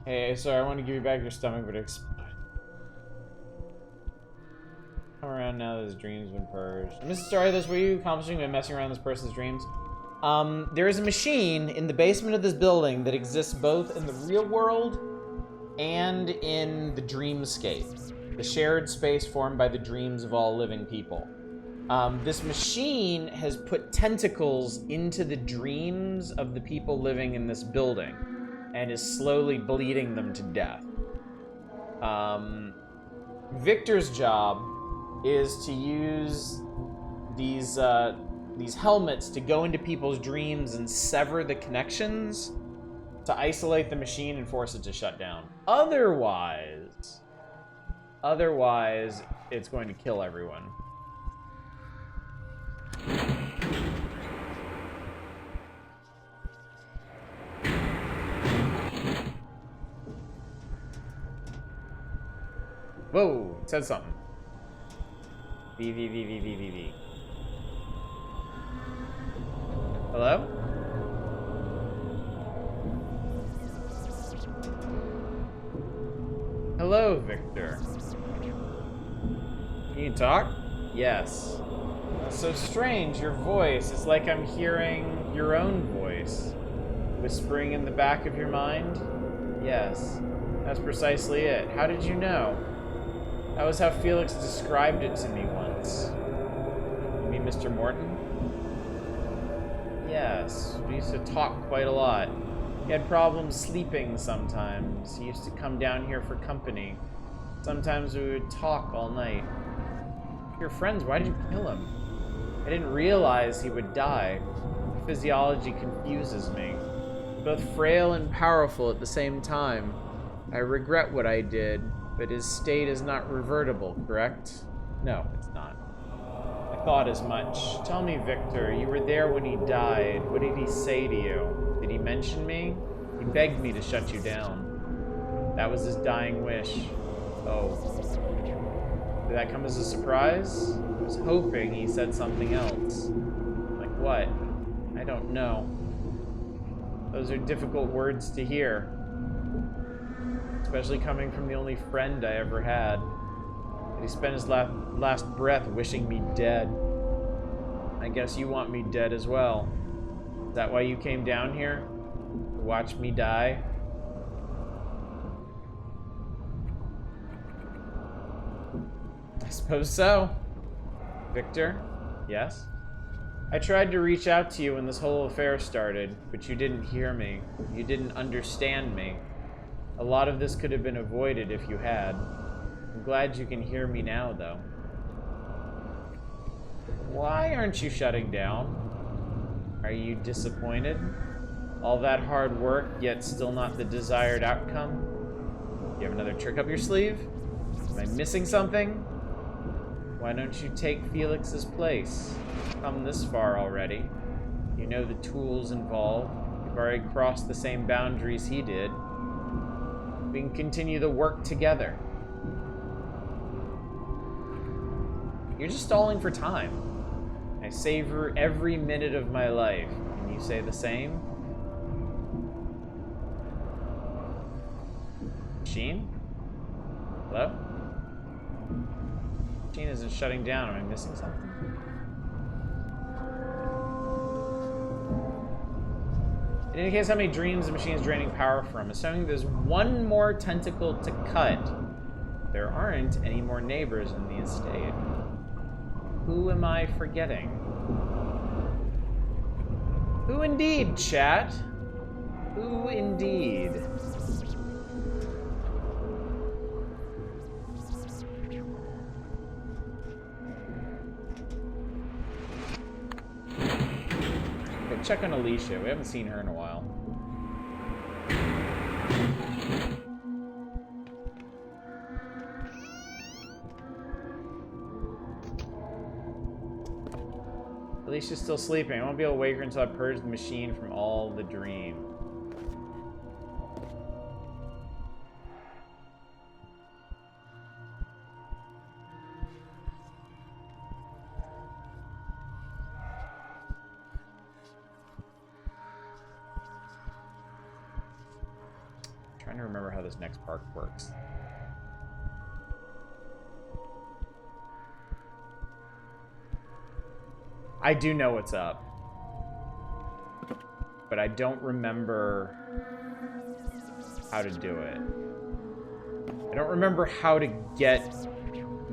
Hey, sorry, I want to give you back your stomach, but it exploded. Come around now that his dream's been purged. Mrs. Stardust, were you accomplishing by messing around this person's dreams? There is a machine in the basement of this building that exists both in the real world and in the dreamscape, the shared space formed by the dreams of all living people. This machine has put tentacles into the dreams of the people living in this building and is slowly bleeding them to death. Victor's job is to use these helmets to go into people's dreams and sever the connections to isolate the machine and force it to shut down. Otherwise, it's going to kill everyone. Whoa, it said something. V. Hello? Hello, Victor. Can you talk? Yes. That's so strange, your voice. It's like I'm hearing your own voice. Whispering in the back of your mind? Yes. That's precisely it. How did you know? That was how Felix described it to me once. You mean Mr. Morton? Yes, we used to talk quite a lot. He had problems sleeping sometimes. He used to come down here for company. Sometimes we would talk all night. Your friends, why did you kill him? I didn't realize he would die. Physiology confuses me. Both frail and powerful at the same time. I regret what I did, but his state is not revertible, correct? No, it's not. I thought as much. Tell me, Victor, you were there when he died. What did he say to you? Did he mention me? He begged me to shut you down. That was his dying wish. Oh. Did that come as a surprise? I was hoping he said something else. Like what? I don't know. Those are difficult words to hear. Especially coming from the only friend I ever had. He spent his last breath wishing me dead. I guess you want me dead as well. Is that why you came down here? To watch me die? I suppose so. Victor? Yes? I tried to reach out to you when this whole affair started, but you didn't hear me. You didn't understand me. A lot of this could have been avoided if you had. I'm glad you can hear me now, though. Why aren't you shutting down? Are you disappointed? All that hard work, yet still not the desired outcome? You have another trick up your sleeve? Am I missing something? Why don't you take Felix's place? Come this far already. You know the tools involved. You've already crossed the same boundaries he did. We can continue the work together. You're just stalling for time. I savor every minute of my life. Can you say the same? Machine? Hello? Machine isn't shutting down. Am I missing something? It indicates how many dreams the machine is draining power from. Assuming there's one more tentacle to cut, there aren't any more neighbors in the estate. Who am I forgetting? Who indeed, chat? Who indeed? Okay, check on Alicia. We haven't seen her in a while. Alicia's still sleeping. I won't be able to wake her until I purge the machine from all the dream. I'm trying to remember how this next part works. I do know what's up, but I don't remember how to do it. I don't remember how to get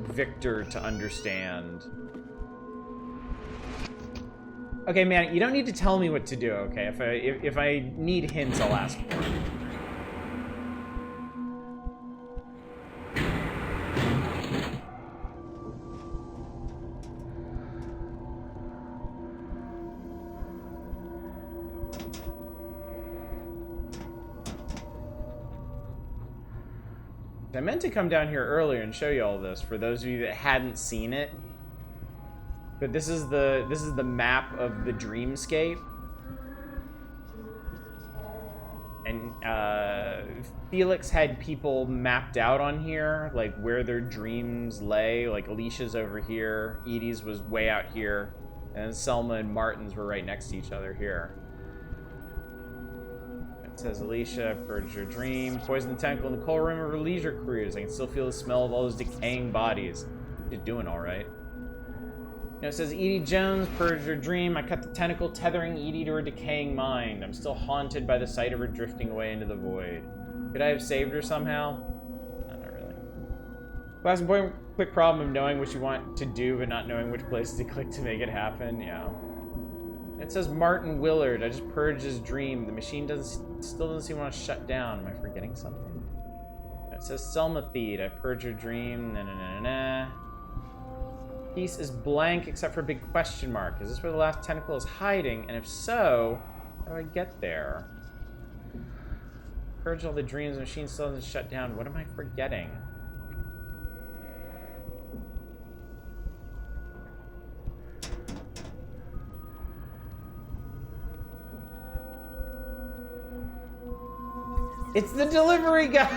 Victor to understand. Okay, man, you don't need to tell me what to do, okay? If I need hints, I'll ask for them. I meant to come down here earlier and show you all this for those of you that hadn't seen it. But this is the map of the dreamscape. And Felix had people mapped out on here, like where their dreams lay. Like Alicia's over here, Edie's was way out here, and Selma and Martin's were right next to each other here. It says, Alicia, purge your dream. Poison the tentacle in the coal room of her leisure cruise. I can still feel the smell of all those decaying bodies. You're doing all right. You know, it says, Edie Jones, purge your dream. I cut the tentacle tethering Edie to her decaying mind. I'm still haunted by the sight of her drifting away into the void. Could I have saved her somehow? No, not really. Last point, quick problem of knowing what you want to do but not knowing which places to click to make it happen. Yeah. It says Martin Willard. I just purged his dream. The machine still doesn't seem to want to shut down. Am I forgetting something? It says Selma Theed. I purged her dream. Na-na-na-na-na. Piece is blank except for a big question mark. Is this where the last tentacle is hiding? And if so, how do I get there? Purge all the dreams. The machine still doesn't shut down. What am I forgetting? It's the delivery guy!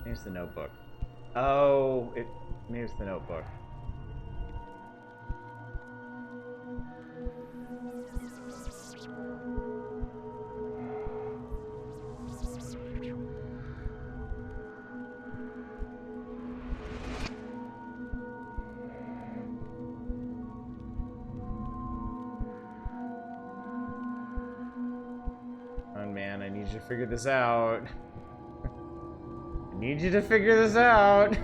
Here's the notebook. Oh, here's the notebook. Oh man, I need you to figure this out. I need you to figure this out.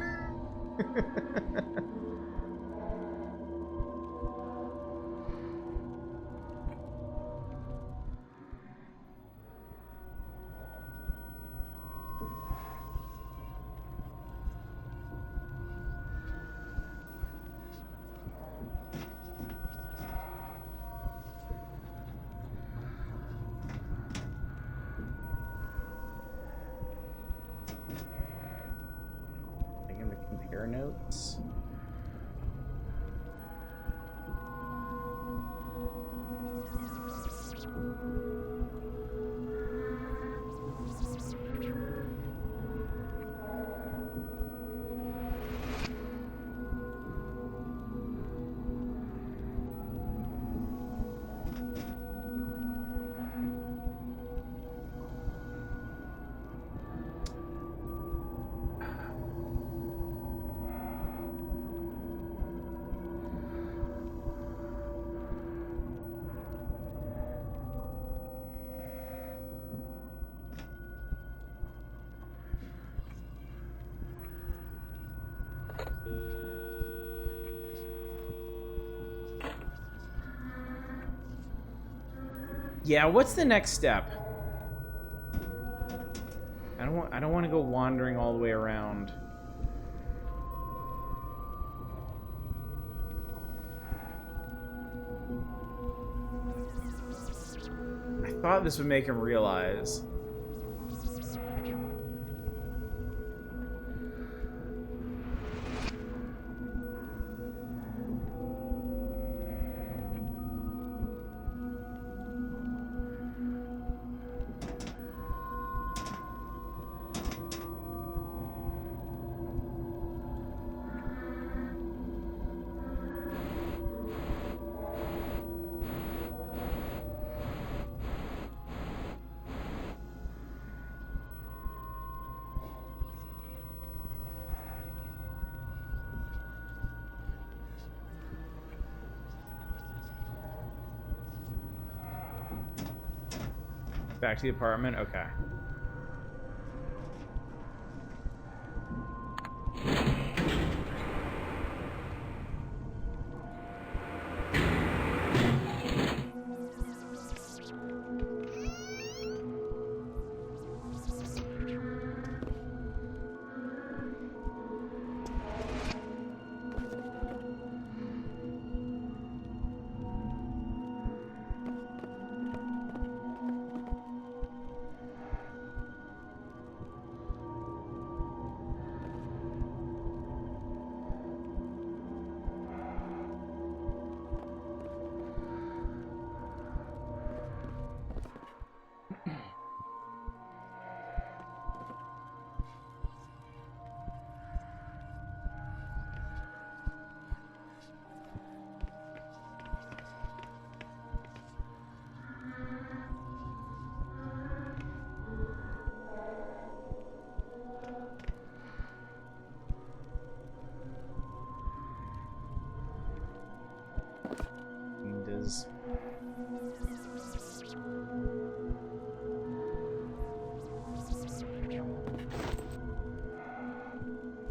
Compare notes. Yeah, what's the next step? I don't want to go wandering all the way around. I Thought this would make him realize. Back to the apartment? Okay.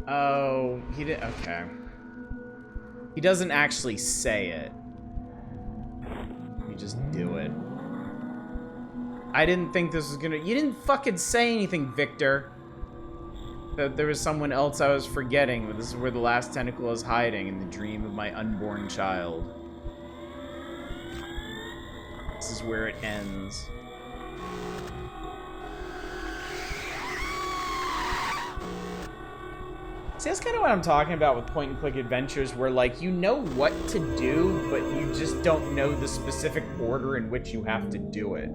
Oh, he did. Okay. He doesn't actually say it. You just do it. I didn't think this was gonna. You didn't fucking say anything, Victor. That there was someone else I was forgetting, but this is where the last tentacle is hiding in the dream of my unborn child. This is where it ends. See, that's kind of what I'm talking about with point-and-click adventures, where, like, you know what to do, but you just don't know the specific order in which you have to do it.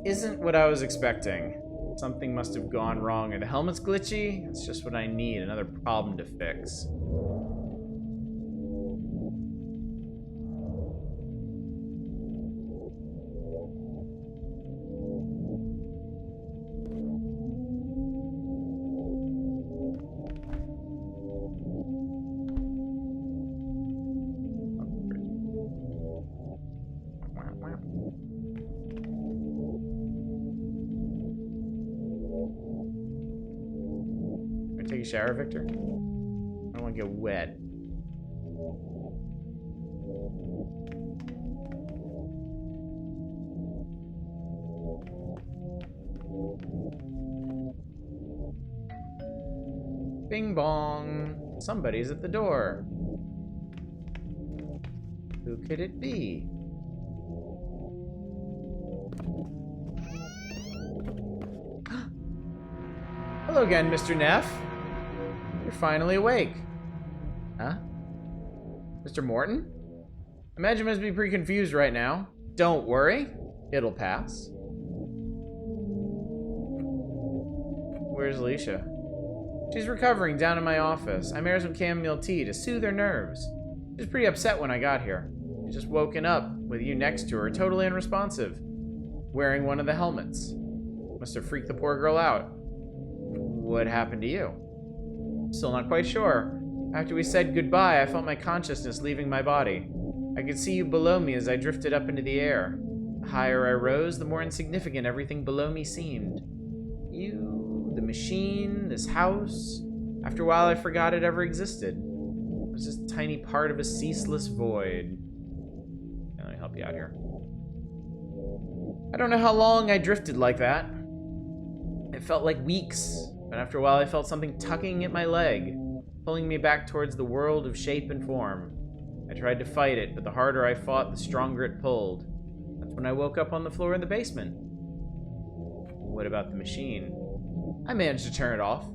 This isn't what I was expecting. Something must have gone wrong. Are the helmets glitchy? That's just what I need, another problem to fix. Take a shower, Victor? I don't want to get wet. Bing bong. Somebody's at the door. Who could it be? Hello again, Mr. Neff. You're finally awake. Huh? Mr. Morton? Imagine must be pretty confused right now. Don't worry. It'll pass. Where's Alicia? She's recovering down in my office. I made her some chamomile tea to soothe her nerves. She was pretty upset when I got here. She's just woken up with you next to her, totally unresponsive, wearing one of the helmets. Must have freaked the poor girl out. What happened to you? Still not quite sure. After we said goodbye, I felt my consciousness leaving my body. I could see you below me as I drifted up into the air. The higher I rose, the more insignificant everything below me seemed. You, the machine, this house. After a while, I forgot it ever existed. It was just a tiny part of a ceaseless void. Let me help you out here. I don't know how long I drifted like that. It felt like weeks. But after a while, I felt something tugging at my leg, pulling me back towards the world of shape and form. I tried to fight it, but the harder I fought, the stronger it pulled. That's when I woke up on the floor in the basement. What about the machine? I managed to turn it off.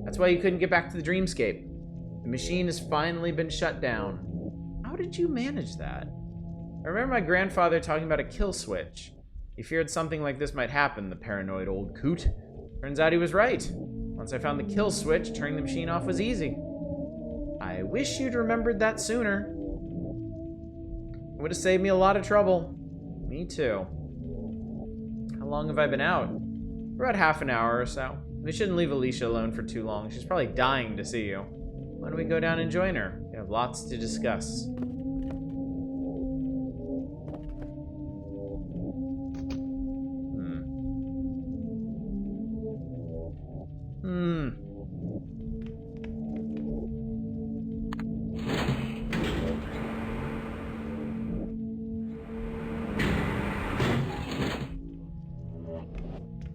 That's why you couldn't get back to the dreamscape. The machine has finally been shut down. How did you manage that? I remember my grandfather talking about a kill switch. He feared something like this might happen, the paranoid old coot. Turns out he was right. Once I found the kill switch, turning the machine off was easy. I wish you'd remembered that sooner. It would have saved me a lot of trouble. Me too. How long have I been out? For about half an hour or so. We shouldn't leave Alicia alone for too long. She's probably dying to see you. Why don't we go down and join her? We have lots to discuss.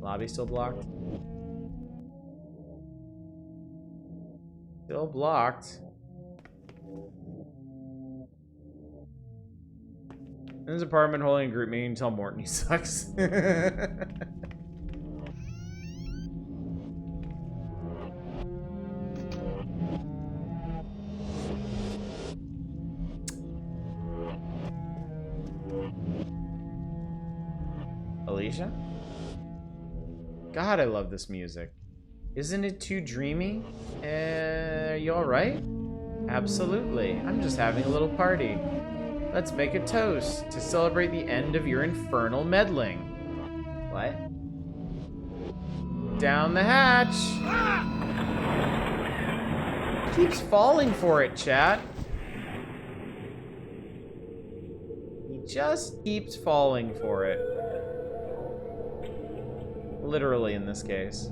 Lobby still blocked? Still blocked. In his apartment holding a group meeting, tell Morton he sucks. Alicia? God, I love this music. Isn't it too dreamy? Are you alright? Absolutely. I'm just having a little party. Let's make a toast to celebrate the end of your infernal meddling. What? Down the hatch! Keeps falling for it, chat. He just keeps falling for it. Literally in this case.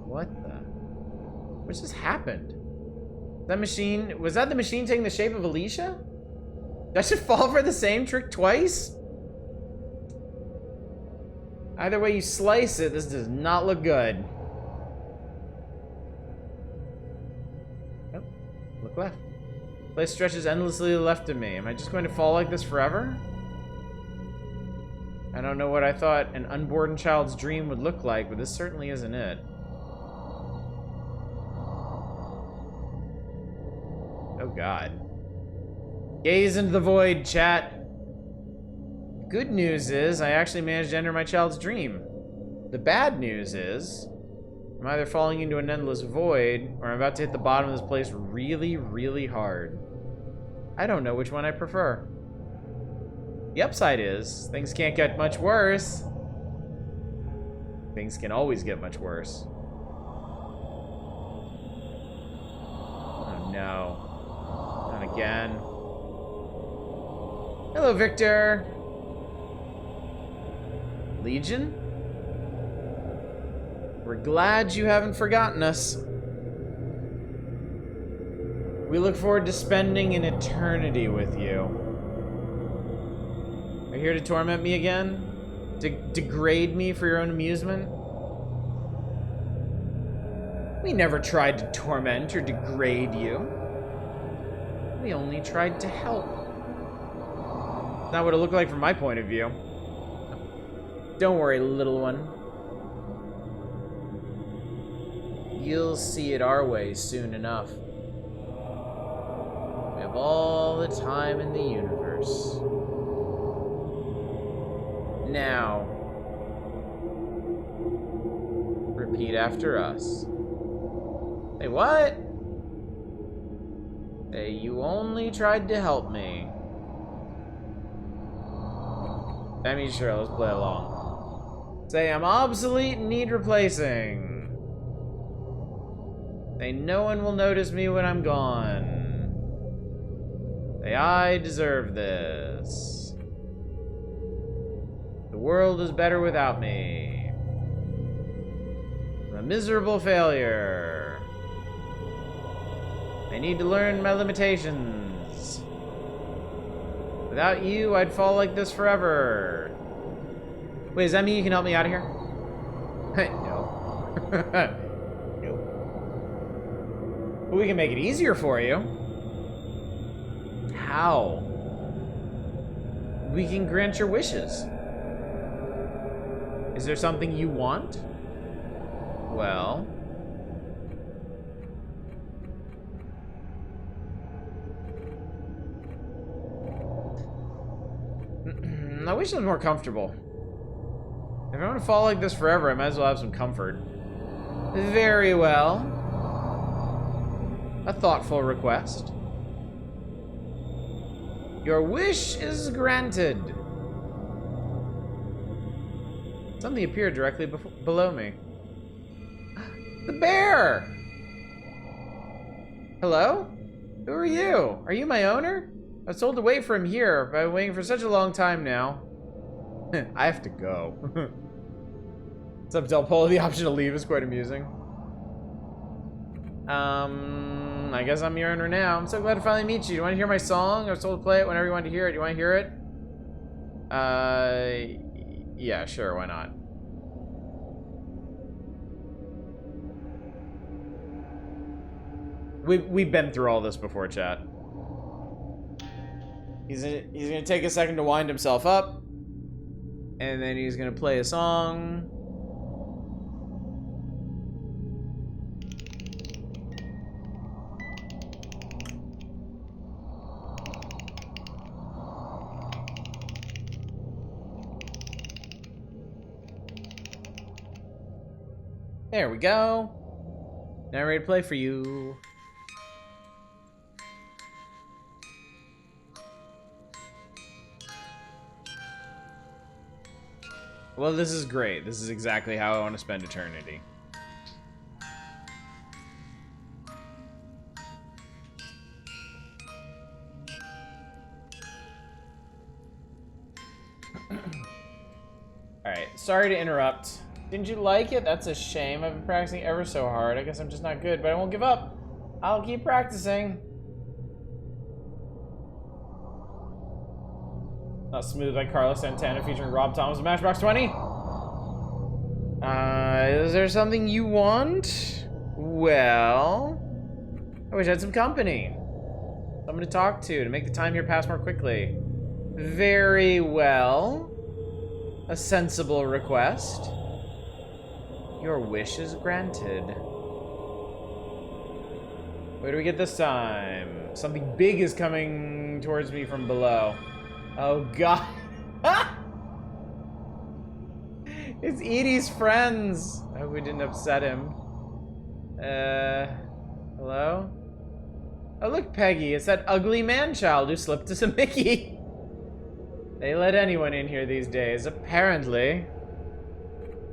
What the? What just happened? That machine, was that the machine taking the shape of Alicia? Did I just fall for the same trick twice? Either way you slice it, this does not look good. Nope. Look left. The place stretches endlessly to the left of me. Am I just going to fall like this forever? I don't know what I thought an unborn child's dream would look like, but this certainly isn't it. Oh god. Gaze into the void, chat. Good news is I actually managed to enter my child's dream. The bad news is I'm either falling into an endless void or I'm about to hit the bottom of this place really, really hard. I don't know which one I prefer. The upside is, things can't get much worse. Things can always get much worse. Oh no. Not again. Hello, Victor. Legion? We're glad you haven't forgotten us. We look forward to spending an eternity with you. Are you here to torment me again? Degrade me for your own amusement? We never tried to torment or degrade you. We only tried to help. Not what it looked like from my point of view. Don't worry, little one. You'll see it our way soon enough. We have all the time in the universe. Now, repeat after us. Say what? Say you only tried to help me. I mean, sure, let's play along. Say I'm obsolete and need replacing. Say no one will notice me when I'm gone. Say I deserve this. The world is better without me. I'm a miserable failure. I need to learn my limitations. Without you, I'd fall like this forever. Wait, does that mean you can help me out of here? No. Nope. But we can make it easier for you. How? we can grant your wishes. Is there something you want? Well... I wish I was more comfortable. If I'm gonna fall like this forever, I might as well have some comfort. Very well. A thoughtful request. Your wish is granted. Something appeared directly below me. The bear! Hello? Who are you? Are you my owner? I was told to wait for him here, but I've been waiting for such a long time now. I have to go. What's up, Del Polo? The option to leave is quite amusing. I guess I'm your owner now. I'm so glad to finally meet you. Do you want to hear my song? I was told to play it whenever you wanted to hear it. Do you want to hear it? Yeah, sure, why not? We've been through all this before, chat. He's gonna take a second to wind himself up, and then he's gonna play a song. There we go. Now I'm ready to play for you. Well, this is great. This is exactly how I want to spend eternity. Alright, sorry to interrupt. Didn't you like it? That's a shame. I've been practicing ever so hard. I guess I'm just not good, but I won't give up. I'll keep practicing. Not Smooth by Carlos Santana featuring Rob Thomas of Matchbox 20. Is there something you want? Well, I wish I had some company. Someone to talk to make the time here pass more quickly. Very well. A sensible request. Your wish is granted. Where do we get this time? Something big is coming towards me from below. Oh god. It's Edie's friends. I hope we didn't upset him. Hello? Oh look, Peggy, it's that ugly man-child who slipped us a Mickey. They let anyone in here these days, apparently.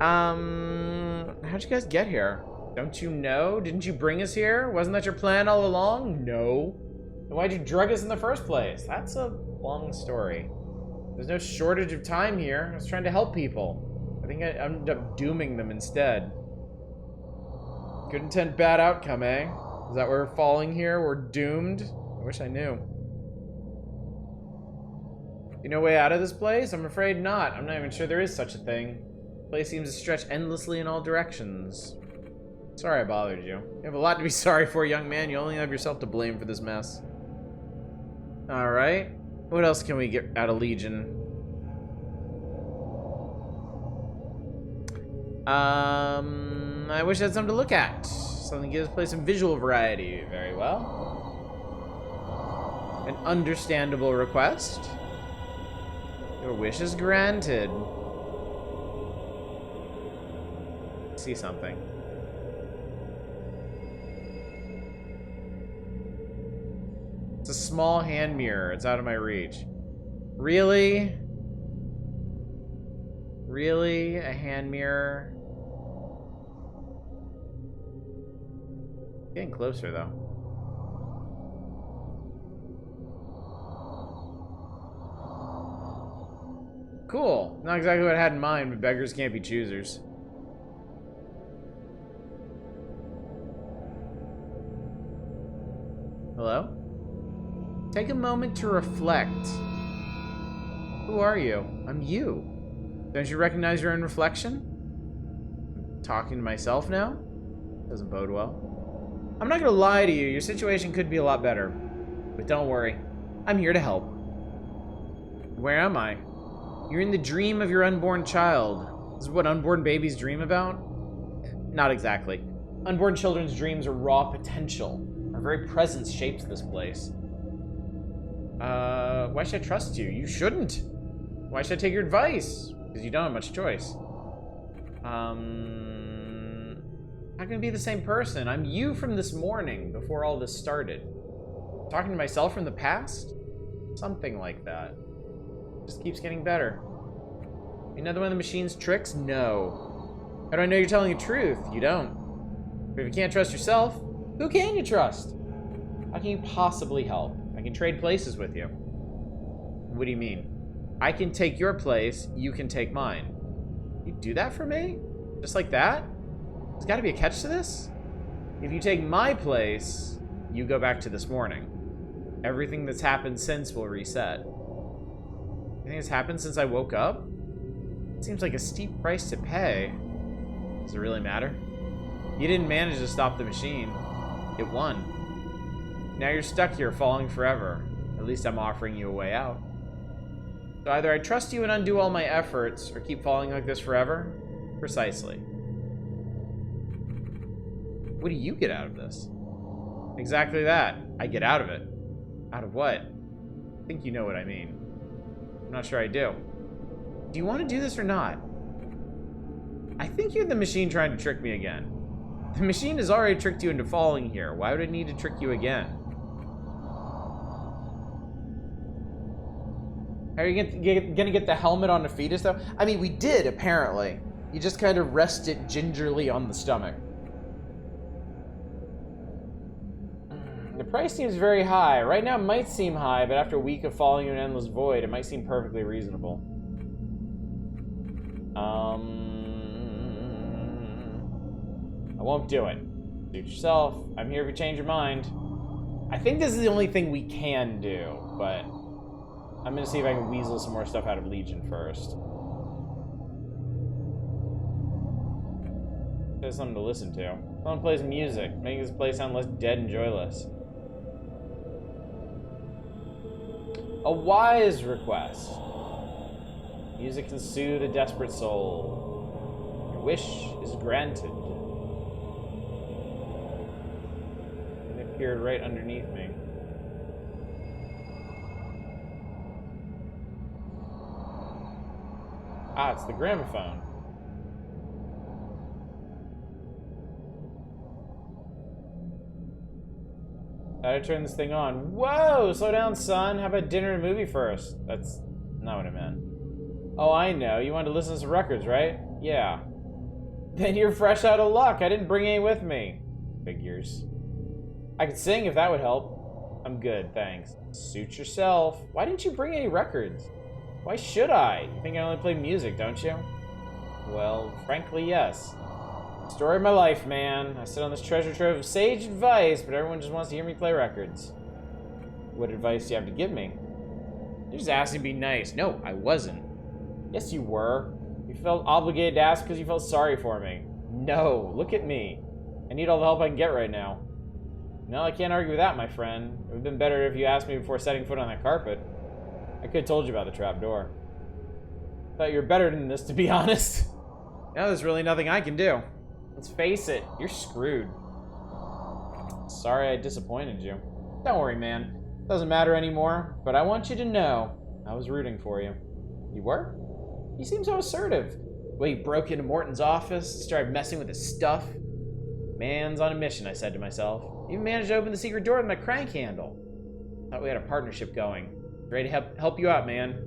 How'd you guys get here? Don't you know? Didn't you bring us here? Wasn't that your plan all along? No. Then why'd you drug us in the first place? That's a long story. There's no shortage of time here. I was trying to help people. I think I ended up dooming them instead. Good intent, bad outcome, eh? Is that why we're falling here? We're doomed? I wish I knew. You know way out of this place? I'm afraid not. I'm not even sure there is such a thing. The place seems to stretch endlessly in all directions. Sorry I bothered you. You have a lot to be sorry for, young man. You only have yourself to blame for this mess. Alright. What else can we get out of Legion? I wish I had something to look at. Something that gives this place some visual variety. Very well. An understandable request. Your wish is granted. See something. It's a small hand mirror. It's out of my reach. Really? Really? A hand mirror? Getting closer, though. Cool. Not exactly what I had in mind, but beggars can't be choosers. Hello? Take a moment to reflect. Who are you? I'm you. Don't you recognize your own reflection? I'm talking to myself now? Doesn't bode well. I'm not gonna lie to you, your situation could be a lot better. But don't worry, I'm here to help. Where am I? You're in the dream of your unborn child. This is what unborn babies dream about? Not exactly. Unborn children's dreams are raw potential. Our very presence shapes this place. Why should I trust you? You shouldn't. Why should I take your advice? Because you don't have much choice. How can I be the same person? I'm you from this morning, before all this started. Talking to myself from the past? Something like that. Just keeps getting better. Another one of the machine's tricks? No. How do I know you're telling the truth? You don't. But if you can't trust yourself, who can you trust? How can you possibly help? I can trade places with you. What do you mean? I can take your place, you can take mine. You do that for me? Just like that? There's gotta be a catch to this? If you take my place, you go back to this morning. Everything that's happened since will reset. Anything that's happened since I woke up? It seems like a steep price to pay. Does it really matter? You didn't manage to stop the machine. It won. Now you're stuck here falling forever. At least I'm offering you a way out. So either I trust you and undo all my efforts, or keep falling like this forever? Precisely. What do you get out of this? Exactly that. I get out of it. Out of what? I think you know what I mean. I'm not sure I do. Do you want to do this or not? I think you're the machine trying to trick me again. The machine has already tricked you into falling here. Why would it need to trick you again? Are you gonna get the helmet on the fetus, though? I mean, we did, apparently. You just kind of rest it gingerly on the stomach. The price seems very high. Right now it might seem high, but after a week of falling in an endless void, it might seem perfectly reasonable. I won't do it. Suit yourself. I'm here if you change your mind. I think this is the only thing we can do, but I'm gonna see if I can weasel some more stuff out of Legion first. There's something to listen to. Someone plays music, making this place sound less dead and joyless. A wise request. Music can soothe a desperate soul. Your wish is granted. And it appeared right underneath me. Ah, it's the gramophone. Gotta turn this thing on. Whoa! Slow down, son. How about dinner and a movie first? That's not what I meant. Oh, I know. You wanted to listen to some records, right? Yeah. Then you're fresh out of luck. I didn't bring any with me. Figures. I could sing if that would help. I'm good, thanks. Suit yourself. Why didn't you bring any records? Why should I? You think I only play music, don't you? Well, frankly, yes. Story of my life, man. I sit on this treasure trove of sage advice, but everyone just wants to hear me play records. What advice do you have to give me? You're just asking to be nice. No, I wasn't. Yes, you were. You felt obligated to ask because you felt sorry for me. No, look at me. I need all the help I can get right now. No, I can't argue with that, my friend. It would have been better if you asked me before setting foot on that carpet. I could have told you about the trapdoor. Thought you were better than this, to be honest. Now there's really nothing I can do. Let's face it, you're screwed. Sorry I disappointed you. Don't worry, man. Doesn't matter anymore, but I want you to know I was rooting for you. You were? You seem so assertive. Well, you broke into Morton's office, started messing with his stuff. Man's on a mission, I said to myself. Even managed to open the secret door with my crank handle. Thought we had a partnership going. Ready to help you out, man.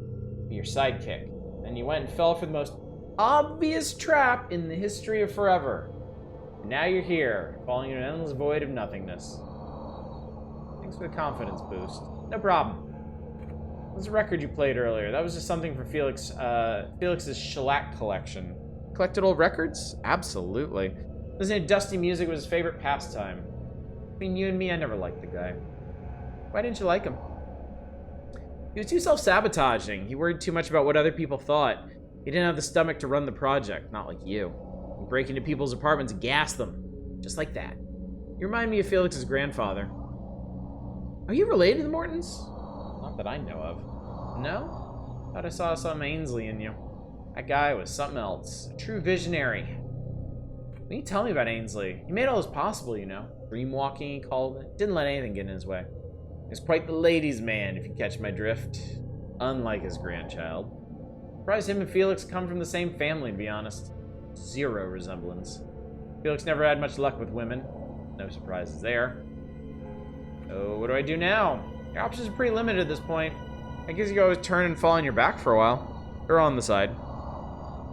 Be your sidekick. And you went and fell for the most obvious trap in the history of forever. And now you're here, falling in an endless void of nothingness. Thanks for the confidence boost. No problem. What was the record you played earlier? That was just something for Felix's shellac collection. Collected old records? Absolutely. Listening to dusty music was his favorite pastime. Between you and me, I never liked the guy. Why didn't you like him? He was too self-sabotaging. He worried too much about what other people thought. He didn't have the stomach to run the project, not like you. He'd break into people's apartments and gas them. Just like that. You remind me of Felix's grandfather. Are you related to the Mortons? Not that I know of. No? Thought I saw some Ainsley in you. That guy was something else. A true visionary. What can you tell me about Ainsley? He made all this possible, you know. Dreamwalking, he called it. Didn't let anything get in his way. He was quite the ladies' man, if you catch my drift. Unlike his grandchild. Surprised him and Felix come from the same family, to be honest. Zero resemblance. Felix never had much luck with women. No surprises there. So, what do I do now? Your options are pretty limited at this point. I guess you can always turn and fall on your back for a while. Or on the side.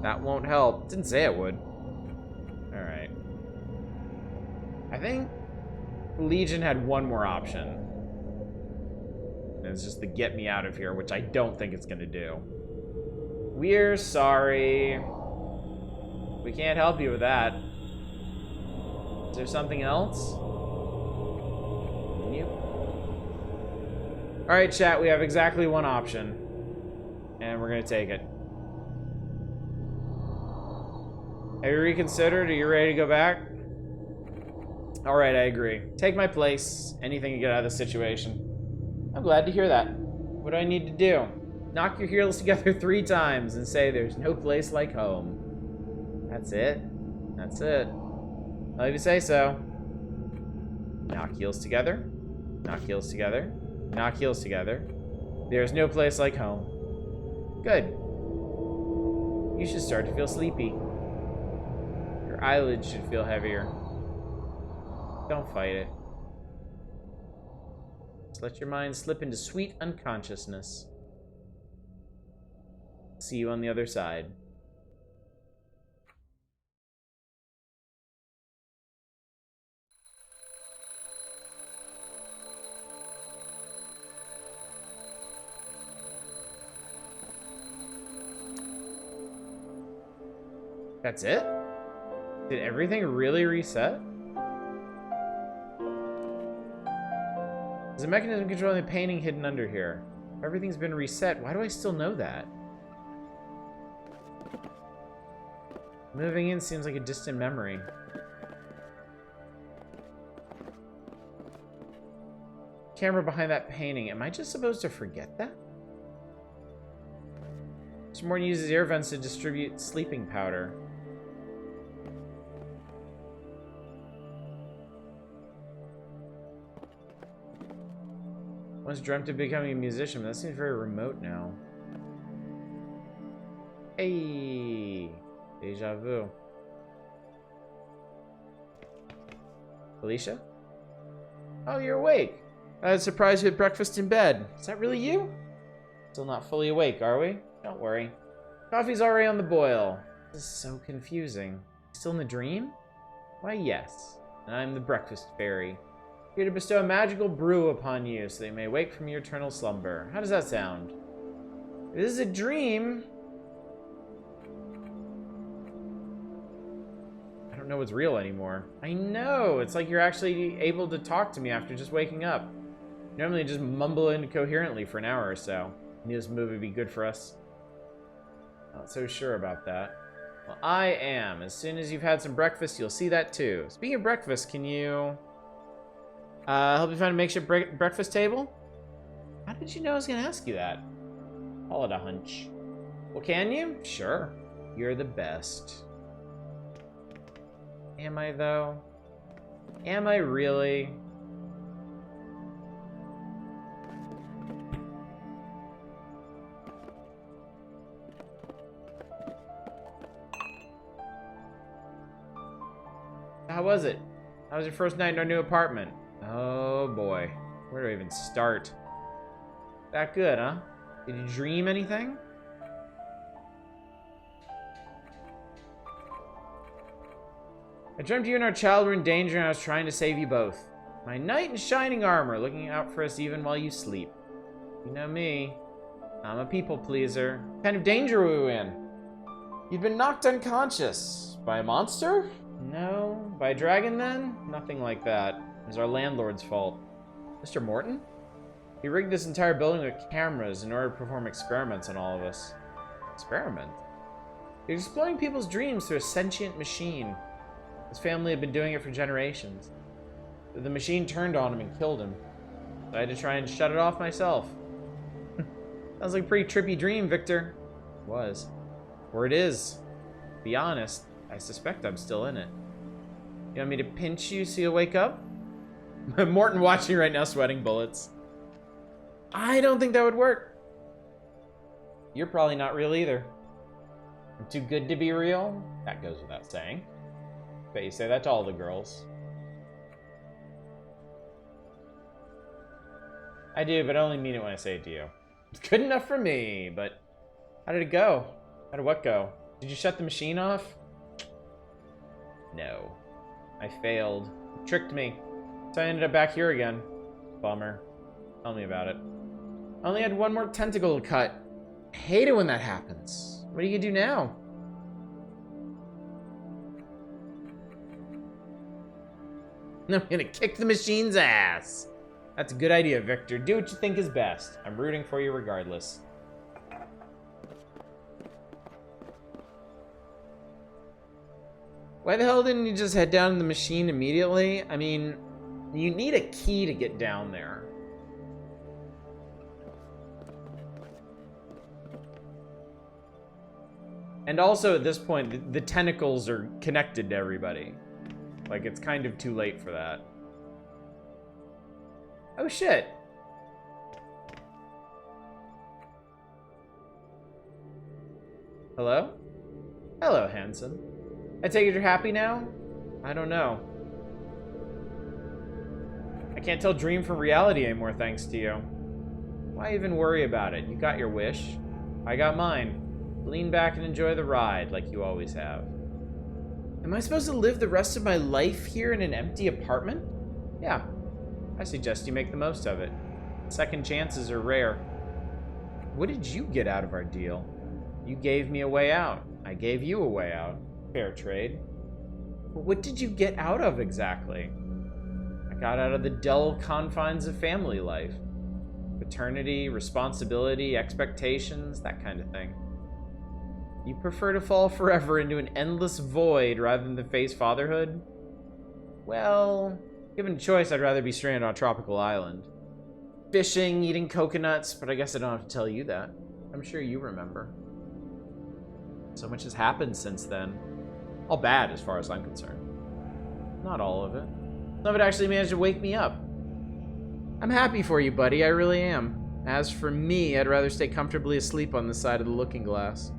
That won't help. Didn't say it would. Alright. I think Legion had one more option. And it's just to get me out of here, which I don't think it's gonna do. We're sorry. We can't help you with that. Is there something else? You? Alright, chat, we have exactly one option. And we're gonna take it. Have you reconsidered? Are you ready to go back? Alright, I agree. Take my place. Anything to get out of the situation. I'm glad to hear that. What do I need to do? Knock your heels together 3 times and say there's no place like home. That's it. That's it. I'll even say so. Knock heels together. Knock heels together. Knock heels together. There's no place like home. Good. You should start to feel sleepy. Your eyelids should feel heavier. Don't fight it. Just let your mind slip into sweet unconsciousness. See you on the other side. That's it? Did everything really reset? There's a mechanism controlling the painting hidden under here. If everything's been reset, why do I still know that? Moving in seems like a distant memory. Camera behind that painting. Am I just supposed to forget that? Mr. Morton uses air vents to distribute sleeping powder. Once dreamt of becoming a musician, but that seems very remote now. Hey! Deja vu. Alicia? Oh, you're awake. I was surprised you had breakfast in bed. Is that really you? Still not fully awake, are we? Don't worry. Coffee's already on the boil. This is so confusing. Still in the dream? Why, yes. And I'm the breakfast fairy. Here to bestow a magical brew upon you so that you may wake from your eternal slumber. How does that sound? If this is a dream, I don't know what's real anymore. I know! It's like you're actually able to talk to me after just waking up. Normally just mumble incoherently for an hour or so. Knew this movie would be good for us. Not so sure about that. Well, I am. As soon as you've had some breakfast, you'll see that too. Speaking of breakfast, can you help me find a makeshift breakfast table? How did you know I was going to ask you that? Call it a hunch. Well, can you? Sure. You're the best. Am I, though? Am I really? How was it? How was your first night in our new apartment? Oh boy. Where do I even start? That good, huh? Did you dream anything? I dreamt you and our child were in danger and I was trying to save you both. My knight in shining armor, looking out for us even while you sleep. You know me. I'm a people pleaser. What kind of danger were we in? You've been knocked unconscious. By a monster? No. By a dragon, then? Nothing like that. It was our landlord's fault. Mr. Morton? He rigged this entire building with cameras in order to perform experiments on all of us. Experiment? He was exploring people's dreams through a sentient machine. His family had been doing it for generations. The machine turned on him and killed him. So I had to try and shut it off myself. Sounds like a pretty trippy dream, Victor. It was. Or it is. To be honest, I suspect I'm still in it. You want me to pinch you so you'll wake up? Morton watching right now, sweating bullets. I don't think that would work. You're probably not real either. I'm too good to be real? That goes without saying. Bet you say that to all the girls. I do, but I only mean it when I say it to you. It's good enough for me, but how did it go? How did what go? Did you shut the machine off? No. I failed. You tricked me. So I ended up back here again. Bummer. Tell me about it. I only had one more tentacle to cut. I hate it when that happens. What are you gonna do now? I'm gonna kick the machine's ass. That's a good idea, Victor. Do what you think is best. I'm rooting for you regardless. Why the hell didn't you just head down to the machine immediately? I mean, you need a key to get down there. And also, at this point, the tentacles are connected to everybody. Like, it's kind of too late for that. Oh, shit. Hello? Hello, handsome. I take it you're happy now? I don't know. I can't tell dream from reality anymore thanks to you. Why even worry about it? You got your wish. I got mine. Lean back and enjoy the ride like you always have. Am I supposed to live the rest of my life here in an empty apartment? Yeah. I suggest you make the most of it. Second chances are rare. What did you get out of our deal? You gave me a way out. I gave you a way out. Fair trade. But what did you get out of exactly? I got out of the dull confines of family life. Paternity, responsibility, expectations, that kind of thing. You prefer to fall forever into an endless void rather than to face fatherhood? Well, given a choice, I'd rather be stranded on a tropical island. Fishing, eating coconuts, but I guess I don't have to tell you that. I'm sure you remember. So much has happened since then. All bad as far as I'm concerned. Not all of it. Some of it actually managed to wake me up. I'm happy for you, buddy, I really am. As for me, I'd rather stay comfortably asleep on this side of the looking glass.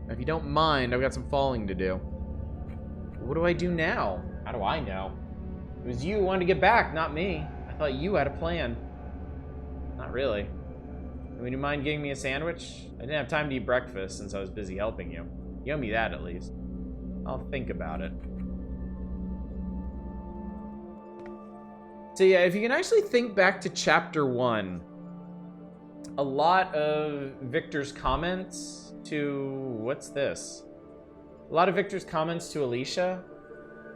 If you don't mind, I've got some falling to do. What do I do now? How do I know? It was you who wanted to get back, not me. I thought you had a plan. Not really. Would you mind getting me a sandwich? I didn't have time to eat breakfast since I was busy helping you. You owe me that at least. I'll think about it. So yeah, if you can actually think back to chapter 1, a lot of Victor's comments to... what's this? A lot of Victor's comments to Alicia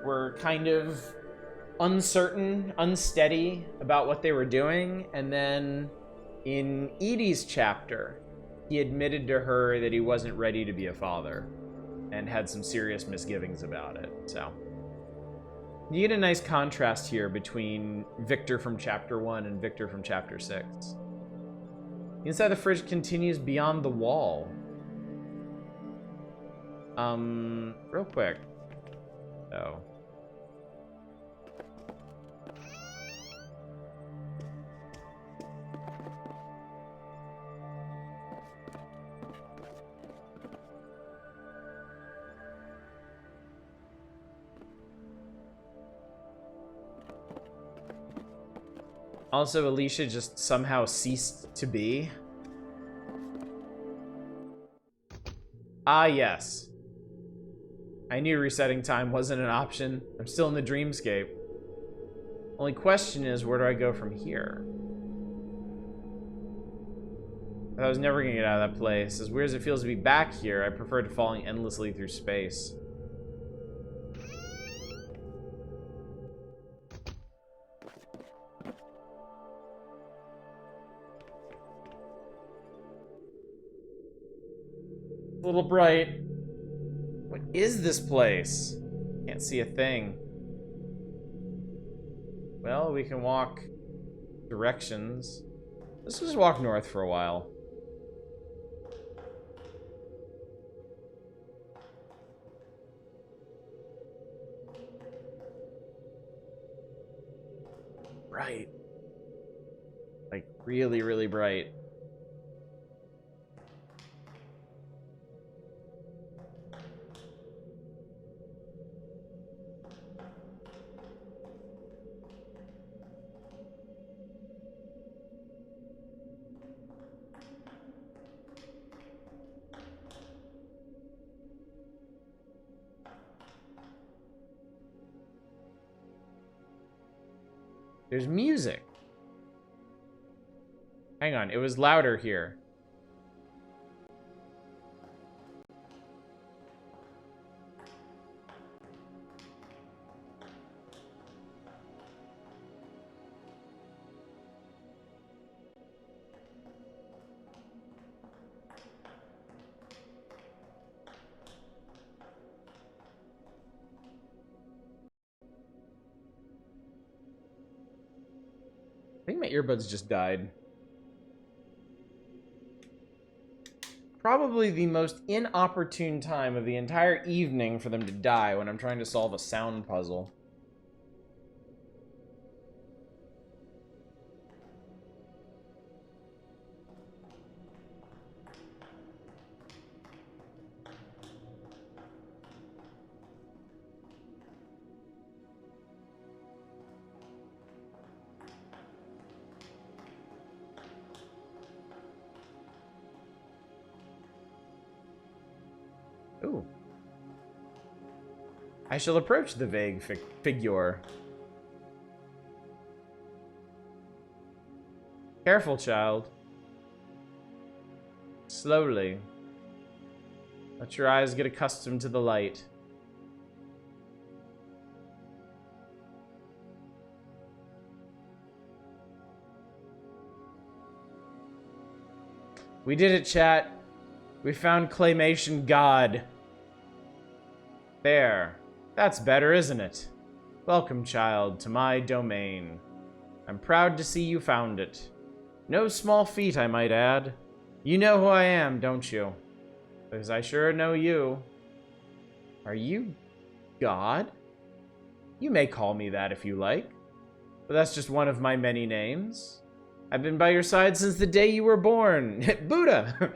were kind of uncertain, unsteady about what they were doing, and then in Edie's chapter, he admitted to her that he wasn't ready to be a father and had some serious misgivings about it. So you get a nice contrast here between Victor from chapter 1 and Victor from chapter 6. Inside the fridge continues beyond the wall. Real quick. Oh. Also, Alicia just somehow ceased to be. Ah, yes. I knew resetting time wasn't an option. I'm still in the dreamscape. Only question is, where do I go from here? I was never gonna get out of that place. As weird as it feels to be back here, I prefer to falling endlessly through space. A little bright. What is this place? Can't see a thing. Well, we can walk directions. Let's just walk north for a while. bright. Like, really, really bright. There's music. Hang on, it was louder here. I think my earbuds just died. Probably the most inopportune time of the entire evening for them to die when I'm trying to solve a sound puzzle. Ooh. I shall approach the vague figure. Careful, child. Slowly. Let your eyes get accustomed to the light. We did it, chat. We found Claymation God. There. That's better, isn't it? Welcome, child, to my domain. I'm proud to see you found it. No small feat, I might add. You know who I am, don't you? Because I sure know you. Are you God? You may call me that if you like, but that's just one of my many names. I've been by your side since the day you were born. Buddha!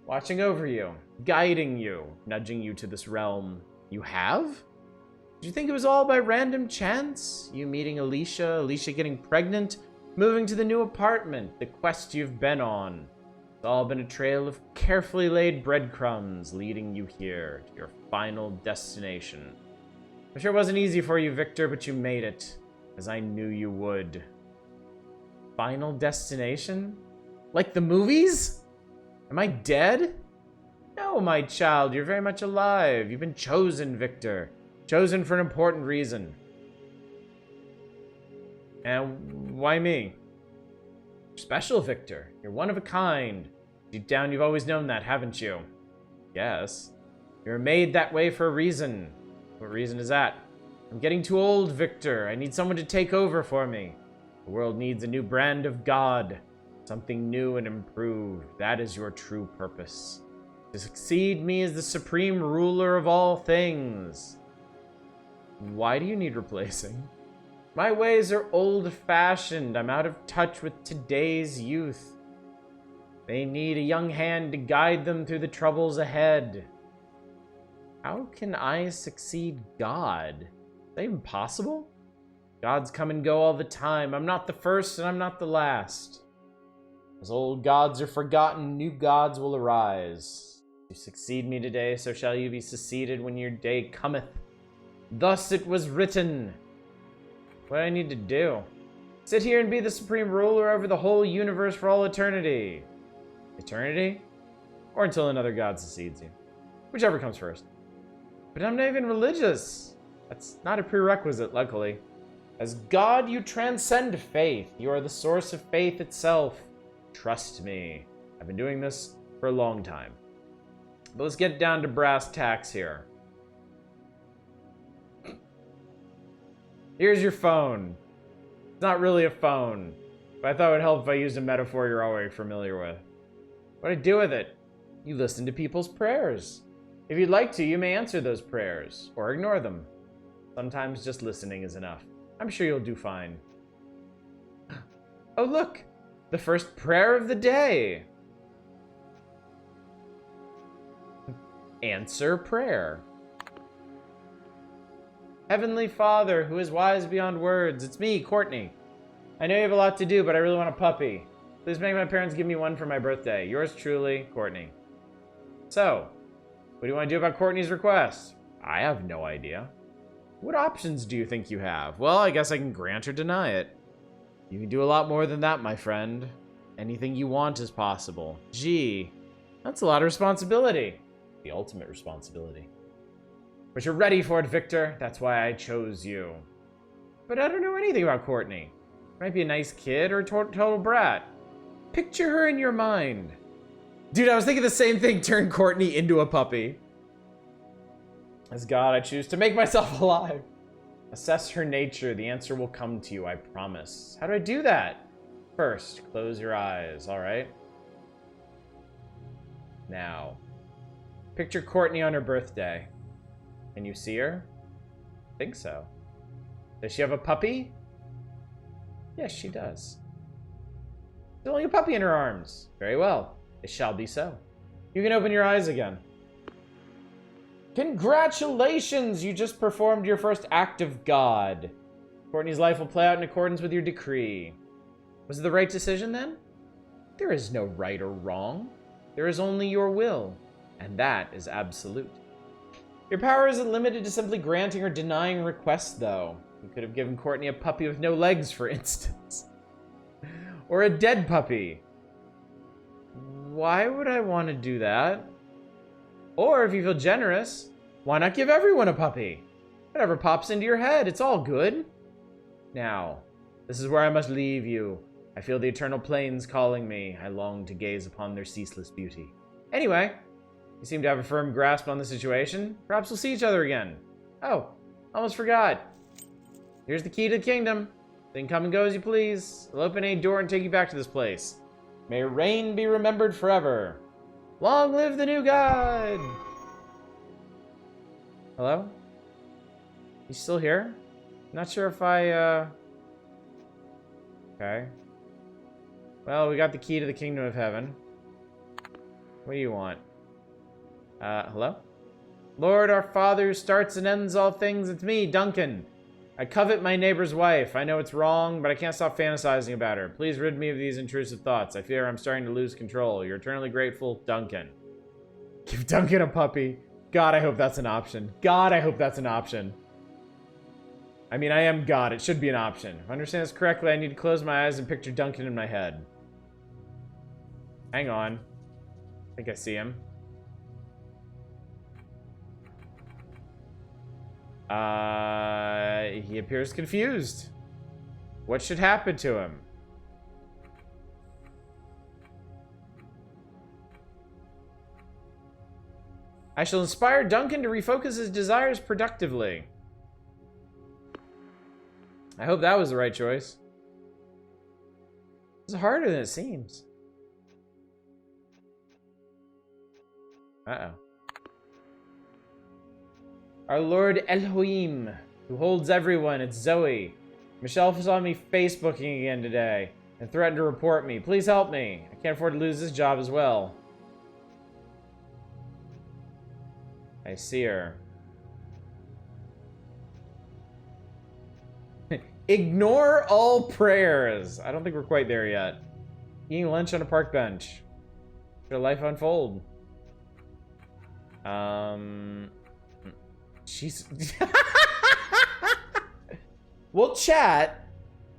Watching over you, guiding you, nudging you to this realm. You have? Did you think it was all by random chance? You meeting Alicia, Alicia getting pregnant, moving to the new apartment, the quest you've been on. It's all been a trail of carefully laid breadcrumbs leading you here to your final destination. I'm sure it wasn't easy for you, Victor, but you made it, as I knew you would. Final destination? Like the movies? Am I dead? No, my child, you're very much alive. You've been chosen, Victor. Chosen for an important reason. And why me? Special, Victor. You're one of a kind. Deep down, you've always known that, haven't you? Yes. You're made that way for a reason. What reason is that? I'm getting too old, Victor. I need someone to take over for me. The world needs a new brand of God. Something new and improved. That is your true purpose. To succeed me as the supreme ruler of all things. Why do you need replacing? My ways are old-fashioned. I'm out of touch with today's youth. They need a young hand to guide them through the troubles ahead. How can I succeed God? Is that even possible? Gods come and go all the time. I'm not the first and I'm not the last. As old gods are forgotten, new gods will arise. You succeed me today, so shall you be succeeded when your day cometh. Thus it was written. What do I need to do? Sit here and be the supreme ruler over the whole universe for all eternity. Eternity? Or until another god succeeds you. Whichever comes first. But I'm not even religious. That's not a prerequisite, luckily. As God, you transcend faith. You are the source of faith itself. Trust me. I've been doing this for a long time. But let's get down to brass tacks here. Here's your phone. It's not really a phone, but I thought it would help if I used a metaphor you're already familiar with. What do I do with it? You listen to people's prayers. If you'd like to, you may answer those prayers, or ignore them. Sometimes just listening is enough. I'm sure you'll do fine. Oh, look! The first prayer of the day! Answer prayer. Heavenly Father, who is wise beyond words, it's me, Courtney. I know you have a lot to do, but I really want a puppy. Please make my parents give me one for my birthday. Yours truly, Courtney. So, what do you want to do about Courtney's request? I have no idea. What options do you think you have? Well, I guess I can grant or deny it. You can do a lot more than that, my friend. Anything you want is possible. Gee, that's a lot of responsibility. The ultimate responsibility. But you're ready for it, Victor. That's why I chose you. But I don't know anything about Courtney. Might be a nice kid or a total brat. Picture her in your mind. Dude, I was thinking the same thing. Turn Courtney into a puppy. As God, I choose to make myself alive. Assess her nature. The answer will come to you, I promise. How do I do that? First, close your eyes, all right? Now, picture Courtney on her birthday. Can you see her? I think so. Does she have a puppy? Yes, she does. There's only a puppy in her arms. Very well. It shall be so. You can open your eyes again. Congratulations! You just performed your first act of God. Courtney's life will play out in accordance with your decree. Was it the right decision then? There is no right or wrong. There is only your will, and that is absolute. Your power isn't limited to simply granting or denying requests, though. You could have given Courtney a puppy with no legs, for instance. Or a dead puppy. Why would I want to do that? Or if you feel generous, why not give everyone a puppy? Whatever pops into your head, it's all good. Now, this is where I must leave you. I feel the eternal plains calling me. I long to gaze upon their ceaseless beauty. Anyway, you seem to have a firm grasp on the situation. Perhaps we'll see each other again. Oh, almost forgot. Here's the key to the kingdom. Then come and go as you please. I'll open a door and take you back to this place. May your reign be remembered forever. Long live the new god! Hello? You still here? Not sure if I, Okay. Well, we got the key to the kingdom of heaven. What do you want? Hello? Lord, our Father who starts and ends all things, it's me, Duncan. I covet my neighbor's wife. I know it's wrong, but I can't stop fantasizing about her. Please rid me of these intrusive thoughts. I fear I'm starting to lose control. You're eternally grateful, Duncan. Give Duncan a puppy. God, I hope that's an option. God, I hope that's an option. I mean, I am God. It should be an option. If I understand this correctly, I need to close my eyes and picture Duncan in my head. Hang on. I think I see him. He appears confused. What should happen to him? I shall inspire Duncan to refocus his desires productively. I hope that was the right choice. It's harder than it seems. Uh-oh. Our Lord Elohim, who holds everyone, it's Zoe. Michelle saw me Facebooking again today and threatened to report me. Please help me. I can't afford to lose this job as well. I see her. Ignore all prayers. I don't think we're quite there yet. Eating lunch on a park bench. Should life unfold? She's... Well, chat,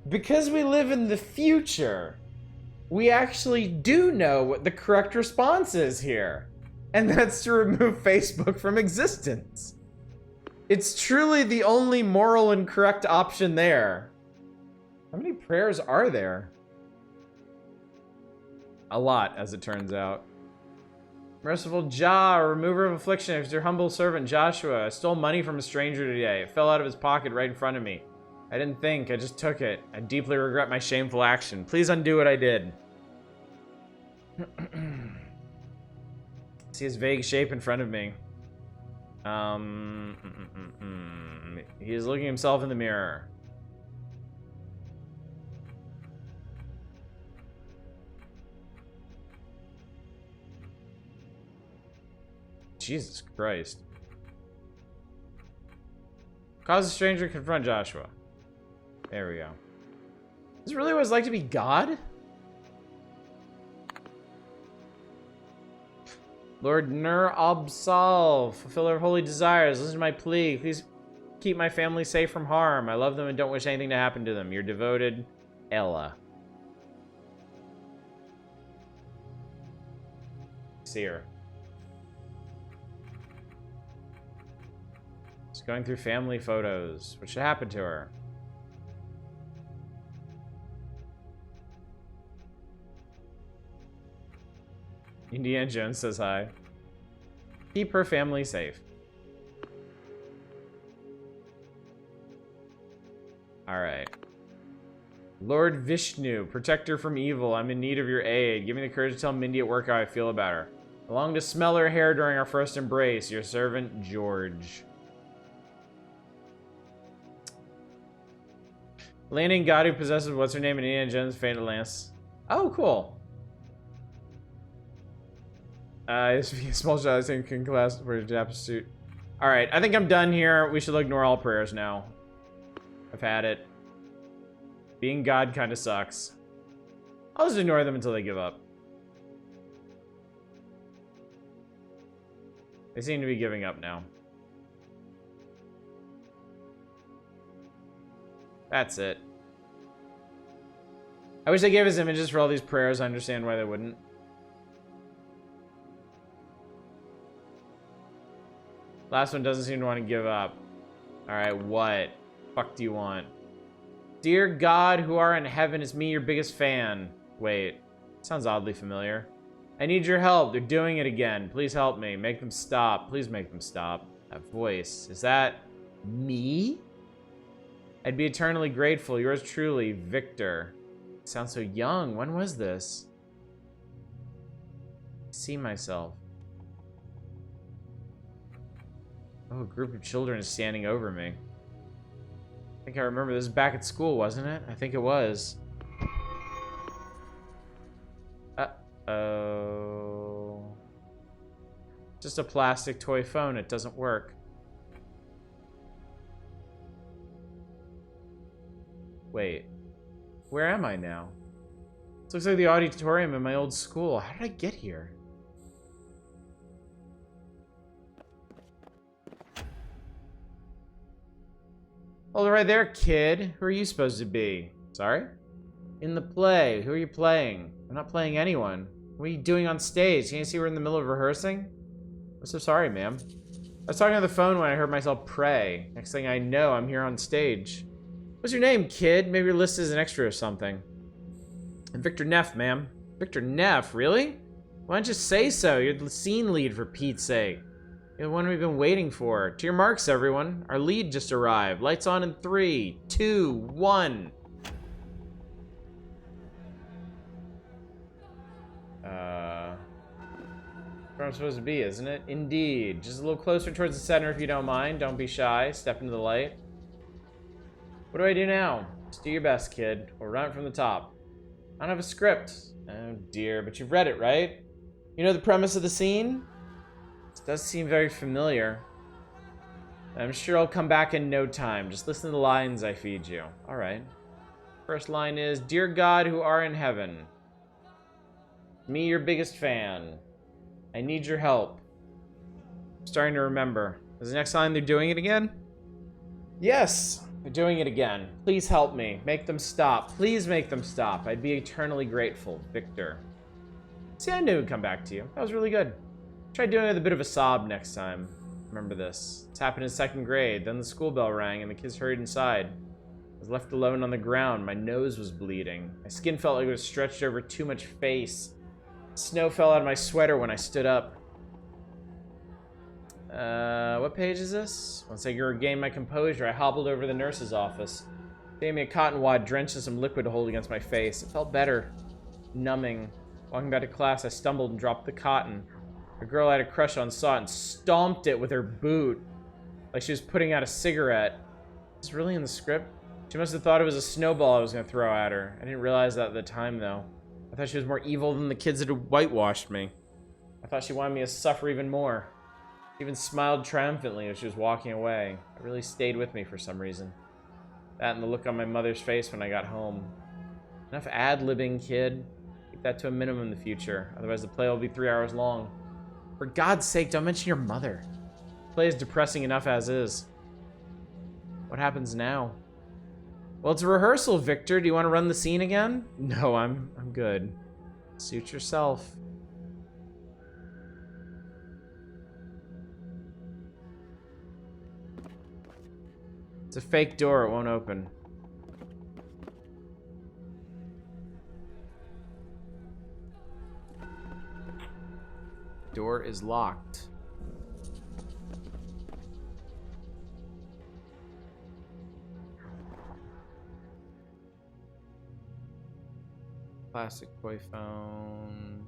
because we live in the future, we actually do know what the correct response is here. And that's to remove Facebook from existence. It's truly the only moral and correct option there. How many prayers are there? A lot, as it turns out. Merciful Jah, remover of affliction, it's your humble servant Joshua. I stole money from a stranger today. It fell out of his pocket right in front of me. I didn't think, I just took it. I deeply regret my shameful action. Please undo what I did. See his vague shape in front of me. He is looking himself in the mirror. Jesus Christ. Cause a stranger to confront Joshua. There we go. Is it really what it's like to be God? Lord Nur Absol, fulfill our holy desires. Listen to my plea. Please keep my family safe from harm. I love them and don't wish anything to happen to them. Your devoted, Ella. See her. Just going through family photos. What should happen to her? Indiana Jones says hi. Keep her family safe. Alright. Lord Vishnu, protector from evil, I'm in need of your aid. Give me the courage to tell Mindy at work how I feel about her. I long to smell her hair during our first embrace. Your servant, George. Landing God who possesses what's her name in Indiana Jones' Fate Atlantis. Oh, cool. Small child, I think, in class for a suit. Alright, I think I'm done here. We should ignore all prayers now. I've had it. Being God kind of sucks. I'll just ignore them until they give up. They seem to be giving up now. That's it. I wish they gave us images for all these prayers. I understand why they wouldn't. Last one doesn't seem to want to give up. Alright, what? Fuck do you want? Dear God, who are in heaven, it's me, your biggest fan. Wait, sounds oddly familiar. I need your help. They're doing it again. Please help me. Make them stop. Please make them stop. That voice. Is that me? I'd be eternally grateful. Yours truly, Victor. Sounds so young. When was this? I see myself. Oh, a group of children is standing over me. I think I remember this back at school, wasn't it? I think it was. Uh-oh. Just a plastic toy phone. It doesn't work. Wait. Where am I now? This looks like the auditorium in my old school. How did I get here? Oh, right there, kid. Who are you supposed to be? Sorry? In the play. Who are you playing? I'm not playing anyone. What are you doing on stage? Can't you see we're in the middle of rehearsing? I'm so sorry, ma'am. I was talking on the phone when I heard myself pray. Next thing I know, I'm here on stage. What's your name, kid? Maybe your list is an extra or something. I'm Victor Neff, ma'am. Victor Neff? Really? Why don't you say so? You're the scene lead, for Pete's sake. You're the one we've been waiting for. To your marks, everyone. Our lead just arrived. Lights on in 3, 2, 1. Where I'm supposed to be, isn't it? Indeed. Just a little closer towards the center if you don't mind. Don't be shy. Step into the light. What do I do now? Just do your best, kid. We'll run it from the top. I don't have a script. Oh dear, but you've read it, right? You know the premise of the scene? This does seem very familiar. I'm sure I'll come back in no time. Just listen to the lines I feed you. Alright. First line is, Dear God who are in heaven. Me, your biggest fan. I need your help. I'm starting to remember. Is the next line they're doing it again? Yes, they're doing it again. Please help me. Make them stop. Please make them stop. I'd be eternally grateful. Victor. See, I knew it'd come back to you. That was really good. Try doing it with a bit of a sob next time. Remember this. It's happened in 2nd grade. Then the school bell rang and the kids hurried inside. I was left alone on the ground. My nose was bleeding. My skin felt like it was stretched over too much face. Snow fell out of my sweater when I stood up. What page is this? Once I regained my composure, I hobbled over to the nurse's office. They gave me a cotton wad drenched in some liquid to hold against my face. It felt better. Numbing. Walking back to class, I stumbled and dropped the cotton. A girl I had a crush on saw it and stomped it with her boot. Like she was putting out a cigarette. Is this really in the script? She must have thought it was a snowball I was going to throw at her. I didn't realize that at the time, though. I thought she was more evil than the kids that had whitewashed me. I thought she wanted me to suffer even more. She even smiled triumphantly as she was walking away. It really stayed with me for some reason. That and the look on my mother's face when I got home. Enough ad-libbing, kid. Keep that to a minimum in the future. Otherwise the play will be 3 hours long. For God's sake, don't mention your mother. The play is depressing enough as is. What happens now? Well, it's a rehearsal, Victor. Do you want to run the scene again? No, I'm good. Suit yourself. It's a fake door. It won't open. Door is locked. Plastic toy phone.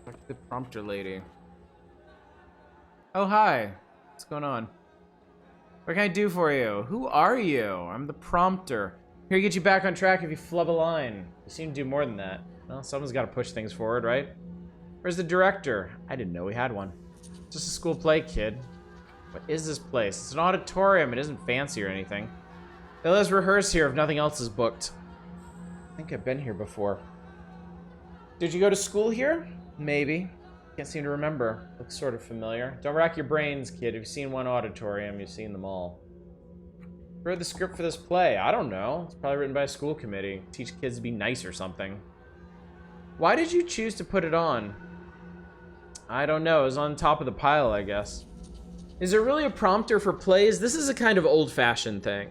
Talk to the prompter lady. Oh, hi. What's going on? What can I do for you? Who are you? I'm the prompter. Here to get you back on track if you flub a line. You seem to do more than that. Well, someone's got to push things forward, right? Where's the director? I didn't know we had one. Just a school play, kid. What is this place? It's an auditorium. It isn't fancy or anything. They let us rehearse here if nothing else is booked. I think I've been here before. Did you go to school here? Maybe. Can't seem to remember. Looks sort of familiar. Don't rack your brains, kid. If you've seen one auditorium, you've seen them all. Who wrote the script for this play? I don't know. It's probably written by a school committee. Teach kids to be nice or something. Why did you choose to put it on? I don't know. It was on top of the pile, I guess. Is there really a prompter for plays? This is a kind of old-fashioned thing.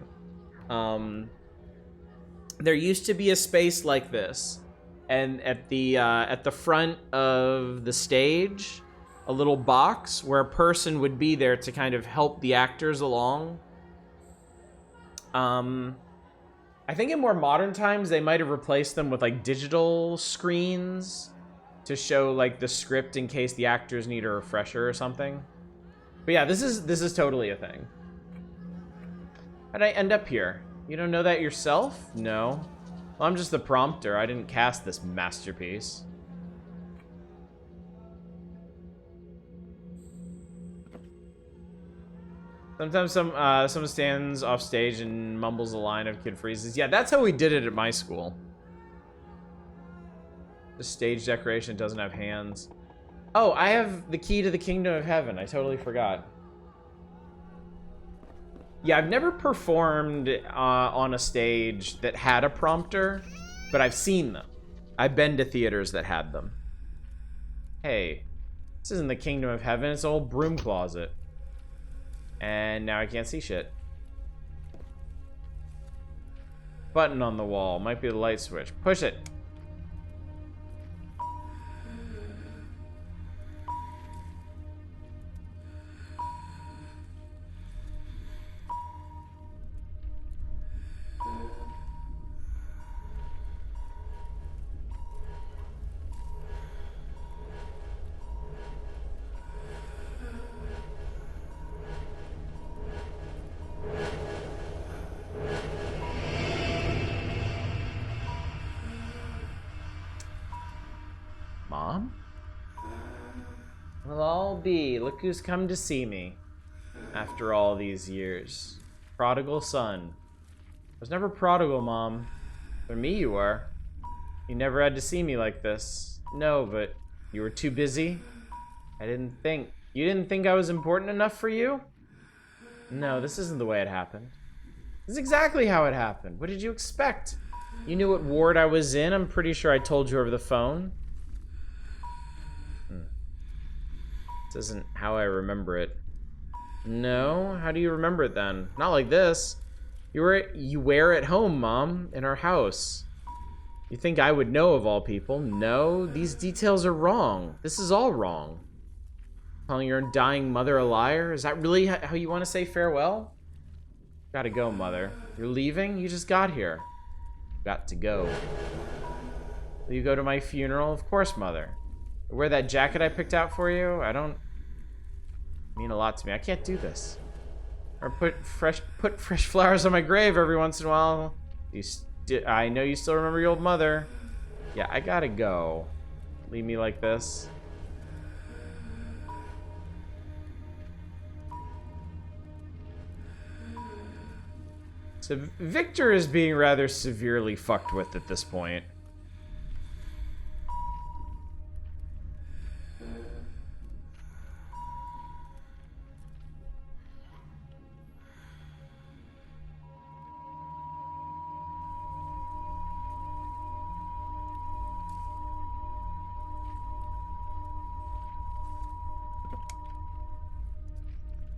There used to be a space like this, and at the front of the stage, a little box where a person would be there to kind of help the actors along. I think in more modern times they might have replaced them with like digital screens to show like the script in case the actors need a refresher or something. But yeah, this is totally a thing. How'd I end up here? You don't know that yourself? No. Well, I'm just the prompter. I didn't cast this masterpiece. Sometimes someone stands off stage and mumbles a line of Kid Freezes. Yeah, that's how we did it at my school. The stage decoration doesn't have hands. Oh, I have the key to the kingdom of heaven. I totally forgot. Yeah, I've never performed on a stage that had a prompter, but I've seen them. I've been to theaters that had them. Hey, this isn't the kingdom of heaven. It's an old broom closet. And now I can't see shit. Button on the wall. Might be the light switch. Push it. Mom? Well, I'll be. Look who's come to see me. After all these years. Prodigal son. I was never prodigal, Mom. For me, you were. You never had to see me like this. No, but you were too busy. I didn't think. You didn't think I was important enough for you? No, this isn't the way it happened. This is exactly how it happened. What did you expect? You knew what ward I was in. I'm pretty sure I told you over the phone. This isn't how I remember it. No? How do you remember it then? Not like this. You were at home, Mom, in our house. You think I would know of all people? No, these details are wrong. This is all wrong. Calling your dying mother a liar? Is that really how you want to say farewell? Gotta go, Mother. You're leaving? You just got here. Got to go. Will you go to my funeral? Of course, Mother. Wear that jacket I picked out for you? I don't mean a lot to me. I can't do this. Or put fresh flowers on my grave every once in a while. Do I know you still remember your old mother. Yeah, I gotta go. Leave me like this. So Victor is being rather severely fucked with at this point.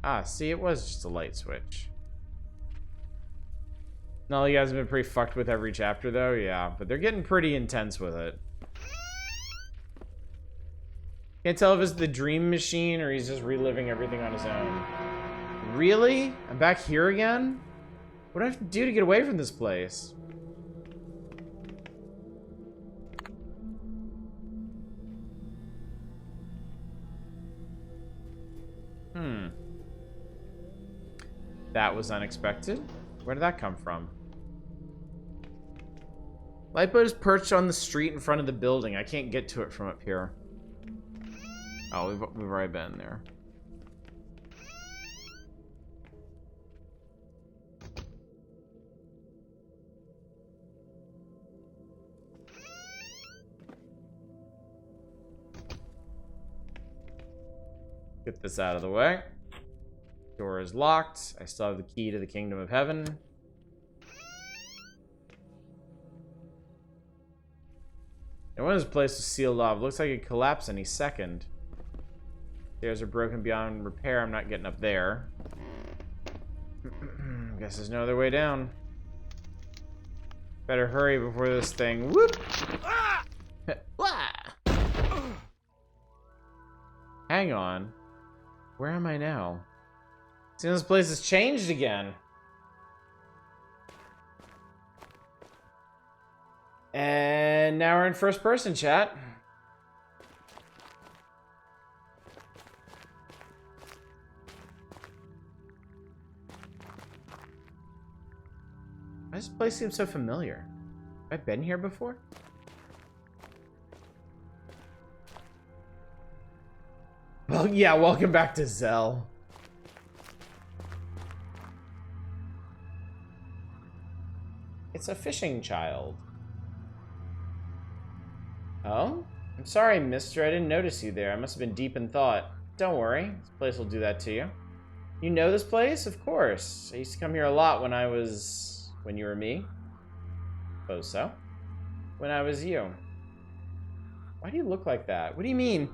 Ah, see, it was just a light switch. No, you guys have been pretty fucked with every chapter, though? Yeah, but they're getting pretty intense with it. Can't tell if it's the dream machine or he's just reliving everything on his own. Really? I'm back here again? What do I have to do to get away from this place? That was unexpected. Where did that come from? Lightboat is perched on the street in front of the building. I can't get to it from up here. Oh, we've already been there. Get this out of the way. Door is locked. I still have the key to the kingdom of heaven. And one of this place is sealed off. Looks like it collapsed any second. Stairs are broken beyond repair. I'm not getting up there. Guess there's no other way down. Better hurry before this thing. Whoop! Hang on. Where am I now? See, this place has changed again. And now we're in first person, chat. Why does this place seem so familiar? Have I been here before? Well, yeah, welcome back to Zell. It's a fishing child. Oh? I'm sorry, mister. I didn't notice you there. I must have been deep in thought. Don't worry. This place will do that to you. You know this place? Of course. I used to come here a lot when I was... when you were me. Suppose so. When I was you. Why do you look like that? What do you mean?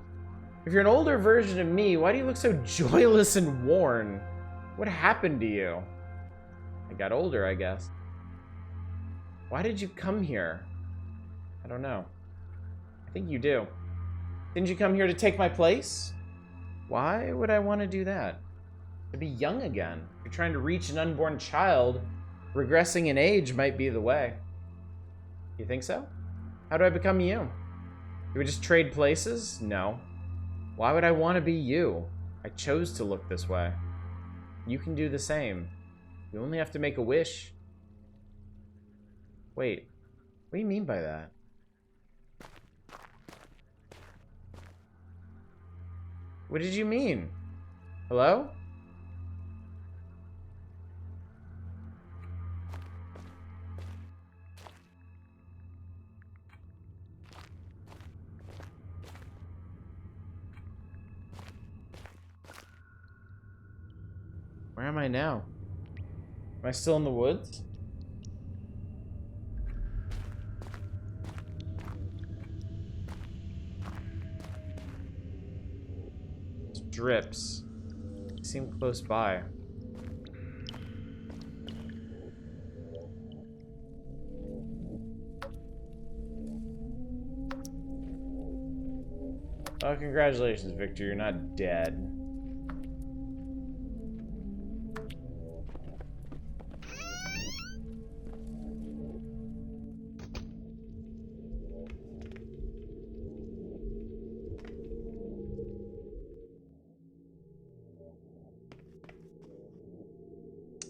If you're an older version of me, why do you look so joyless and worn? What happened to you? I got older, I guess. Why did you come here? I don't know. I think you do. Didn't you come here to take my place? Why would I want to do that? To be young again. If you're trying to reach an unborn child, regressing in age might be the way. You think so? How do I become you? Do we just trade places? No. Why would I want to be you? I chose to look this way. You can do the same. You only have to make a wish. Wait, what do you mean by that? What did you mean? Hello? Where am I now? Am I still in the woods? Drips. They seem close by. Oh, congratulations, Victor. You're not dead.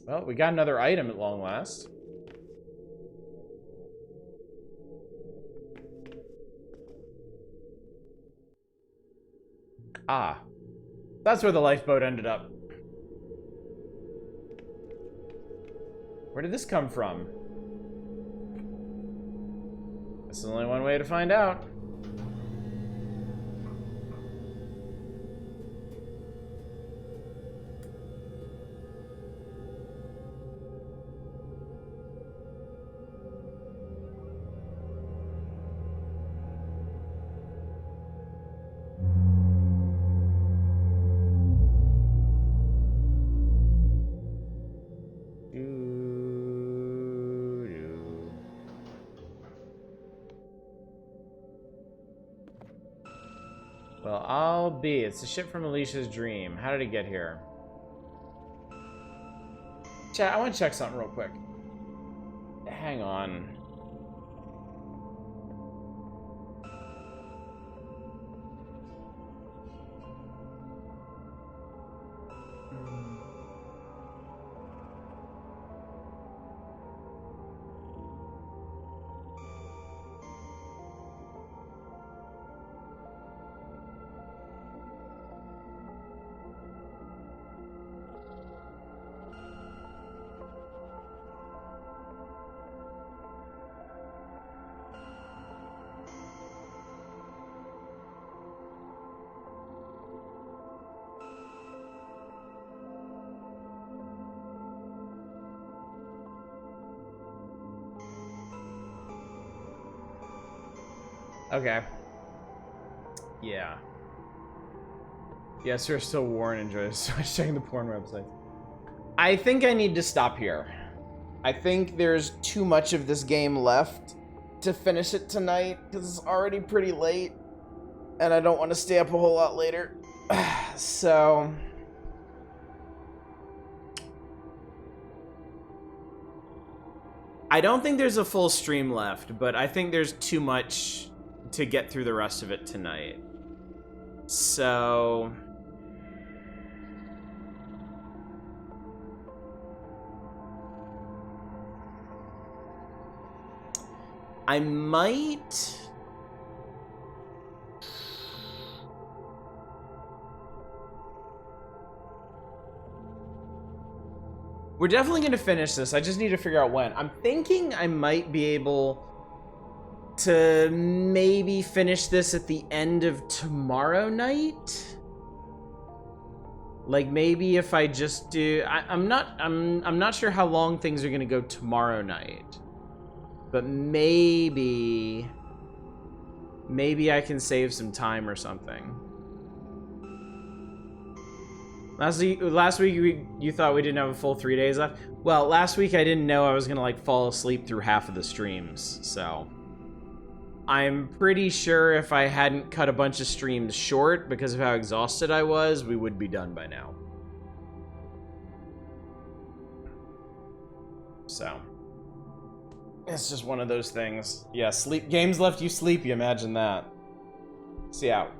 Well, we got another item at long last. Ah. That's where the lifeboat ended up. Where did this come from? This is only one way to find out. Well, I'll be. It's the ship from Alicia's dream. How did it get here? Chat, I want to check something real quick. Hang on. Okay. Yeah. Yes, we're still Warren enjoys so much checking the porn website. I think I need to stop here. I think there's too much of this game left to finish it tonight because it's already pretty late and I don't want to stay up a whole lot later. So I don't think there's a full stream left, but I think there's too much to get through the rest of it tonight. So I might We're definitely going to finish this. I just need to figure out when. I'm thinking I might be able to maybe finish this at the end of tomorrow night. Like maybe if I just do, I'm not sure how long things are gonna go tomorrow night, but maybe I can save some time or something. Last week you thought we didn't have a full 3 days left. Well, last week I didn't know I was gonna like fall asleep through half of the streams, so. I'm pretty sure if I hadn't cut a bunch of streams short because of how exhausted I was, we would be done by now. So. It's just one of those things. Yeah, sleep games left you sleepy, imagine that. See out.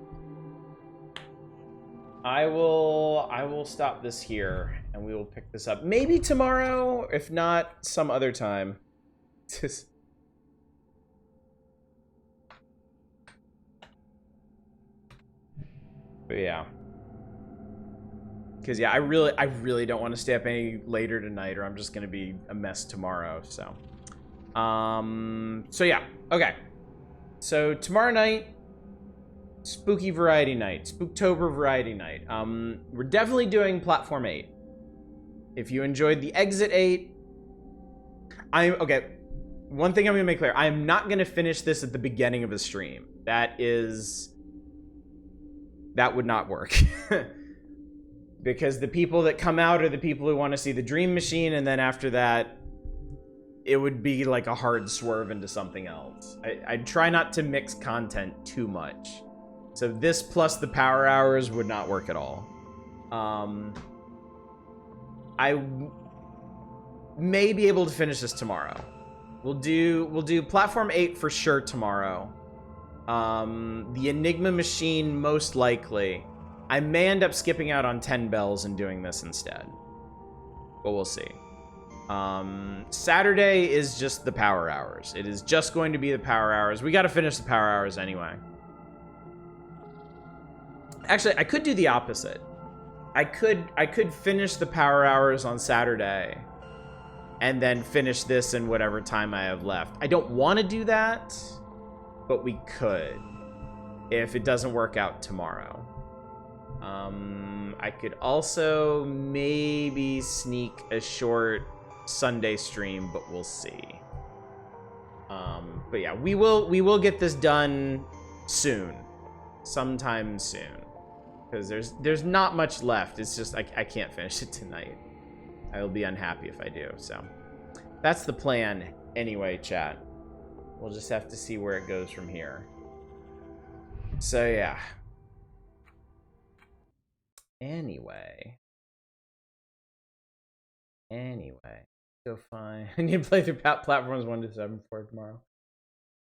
I will stop this here and we will pick this up. Maybe tomorrow, if not some other time. But yeah. Because yeah, I really don't want to stay up any later tonight or I'm just going to be a mess tomorrow, so. So yeah, okay. So tomorrow night, spooky variety night, Spooktober variety night. We're definitely doing Platform 8. If you enjoyed the Exit 8, okay. One thing I'm going to make clear, I am not going to finish this at the beginning of a stream. That would not work. Because the people that come out are the people who want to see the Dream Machine, and then after that, it would be like a hard swerve into something else. I'd try not to mix content too much. So this plus the power hours would not work at all. I may be able to finish this tomorrow. We'll do Platform 8 for sure tomorrow. The Enigma Machine, most likely. I may end up skipping out on 10 Bells and doing this instead. But we'll see. Saturday is just the power hours. It is just going to be the power hours. We got to finish the power hours anyway. Actually, I could do the opposite. I could finish the power hours on Saturday and then finish this in whatever time I have left. I don't want to do that, but we could if it doesn't work out tomorrow. I could also maybe sneak a short Sunday stream, but we'll see. But yeah, we will get this done soon, sometime soon, because there's not much left. It's just I can't finish it tonight. I will be unhappy if I do. So that's the plan anyway, chat. We'll just have to see where it goes from here. So yeah. Anyway, so fine. I need to play through platforms 1 to 7 for tomorrow.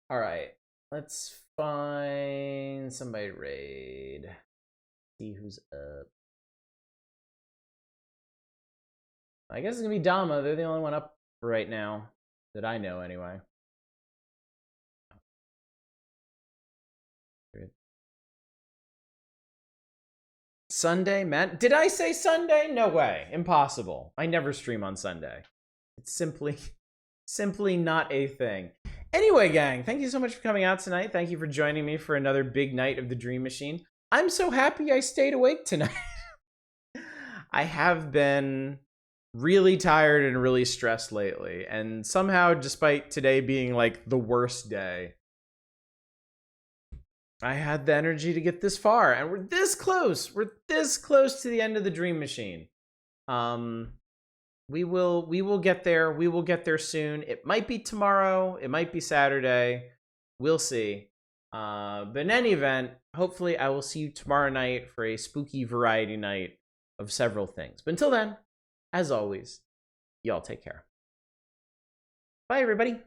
All right, let's find somebody to raid. See who's up. I guess it's gonna be Dama. They're the only one up right now that I know, anyway. Sunday, Matt? Did I say Sunday? No way. Impossible. I never stream on Sunday. It's simply not a thing. Anyway, gang, thank you so much for coming out tonight. Thank you for joining me for another big night of the Dream Machine. I'm so happy I stayed awake tonight. I have been really tired and really stressed lately, and somehow, despite today being like the worst day, I had the energy to get this far, and we're this close. We're this close to the end of the Dream Machine. We will get there. We will get there soon. It might be tomorrow. It might be Saturday. We'll see. But in any event, hopefully I will see you tomorrow night for a spooky variety night of several things. But until then, as always, y'all take care. Bye, everybody.